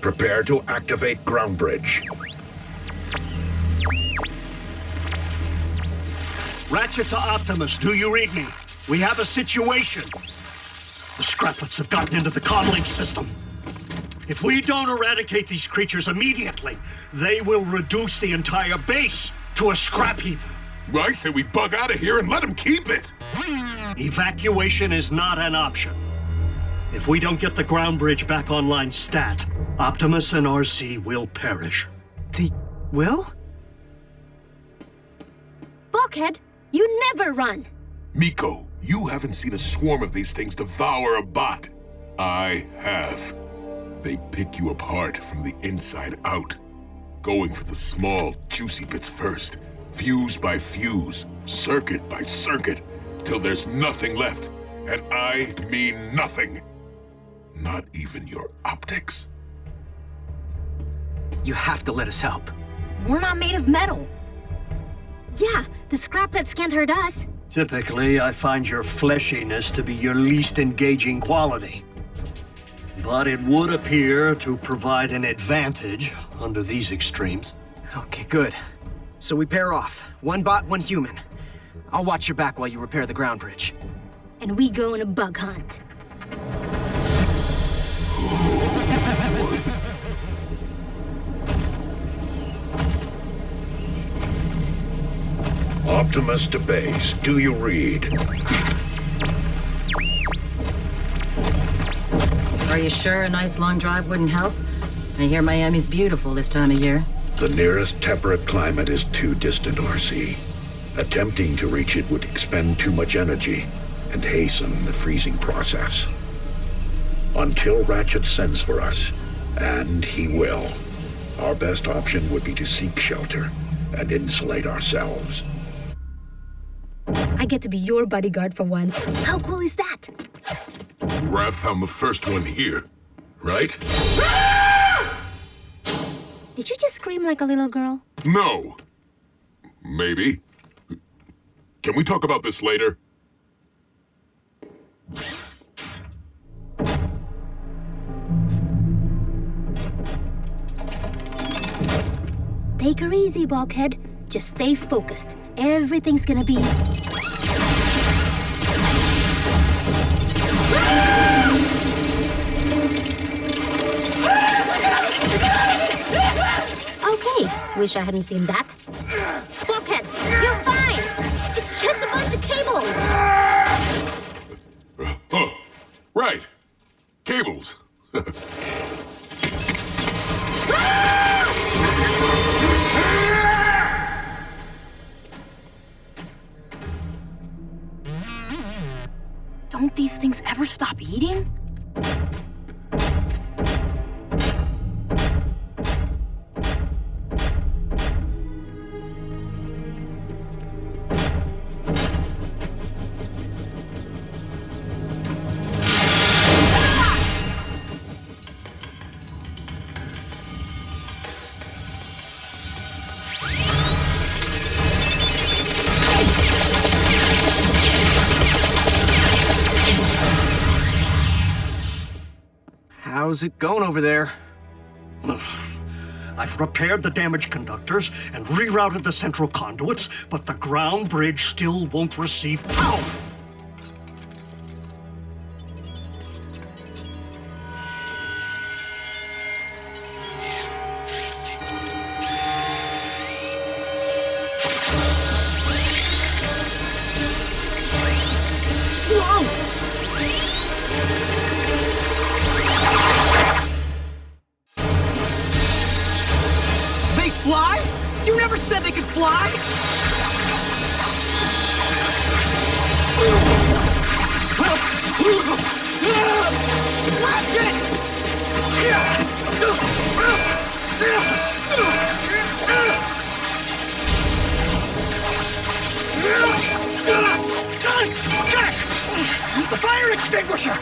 Prepare to activate ground bridge. Ratchet to Optimus, do you read me? We have a situation. The Scraplets have gotten into the comlink system. If we don't eradicate these creatures immediately, they will reduce the entire base to a scrap heap. I say we bug out of here and let them keep it. Evacuation is not an option. If we don't get the ground bridge back online stat, Optimus and RC will perish. They will? Bulkhead, you never run. Miko, you haven't seen a swarm of these things devour a bot. I have. They pick you apart from the inside out, going for the small, juicy bits first, fuse by fuse, circuit by circuit, till there's nothing left. And I mean nothing. Not even your optics. You have to let us help. We're not made of metal. Yeah, the Scraplets can't hurt us. Typically, I find your fleshiness to be your least engaging quality. But it would appear to provide an advantage under these extremes. Okay, good. So we pair off. One bot, one human. I'll watch your back while you repair the ground bridge. And we go on a bug hunt. Optimus to base. Do you read? Are you sure a nice long drive wouldn't help? I hear Miami's beautiful this time of year. The nearest temperate climate is too distant, RC. Attempting to reach it would expend too much energy and hasten the freezing process. Until Ratchet sends for us, and he will, our best option would be to seek shelter and insulate ourselves. I get to be your bodyguard for once. How cool is that? Raph found the first one here, right? Did you just scream like a little girl? No. Maybe. Can we talk about this later? Take her easy, Bulkhead. Just stay focused. Everything's gonna be... Okay, wish I hadn't seen that. Bulkhead, you're fine! It's just a bunch of cables! Oh, right. Cables. Don't these things ever stop eating? How's it going over there? I've repaired the damaged conductors and rerouted the central conduits, but the ground bridge still won't receive power. Fly? You never said they could fly! Ratchet! Jack! The fire extinguisher!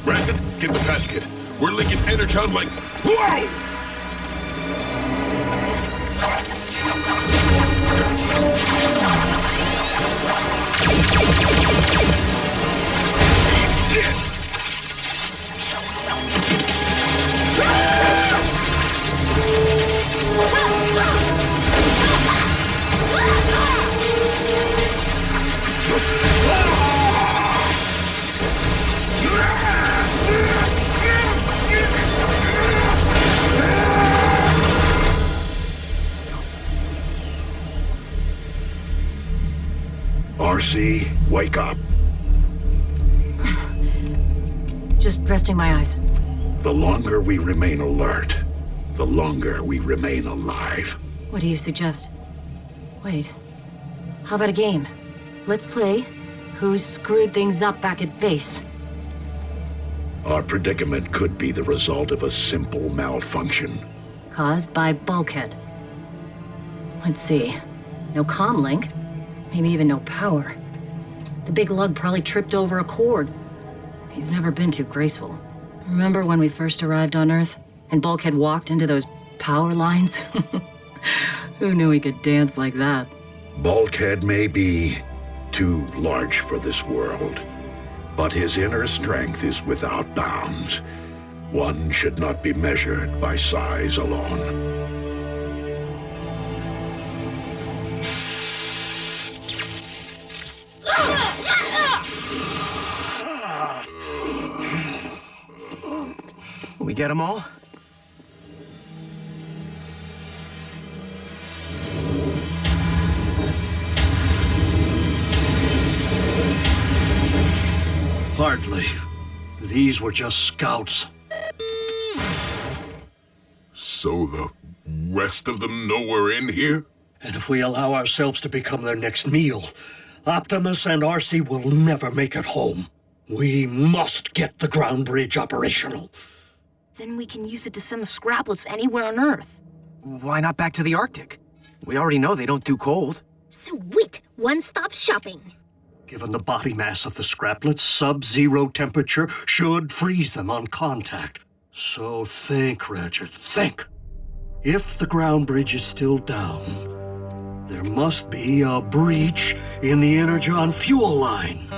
Ratchet, get the patch kit. We're leaking energon like... Whoa! RC, wake up. Just resting my eyes. The longer we remain alert, the longer we remain alive. What do you suggest? Wait. How about a game? Let's play Who Screwed Things Up back at base. Our predicament could be the result of a simple malfunction. Caused by Bulkhead. Let's see. No comm link. Maybe even no power. The big lug probably tripped over a cord. He's never been too graceful. Remember when we first arrived on Earth and Bulkhead walked into those power lines? Who knew he could dance like that? Bulkhead may be too large for this world, but his inner strength is without bounds. One should not be measured by size alone. We get them all? Hardly. These were just scouts. So the rest of them know we're in here? And if we allow ourselves to become their next meal, Optimus and RC will never make it home. We must get the ground bridge operational. Then we can use it to send the scraplets anywhere on Earth. Why not back to the Arctic? We already know they don't do cold. Sweet! One-stop shopping. Given the body mass of the scraplets, sub-zero temperature should freeze them on contact. So think, Ratchet, think. If the ground bridge is still down, there must be a breach in the Energon fuel line.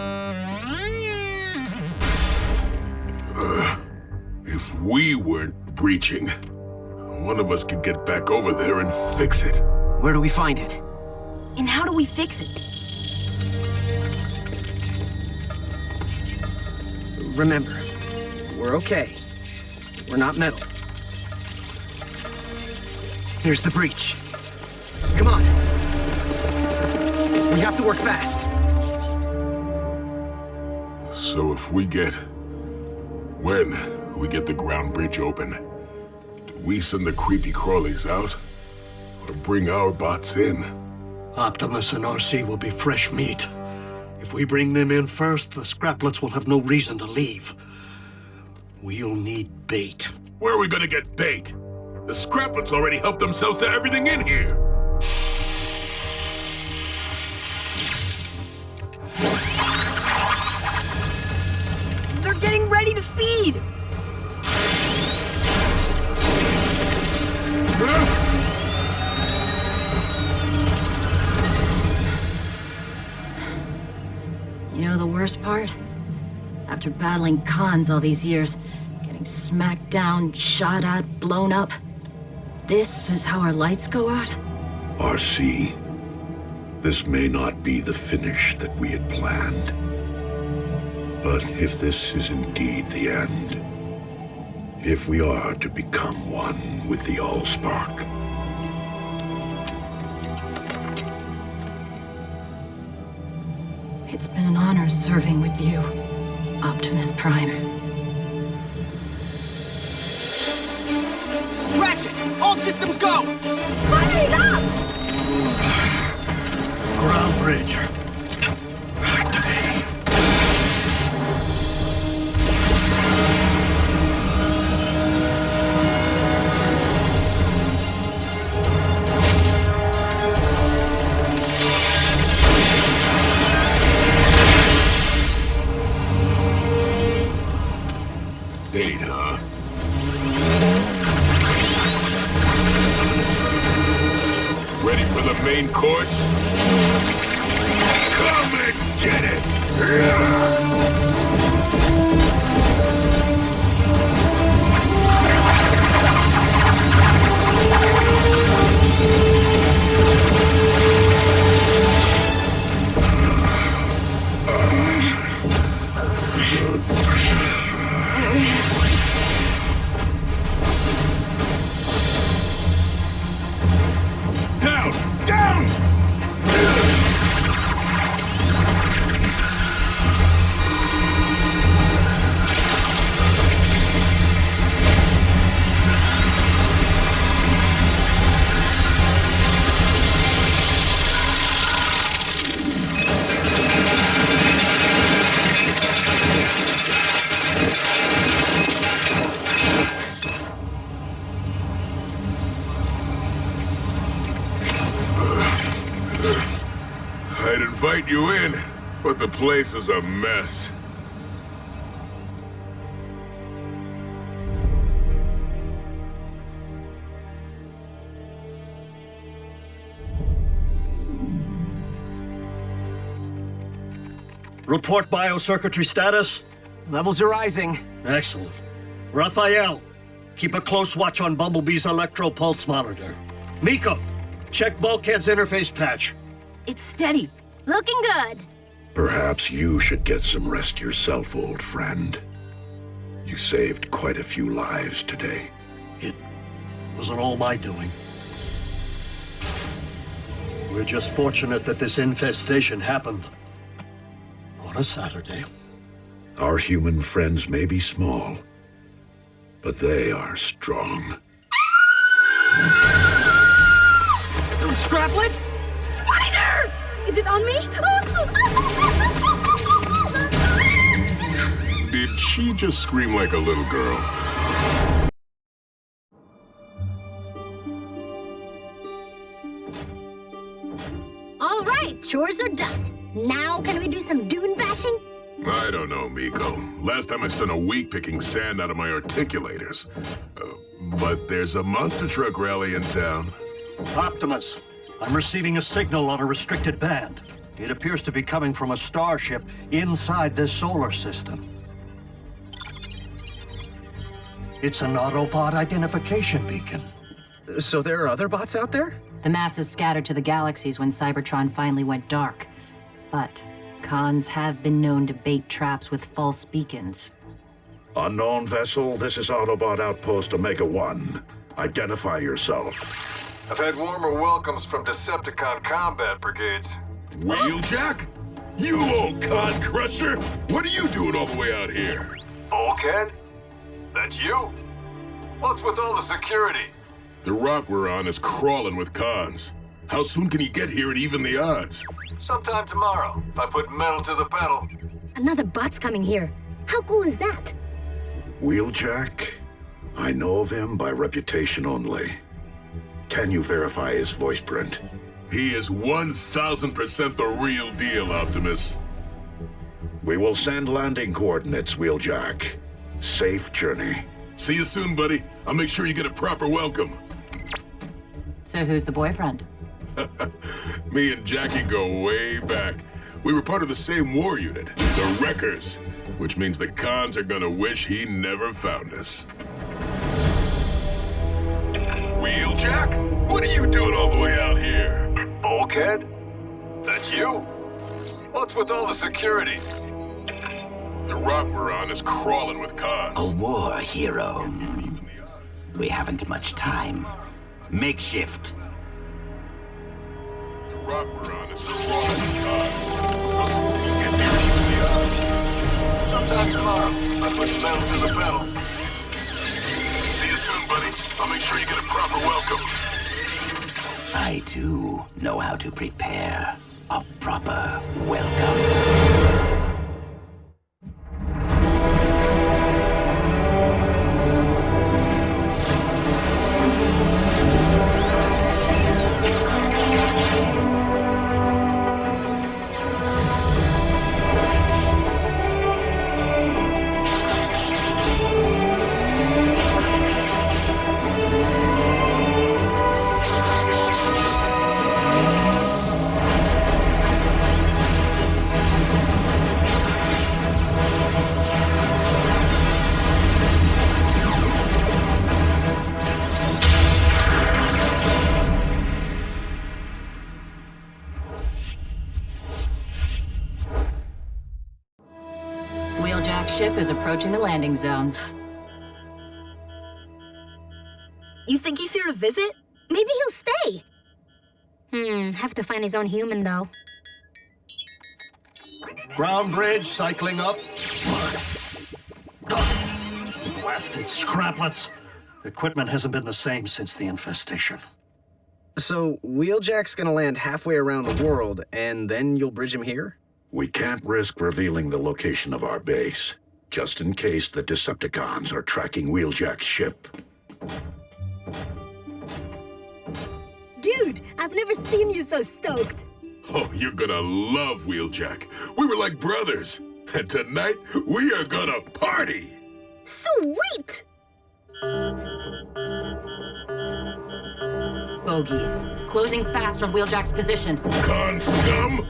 If we weren't breaching, one of us could get back over there and fix it. Where do we find it? And how do we fix it? Remember, we're okay. We're not metal. There's the breach. Come on. We have to work fast. So if we get... When we get the ground bridge open, do we send the creepy crawlies out? Or bring our bots in? Optimus and RC will be fresh meat. If we bring them in first, the scraplets will have no reason to leave. We'll need bait. Where are we gonna get bait? The scraplets already helped themselves to everything in here. after battling cons all these years, getting smacked down, shot at, blown up. This is how our lights go out? RC, this may not be the finish that we had planned. But if this is indeed the end, if we are to become one with the Allspark, It's been an honor serving with you, Optimus Prime. Ratchet! All systems go! Fire it up! Ground bridge. Activate. Eight, huh? Ready for the main course? Come and get it! Down! Down! I'd invite you in, but the place is a mess. Report biocircuitry status. Levels are rising. Excellent. Rafael, keep a close watch on Bumblebee's electro-pulse monitor. Miko, check Bulkhead's interface patch. It's steady. Looking good. Perhaps you should get some rest yourself, old friend. You saved quite a few lives today. It wasn't all my doing. We're just fortunate that this infestation happened on a Saturday. Our human friends may be small, but they are strong. Scraplet? Spider! Is it on me? Did she just scream like a little girl? All right, chores are done. Now can we do some dune bashing? I don't know, Miko. Last time I spent a week picking sand out of my articulators. But there's a monster truck rally in town. Optimus, I'm receiving a signal on a restricted band. It appears to be coming from a starship inside this solar system. It's an Autobot identification beacon. So there are other bots out there? The masses scattered to the galaxies when Cybertron finally went dark. But cons have been known to bait traps with false beacons. Unknown vessel, this is Autobot Outpost Omega-1. Identify yourself. I've had warmer welcomes from Decepticon combat brigades. Wheeljack? You old con crusher! What are you doing all the way out here? Bulkhead? That's you? What's with all the security? The rock we're on is crawling with cons. How soon can you get here and even the odds? Sometime tomorrow, if I put metal to the pedal. Another bot's coming here. How cool is that? Wheeljack? I know of him by reputation only. Can you verify his voice print? He is 1000% the real deal, Optimus. We will send landing coordinates, Wheeljack. Safe journey. See you soon, buddy. I'll make sure you get a proper welcome. So who's the boyfriend? Me and Jackie go way back. We were part of the same war unit, the Wreckers. Which means the cons are gonna wish he never found us. Wheeljack? What are you doing all the way out here? Bulkhead? That's you? What's with all the security? The rock we're on is crawling with cons. A war hero. We haven't much time. Makeshift. The rock we're on is crawling with cons. How soon will you get here even the odds? Sometime tomorrow. I push the metal to the pedal. See you soon, buddy. I'll make sure you get a proper welcome. I, too, know how to prepare a proper welcome. Wheeljack's ship is approaching the landing zone. You think he's here to visit? Maybe he'll stay. Have to find his own human, though. Ground bridge cycling up. Blasted scraplets. Equipment hasn't been the same since the infestation. So, Wheeljack's gonna land halfway around the world, and then you'll bridge him here? We can't risk revealing the location of our base, just in case the Decepticons are tracking Wheeljack's ship. Dude, I've never seen you so stoked. Oh, you're gonna love Wheeljack. We were like brothers. And tonight, we are gonna party! Sweet! Bogies. Closing fast on Wheeljack's position. Con scum!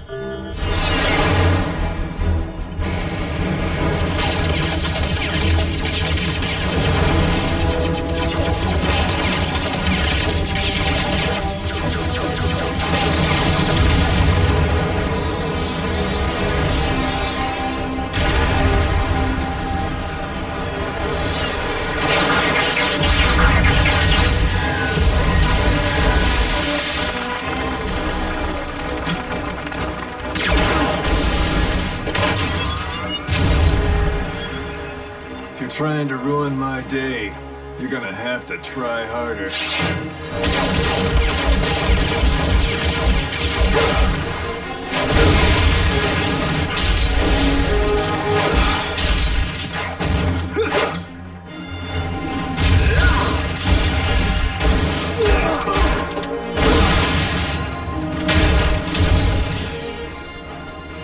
Trying to ruin my day. You're gonna have to try harder.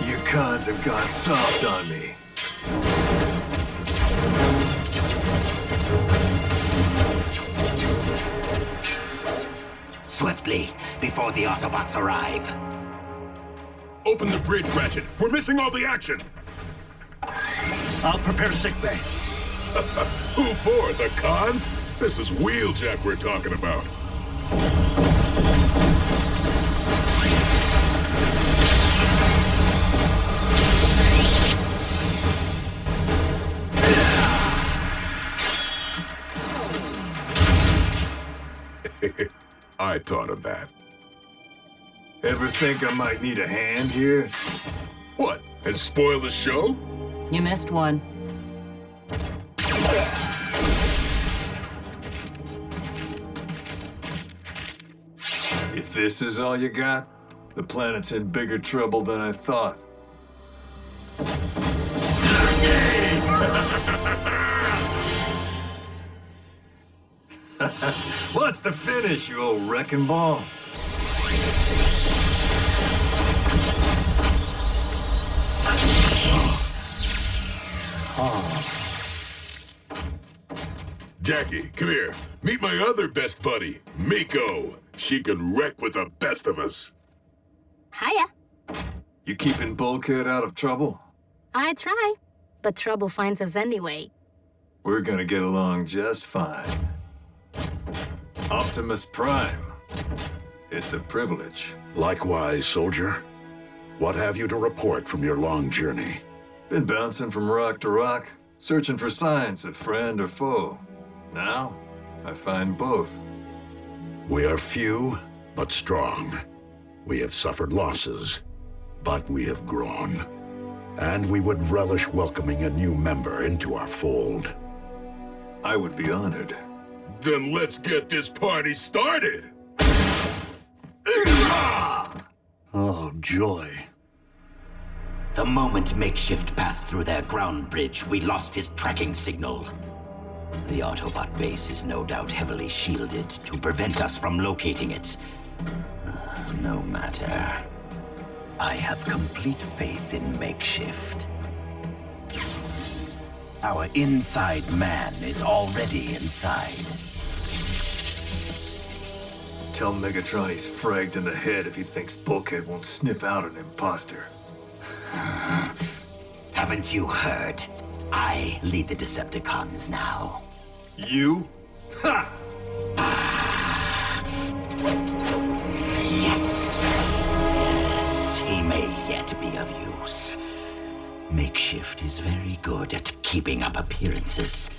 You cons have gone soft on me. Swiftly, before the Autobots arrive. Open the bridge, Ratchet. We're missing all the action. I'll prepare sickbay. Who for? The cons? This is Wheeljack we're talking about. I thought of that. Ever think I might need a hand here? What? And spoil the show? You missed one. If this is all you got, the planet's in bigger trouble than I thought. What's the finish, you old wrecking ball? Jackie, come here. Meet my other best buddy, Miko. She can wreck with the best of us. Hiya. You keeping Bulkhead out of trouble? I try. but trouble finds us anyway. We're gonna get along just fine. Optimus Prime. It's a privilege. Likewise, soldier. What have you to report from your long journey? Been bouncing from rock to rock, searching for signs of friend or foe. Now, I find both. We are few, but strong. We have suffered losses, but we have grown. And we would relish welcoming a new member into our fold. I would be honored. Then let's get this party started! Oh, joy. The moment Makeshift passed through their ground bridge, we lost his tracking signal. The Autobot base is no doubt heavily shielded to prevent us from locating it. No matter. I have complete faith in Makeshift. Our inside man is already inside. Tell Megatron he's fragged in the head if he thinks Bulkhead won't sniff out an imposter. Haven't you heard? I lead the Decepticons now. You? Ha! Yes. Yes, he may yet be of use. Makeshift is very good at keeping up appearances.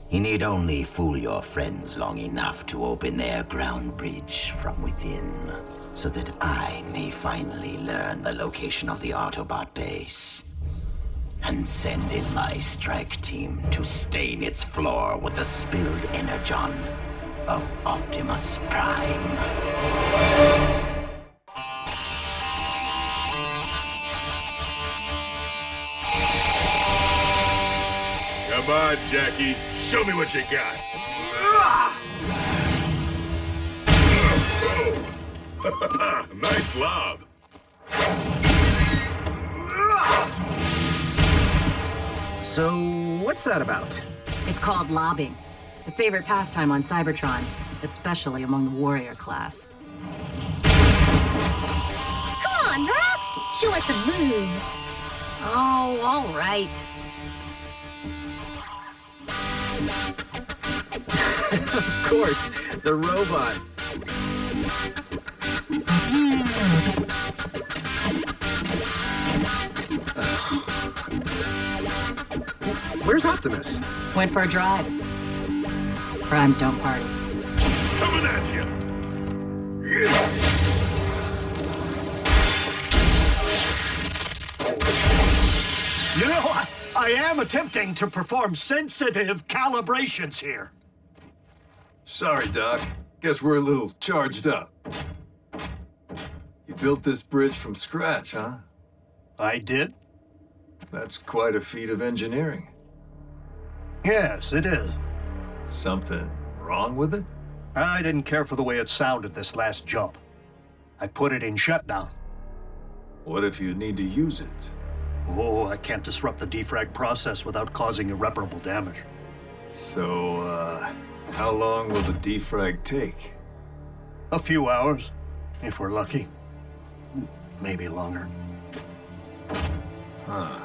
He need only fool your friends long enough to open their ground bridge from within, so that I may finally learn the location of the Autobot base. And send in my strike team to stain its floor with the spilled energon of Optimus Prime. Come on, Jackie. Show me what you got. Nice lob. So, what's that about? It's called lobbing. The favorite pastime on Cybertron, especially among the warrior class. Come on, Raph! Show us some moves. Oh, all right. Of course, the robot. Where's Optimus? Went for a drive. Primes don't party. Coming at you. You know, I am attempting to perform sensitive calibrations here. Sorry, Doc. Guess we're a little charged up. You built this bridge from scratch, huh? I did? That's quite a feat of engineering. Yes, it is. Something wrong with it? I didn't care for the way it sounded this last jump. I put it in shutdown. What if you need to use it? Oh, I can't disrupt the defrag process without causing irreparable damage. So, how long will the defrag take? A few hours, if we're lucky. Maybe longer. Huh.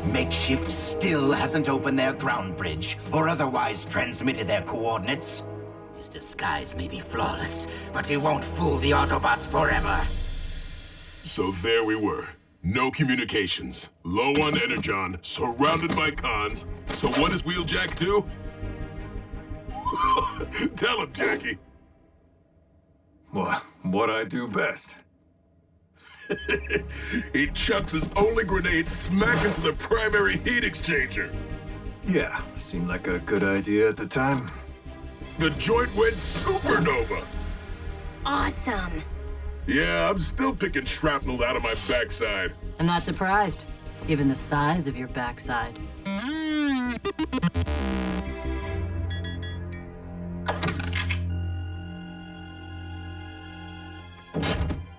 Makeshift still hasn't opened their ground bridge, or otherwise transmitted their coordinates. His disguise may be flawless, but he won't fool the Autobots forever. So there we were. No communications. Low on energon, surrounded by cons. So what does Wheeljack do? Tell him, Jackie. What I do best. He chucks his only grenade smack into the primary heat exchanger. Yeah, seemed like a good idea at the time. The joint went supernova. Awesome. Yeah, I'm still picking shrapnel out of my backside. I'm not surprised, given the size of your backside.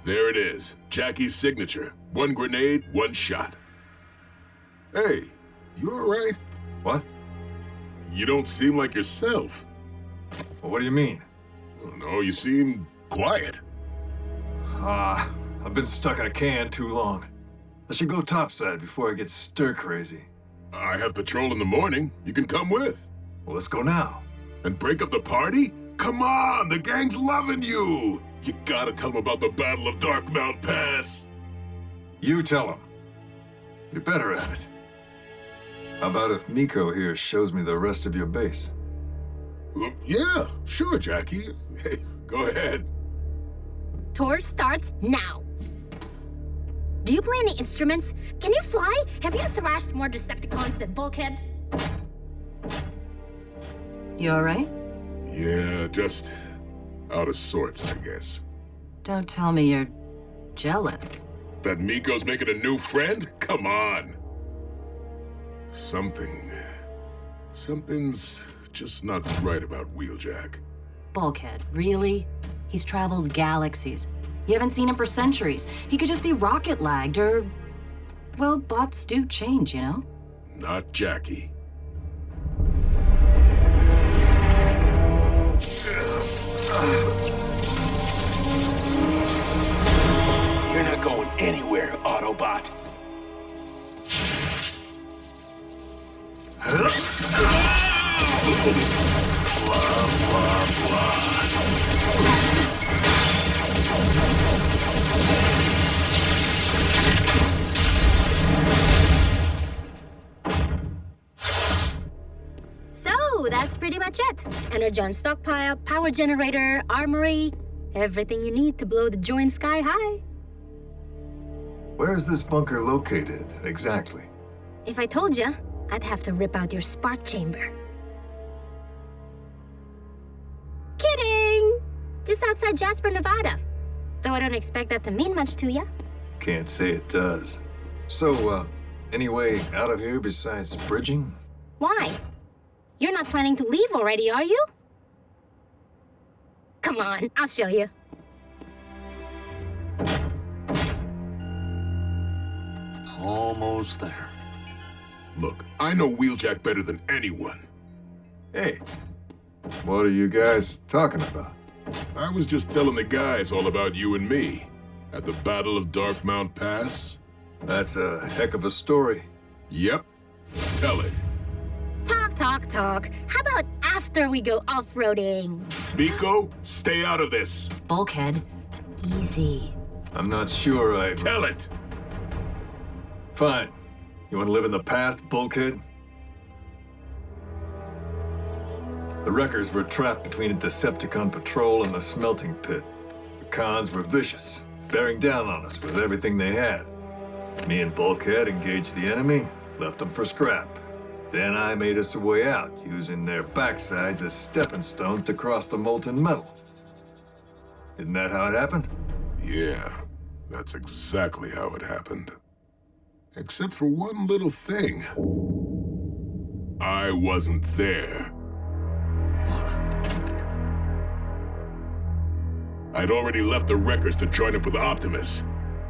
There it is. Jackie's signature. One grenade, one shot. Hey, you all right? What? You don't seem like yourself. Well, what do you mean? I don't know, you seem quiet. I've been stuck in a can too long. I should go topside before I get stir-crazy. I have patrol in the morning. You can come with. Well, let's go now. And break up the party? Come on, the gang's loving you. You gotta tell them about the Battle of Darkmount Pass. You tell them. You're better at it. How about if Miko here shows me the rest of your base? Well, yeah, sure, Jackie. Hey, go ahead. Tour starts now. Do you play any instruments? Can you fly? Have you thrashed more Decepticons than Bulkhead? You all right? Yeah, just out of sorts, I guess. Don't tell me you're jealous. That Miko's making a new friend? Come on. Something's just not right about Wheeljack. Bulkhead, really? He's traveled galaxies. You haven't seen him for centuries. He could just be rocket lagged or... well, bots do change, you know? Not Jackie. You're not going anywhere, Autobot. So, that's pretty much it. Energon stockpile, power generator, armory, everything you need to blow the joint sky high. Where is this bunker located, exactly? If I told you, I'd have to rip out your spark chamber. Kidding! Just outside Jasper, Nevada. Though I don't expect that to mean much to you. Can't say it does. So, any way out of here besides bridging? Why? You're not planning to leave already, are you? Come on, I'll show you. Almost there. Look, I know Wheeljack better than anyone. Hey, what are you guys talking about? I was just telling the guys all about you and me at the Battle of Darkmount Pass. That's a heck of a story. Yep. Tell it. Talk. How about after we go off-roading? Miko, stay out of this. Bulkhead, easy. I'm not sure I... Tell it. Fine. You want to live in the past, Bulkhead? The Wreckers were trapped between a Decepticon patrol and the smelting pit. The cons were vicious, bearing down on us with everything they had. Me and Bulkhead engaged the enemy, left them for scrap. Then I made us a way out, using their backsides as stepping stones to cross the molten metal. Isn't that how it happened? Yeah, that's exactly how it happened. Except for one little thing. I wasn't there. I'd already left the Wreckers to join up with Optimus.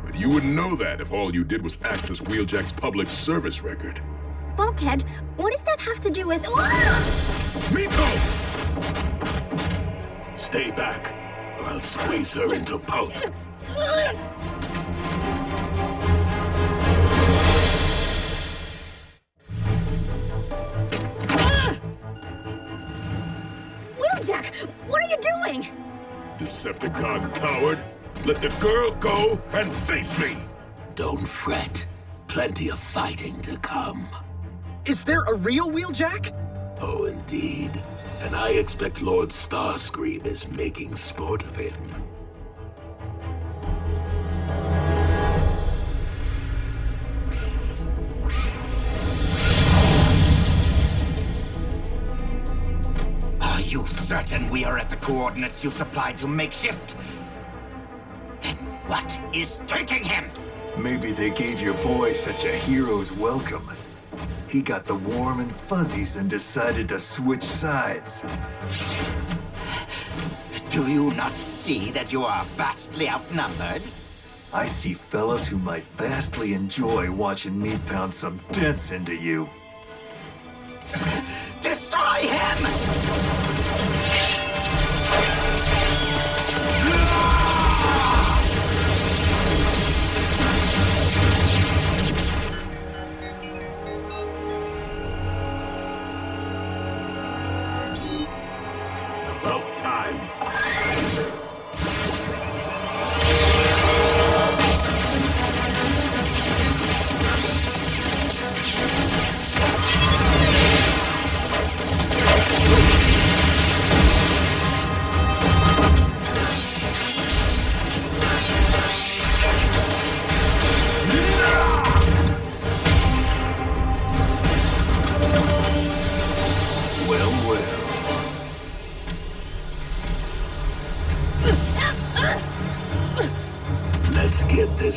But you wouldn't know that if all you did was access Wheeljack's public service record. Bulkhead, what does that have to do with... Miko! Stay back, or I'll squeeze her into pulp. Wheeljack, what are you doing? Decepticon coward! Let the girl go and face me! Don't fret. Plenty of fighting to come. Is there a real Wheeljack? Oh, indeed. And I expect Lord Starscream is making sport of him. Are you certain we are at the coordinates you supplied to Makeshift? Then what is taking him? Maybe they gave your boy such a hero's welcome. He got the warm and fuzzies and decided to switch sides. Do you not see that you are vastly outnumbered? I see fellas who might vastly enjoy watching me pound some dents into you. Destroy him!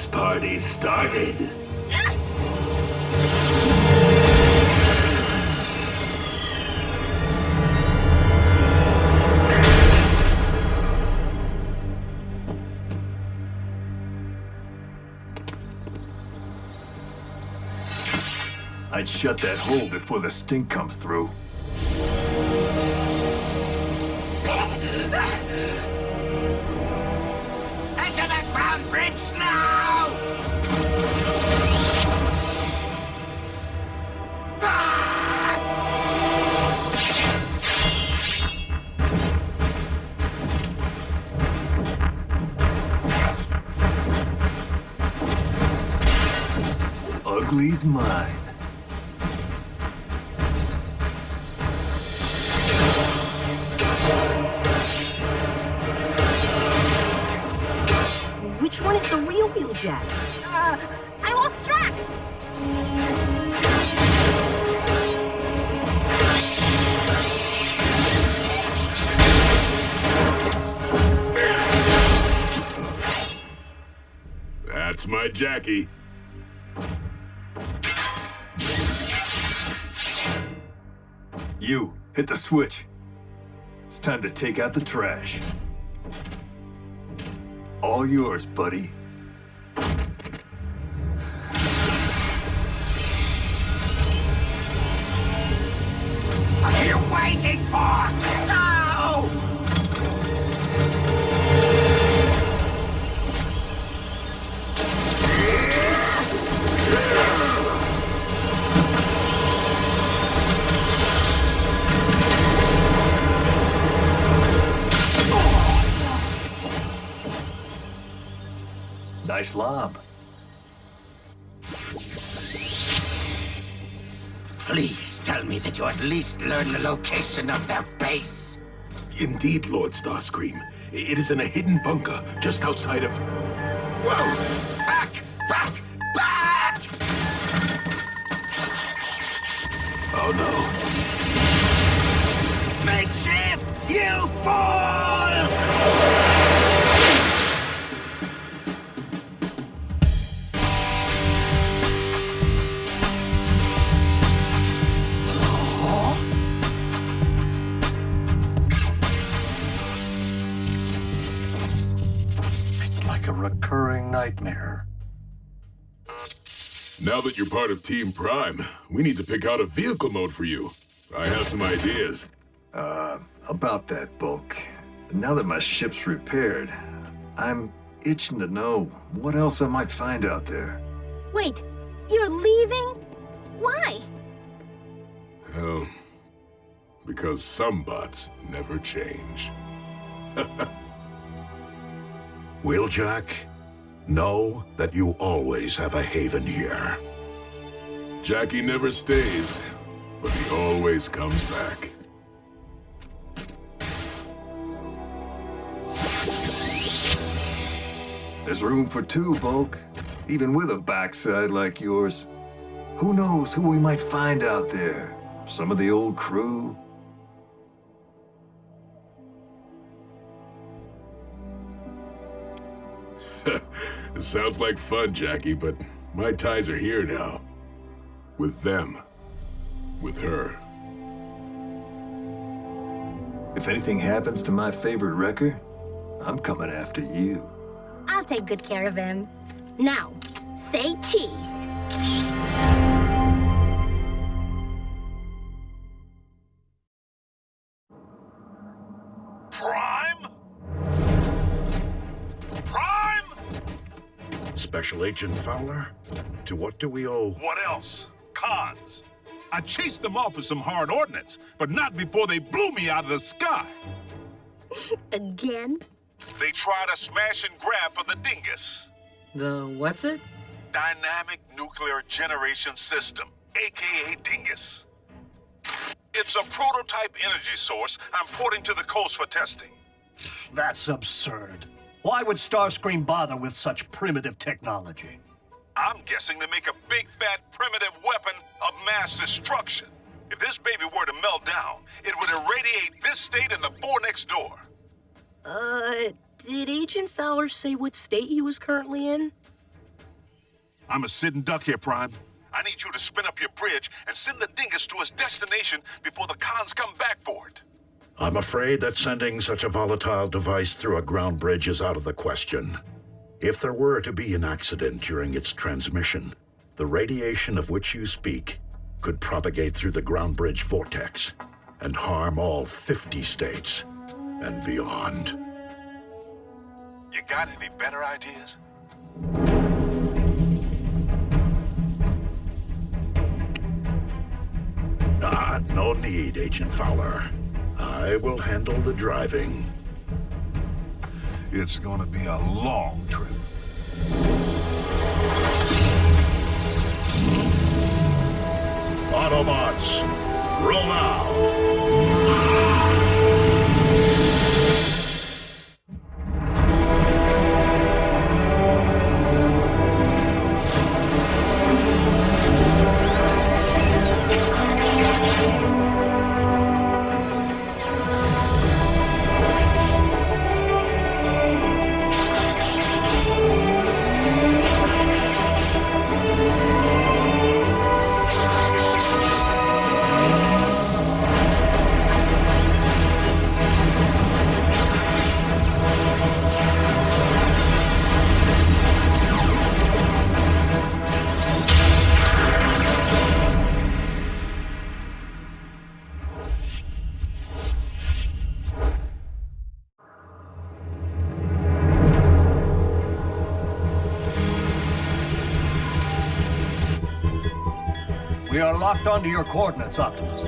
This party's started. I'd shut that hole before the stink comes through. Enter the ground bridge now! Ugly's mine. Which one is the real Wheeljack? I lost track! That's my Jackie. You, hit the switch. It's time to take out the trash. All yours, buddy. What are you waiting for? No! Nice lob. Please tell me that you at least learned the location of their base. Indeed, Lord Starscream. It is in a hidden bunker just outside of... Whoa! Back! Back! Back! Oh, no. Makeshift! You fool! A recurring nightmare. Now that you're part of Team Prime, we need to pick out a vehicle mode for you. I have some ideas. About that, Bulk. Now that my ship's repaired, I'm itching to know what else I might find out there. Wait, you're leaving? Why? Well, because some bots never change. Wheeljack, know that you always have a haven here. Jackie never stays, but he always comes back. There's room for two, Bulk. Even with a backside like yours. Who knows who we might find out there? Some of the old crew? It sounds like fun, Jackie, but my ties are here now. With them. With her. If anything happens to my favorite wrecker, I'm coming after you. I'll take good care of him. Now, say cheese. Prime? Prime? Special Agent Fowler? To what do we owe? What else? Cons. I chased them off with some hard ordnance, but not before they blew me out of the sky. Again? They tried a smash and grab for the dingus. The what's it? Dynamic Nuclear Generation System, aka Dingus. It's a prototype energy source I'm porting to the coast for testing. That's absurd. Why would Starscream bother with such primitive technology? I'm guessing to make a big, fat, primitive weapon of mass destruction. If this baby were to melt down, it would irradiate this state and the four next door. Did Agent Fowler say what state he was currently in? I'm a sitting duck here, Prime. I need you to spin up your bridge and send the dingus to his destination before the cons come back for it. I'm afraid that sending such a volatile device through a ground bridge is out of the question. If there were to be an accident during its transmission, the radiation of which you speak could propagate through the ground bridge vortex and harm all 50 states and beyond. You got any better ideas? No need, Agent Fowler. I will handle the driving. It's gonna be a long trip. Autobots, roll out! We are locked onto your coordinates, Optimus.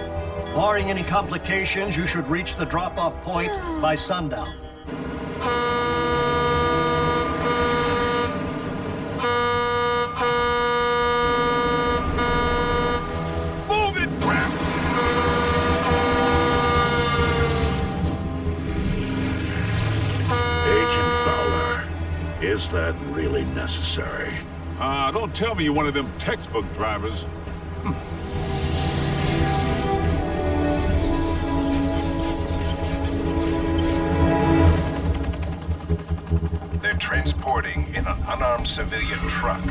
Barring any complications, you should reach the drop-off point by sundown. Move it, Gramps! Agent Fowler, is that really necessary? Don't tell me you're one of them textbook drivers. They're transporting in an unarmed civilian truck.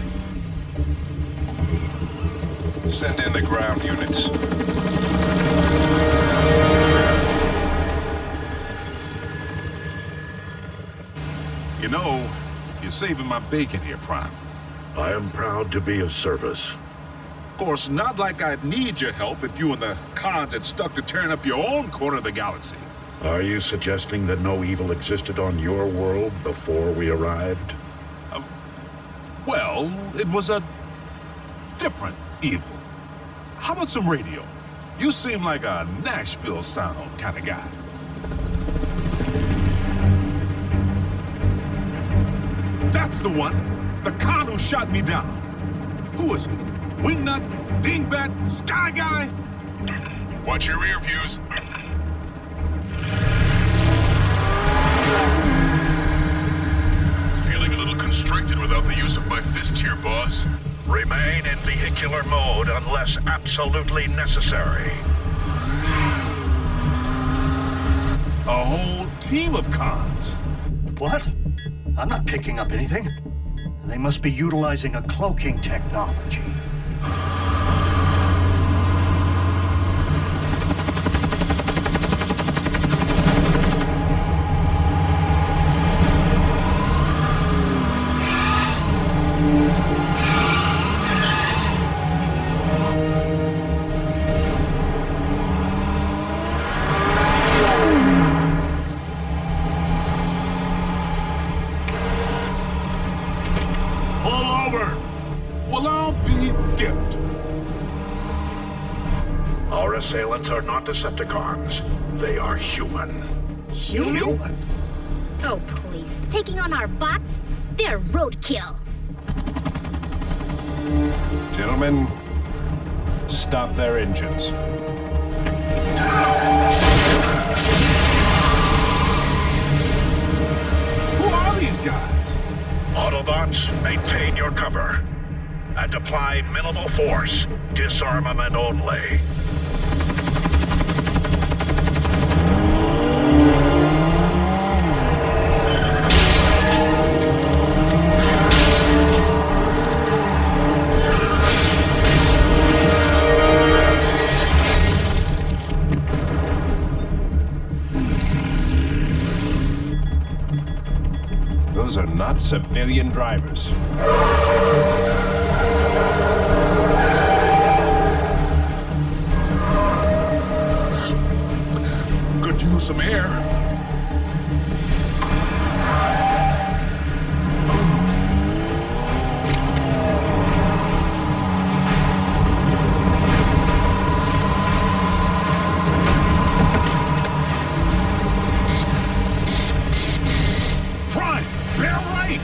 Send in the ground units. You know, you're saving my bacon here, Prime. I am proud to be of service. Of course, not like I'd need your help if you and the cons had stuck to tearing up your own corner of the galaxy. Are you suggesting that no evil existed on your world before we arrived? Well, it was a different evil. How about some radio? You seem like a Nashville sound kind of guy. That's the one! The con who shot me down. Who is it? Wingnut? Dingbat? Sky Guy? Watch your rear views. Feeling a little constricted without the use of my fist here, boss. Remain in vehicular mode unless absolutely necessary. A whole team of cons. What? I'm not picking up anything. They must be utilizing a cloaking technology. Assailants are not Decepticons. They are human. Human? Oh, please. Taking on our bots? They're roadkill. Gentlemen, stop their engines. Who are these guys? Autobots, maintain your cover. And apply minimal force. Disarmament only. Those are not civilian drivers. Could use some air. Prime, bear right!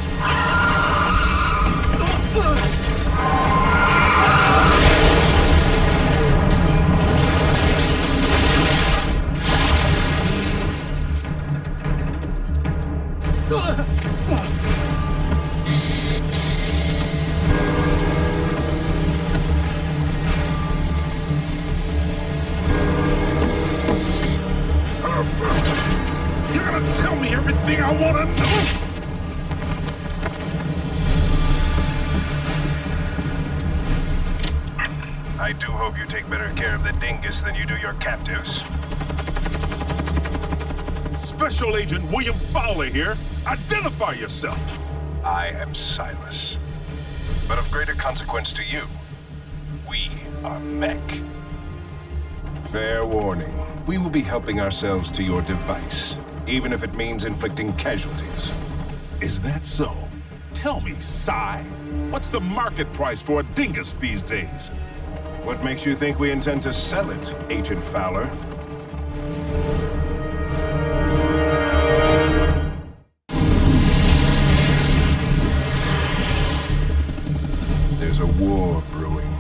You're gonna tell me everything I wanna know? I do hope you take better care of the dingus than you do your captives. Special Agent William Fowler here. Identify yourself. I am Silas. But of greater consequence to you, we are Mech. Fair warning, we will be helping ourselves to your device, even if it means inflicting casualties. Is that so? Tell me, Cy, what's the market price for a dingus these days? What makes you think we intend to sell it, Agent Fowler? There's a war brewing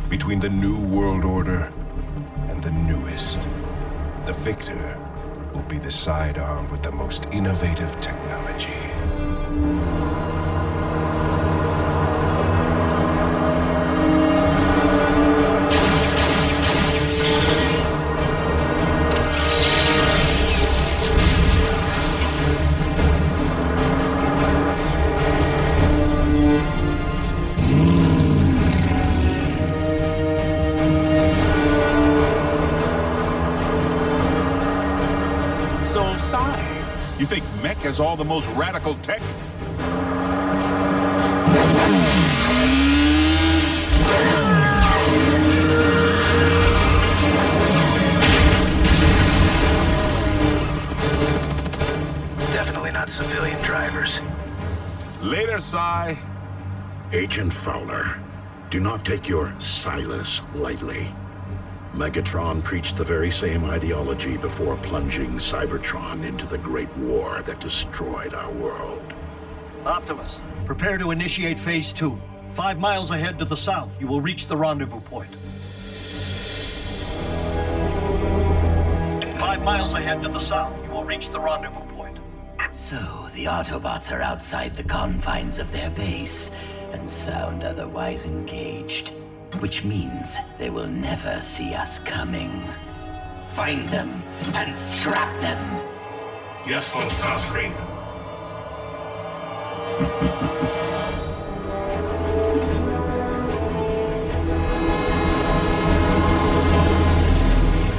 between the New World Order and the newest. The victor will be the sidearm with the most innovative technology. So, Cy, you think Mech has all the most radical tech? Definitely not civilian drivers. Later, Cy. Agent Fowler, do not take your Silas lightly. Megatron preached the very same ideology before plunging Cybertron into the Great War that destroyed our world. Optimus, prepare to initiate Phase 2. 5 miles ahead to the south, you will reach the rendezvous point. 5 miles ahead to the south, you will reach the rendezvous point. So, the Autobots are outside the confines of their base and sound otherwise engaged, which means they will never see us coming. Find them and scrap them! Yes, Lord Starscream.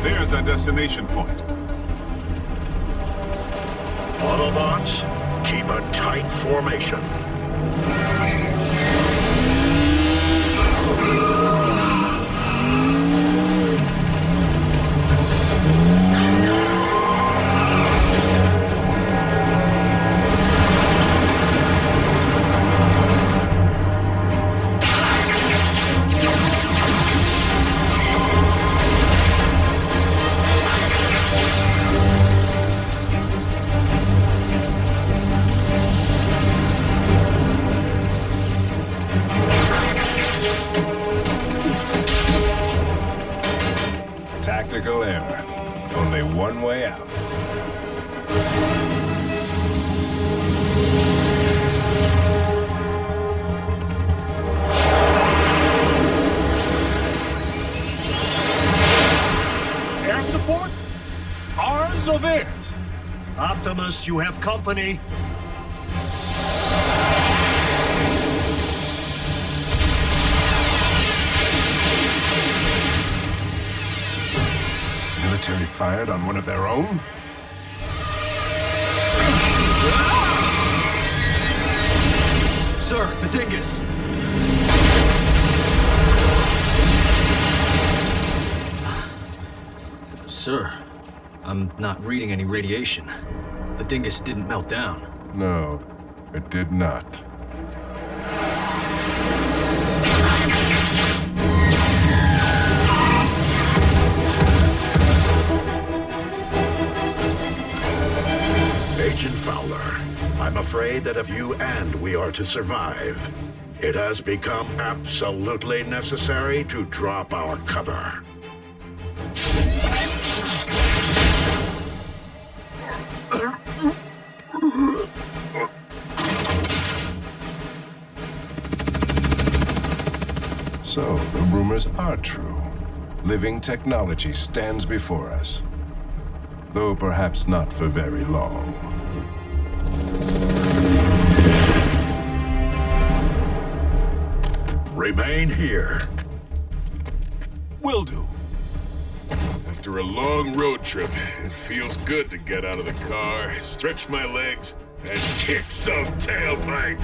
They're at the destination point. Autobots, keep a tight formation. Tactical error. Only one way out. Air support? Ours or theirs? Optimus, you have company. Military fired on one of their own? Sir, the dingus! Sir, I'm not reading any radiation. The dingus didn't melt down. No, it did not. Agent Fowler, I'm afraid that if you and we are to survive, it has become absolutely necessary to drop our cover. So, the rumors are true. Living technology stands before us. Though perhaps not for very long. Remain here. Will do. After a long road trip, it feels good to get out of the car, stretch my legs, and kick some tailpipe.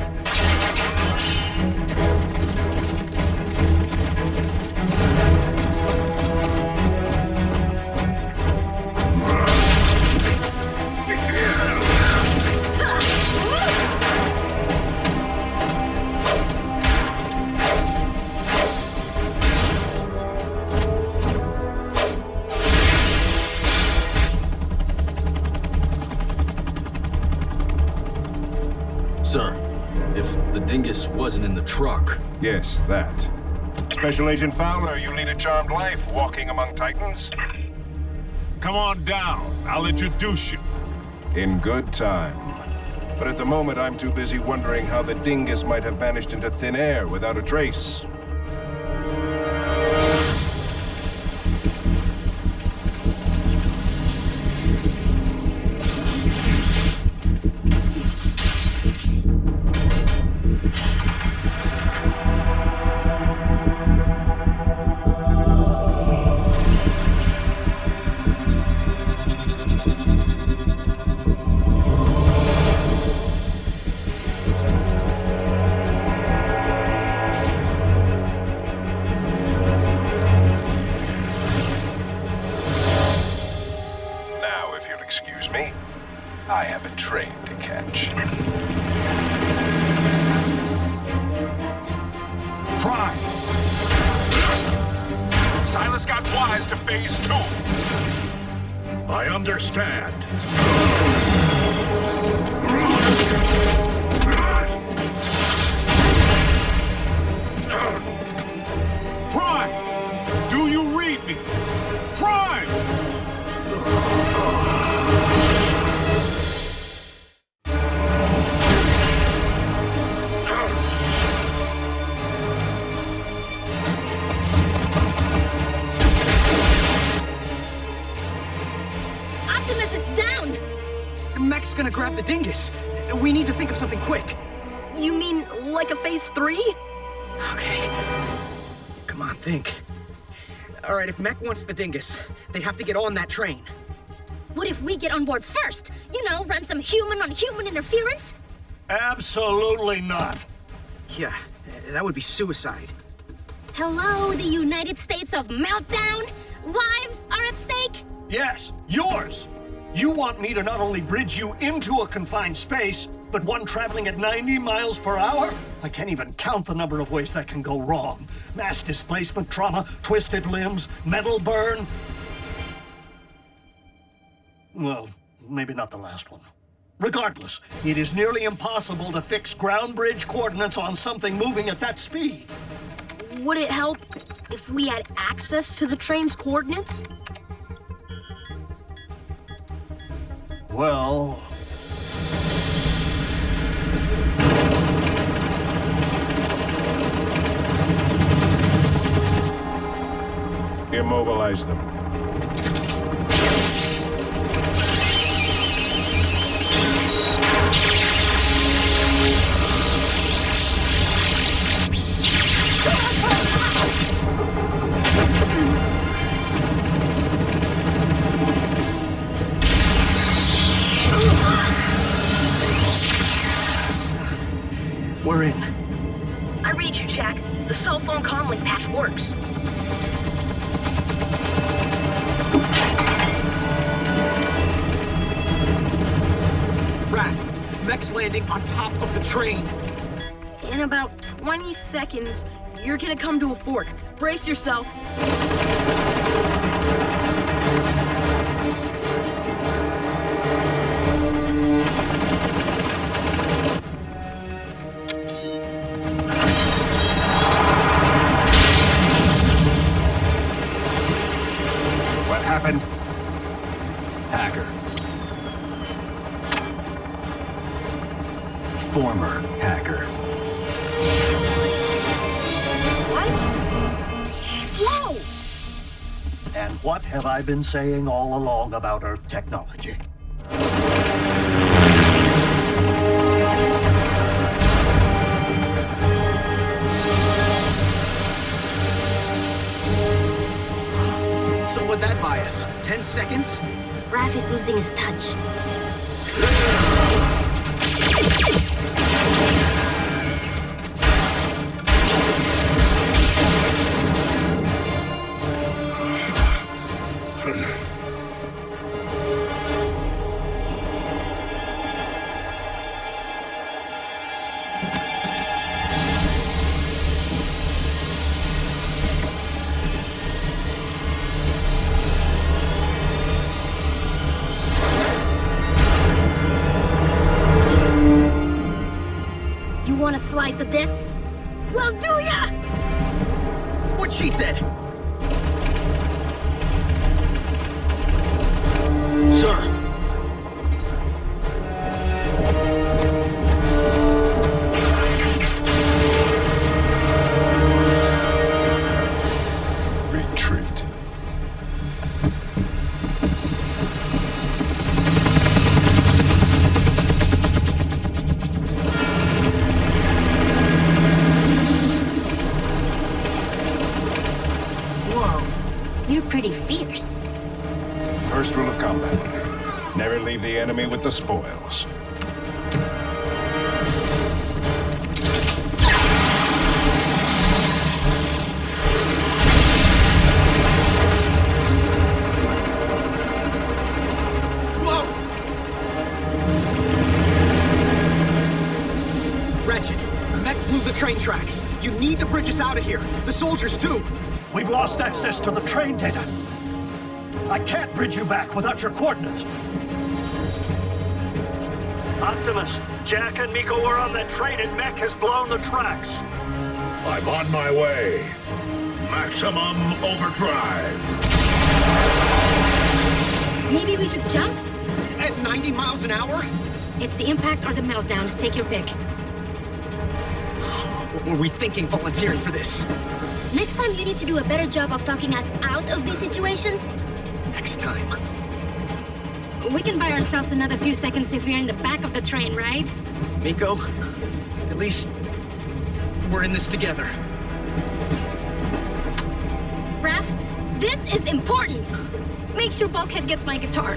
Sir, if the dingus wasn't in the truck... Yes, that. Special Agent Fowler, you lead a charmed life, walking among titans. Come on down. I'll introduce you. In good time. But at the moment, I'm too busy wondering how the dingus might have vanished into thin air without a trace. I have a train to catch. Prime! Silas got wise to phase 2. I understand. Prime! Do you read me? Prime! Optimus is down! Mech's gonna grab the dingus. We need to think of something quick. You mean like a phase 3? Okay. Come on, think. All right, if Mech wants the dingus, they have to get on that train. What if we get on board first? You know, run some human-on-human interference? Absolutely not. Yeah, that would be suicide. Hello, the United States of Meltdown? Lives are at stake? Yes, yours. You want me to not only bridge you into a confined space, but one traveling at 90 miles per hour? I can't even count the number of ways that can go wrong. Mass displacement trauma, twisted limbs, metal burn. Well, maybe not the last one. Regardless, it is nearly impossible to fix ground bridge coordinates on something moving at that speed. Would it help if we had access to the train's coordinates? Well... Immobilize them. We're in. cell phone comlink patch works. Raph, Mech's landing on top of the train. In about 20 seconds, you're gonna come to a fork. Brace yourself. What happened? Hacker. Former hacker. What? Whoa! And what have I been saying all along about Earth technology? So what'd that buy us? 10 seconds? Raph is losing his touch. Want a slice of this? Well, do ya? What she said. Sir. Retreat. You're pretty fierce. First rule of combat. Never leave the enemy with the spoils. Whoa! Ratchet, Mech blew the train tracks. You need to bridge us out of here. The soldiers too. We've lost access to the train data. I can't bridge you back without your coordinates. Optimus, Jack and Miko are on that train and Mech has blown the tracks. I'm on my way. Maximum overdrive. Maybe we should jump? At 90 miles an hour? It's the impact or the meltdown. Take your pick. Were we thinking volunteering for this? Next time you need to do a better job of talking us out of these situations. Next time. We can buy ourselves another few seconds if we're in the back of the train, right? Miko, at least we're in this together. Raph, this is important. Make sure Bulkhead gets my guitar.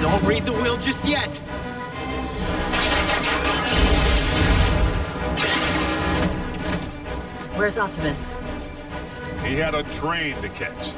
Don't read the will just yet. Where's Optimus? He had a train to catch.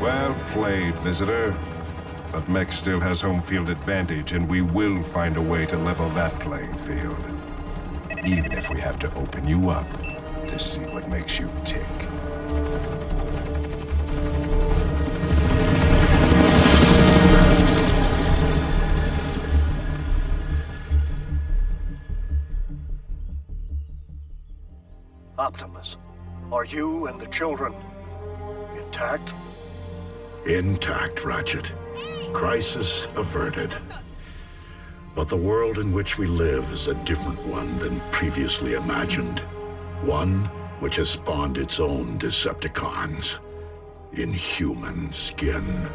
Well played, visitor. But Mech still has home field advantage, and we will find a way to level that playing field. Even if we have to open you up to see what makes you tick. Optimus, Are you and the children intact? Intact, Ratchet. Crisis averted. But the world in which we live is a different one than previously imagined. One which has spawned its own Decepticons in human skin.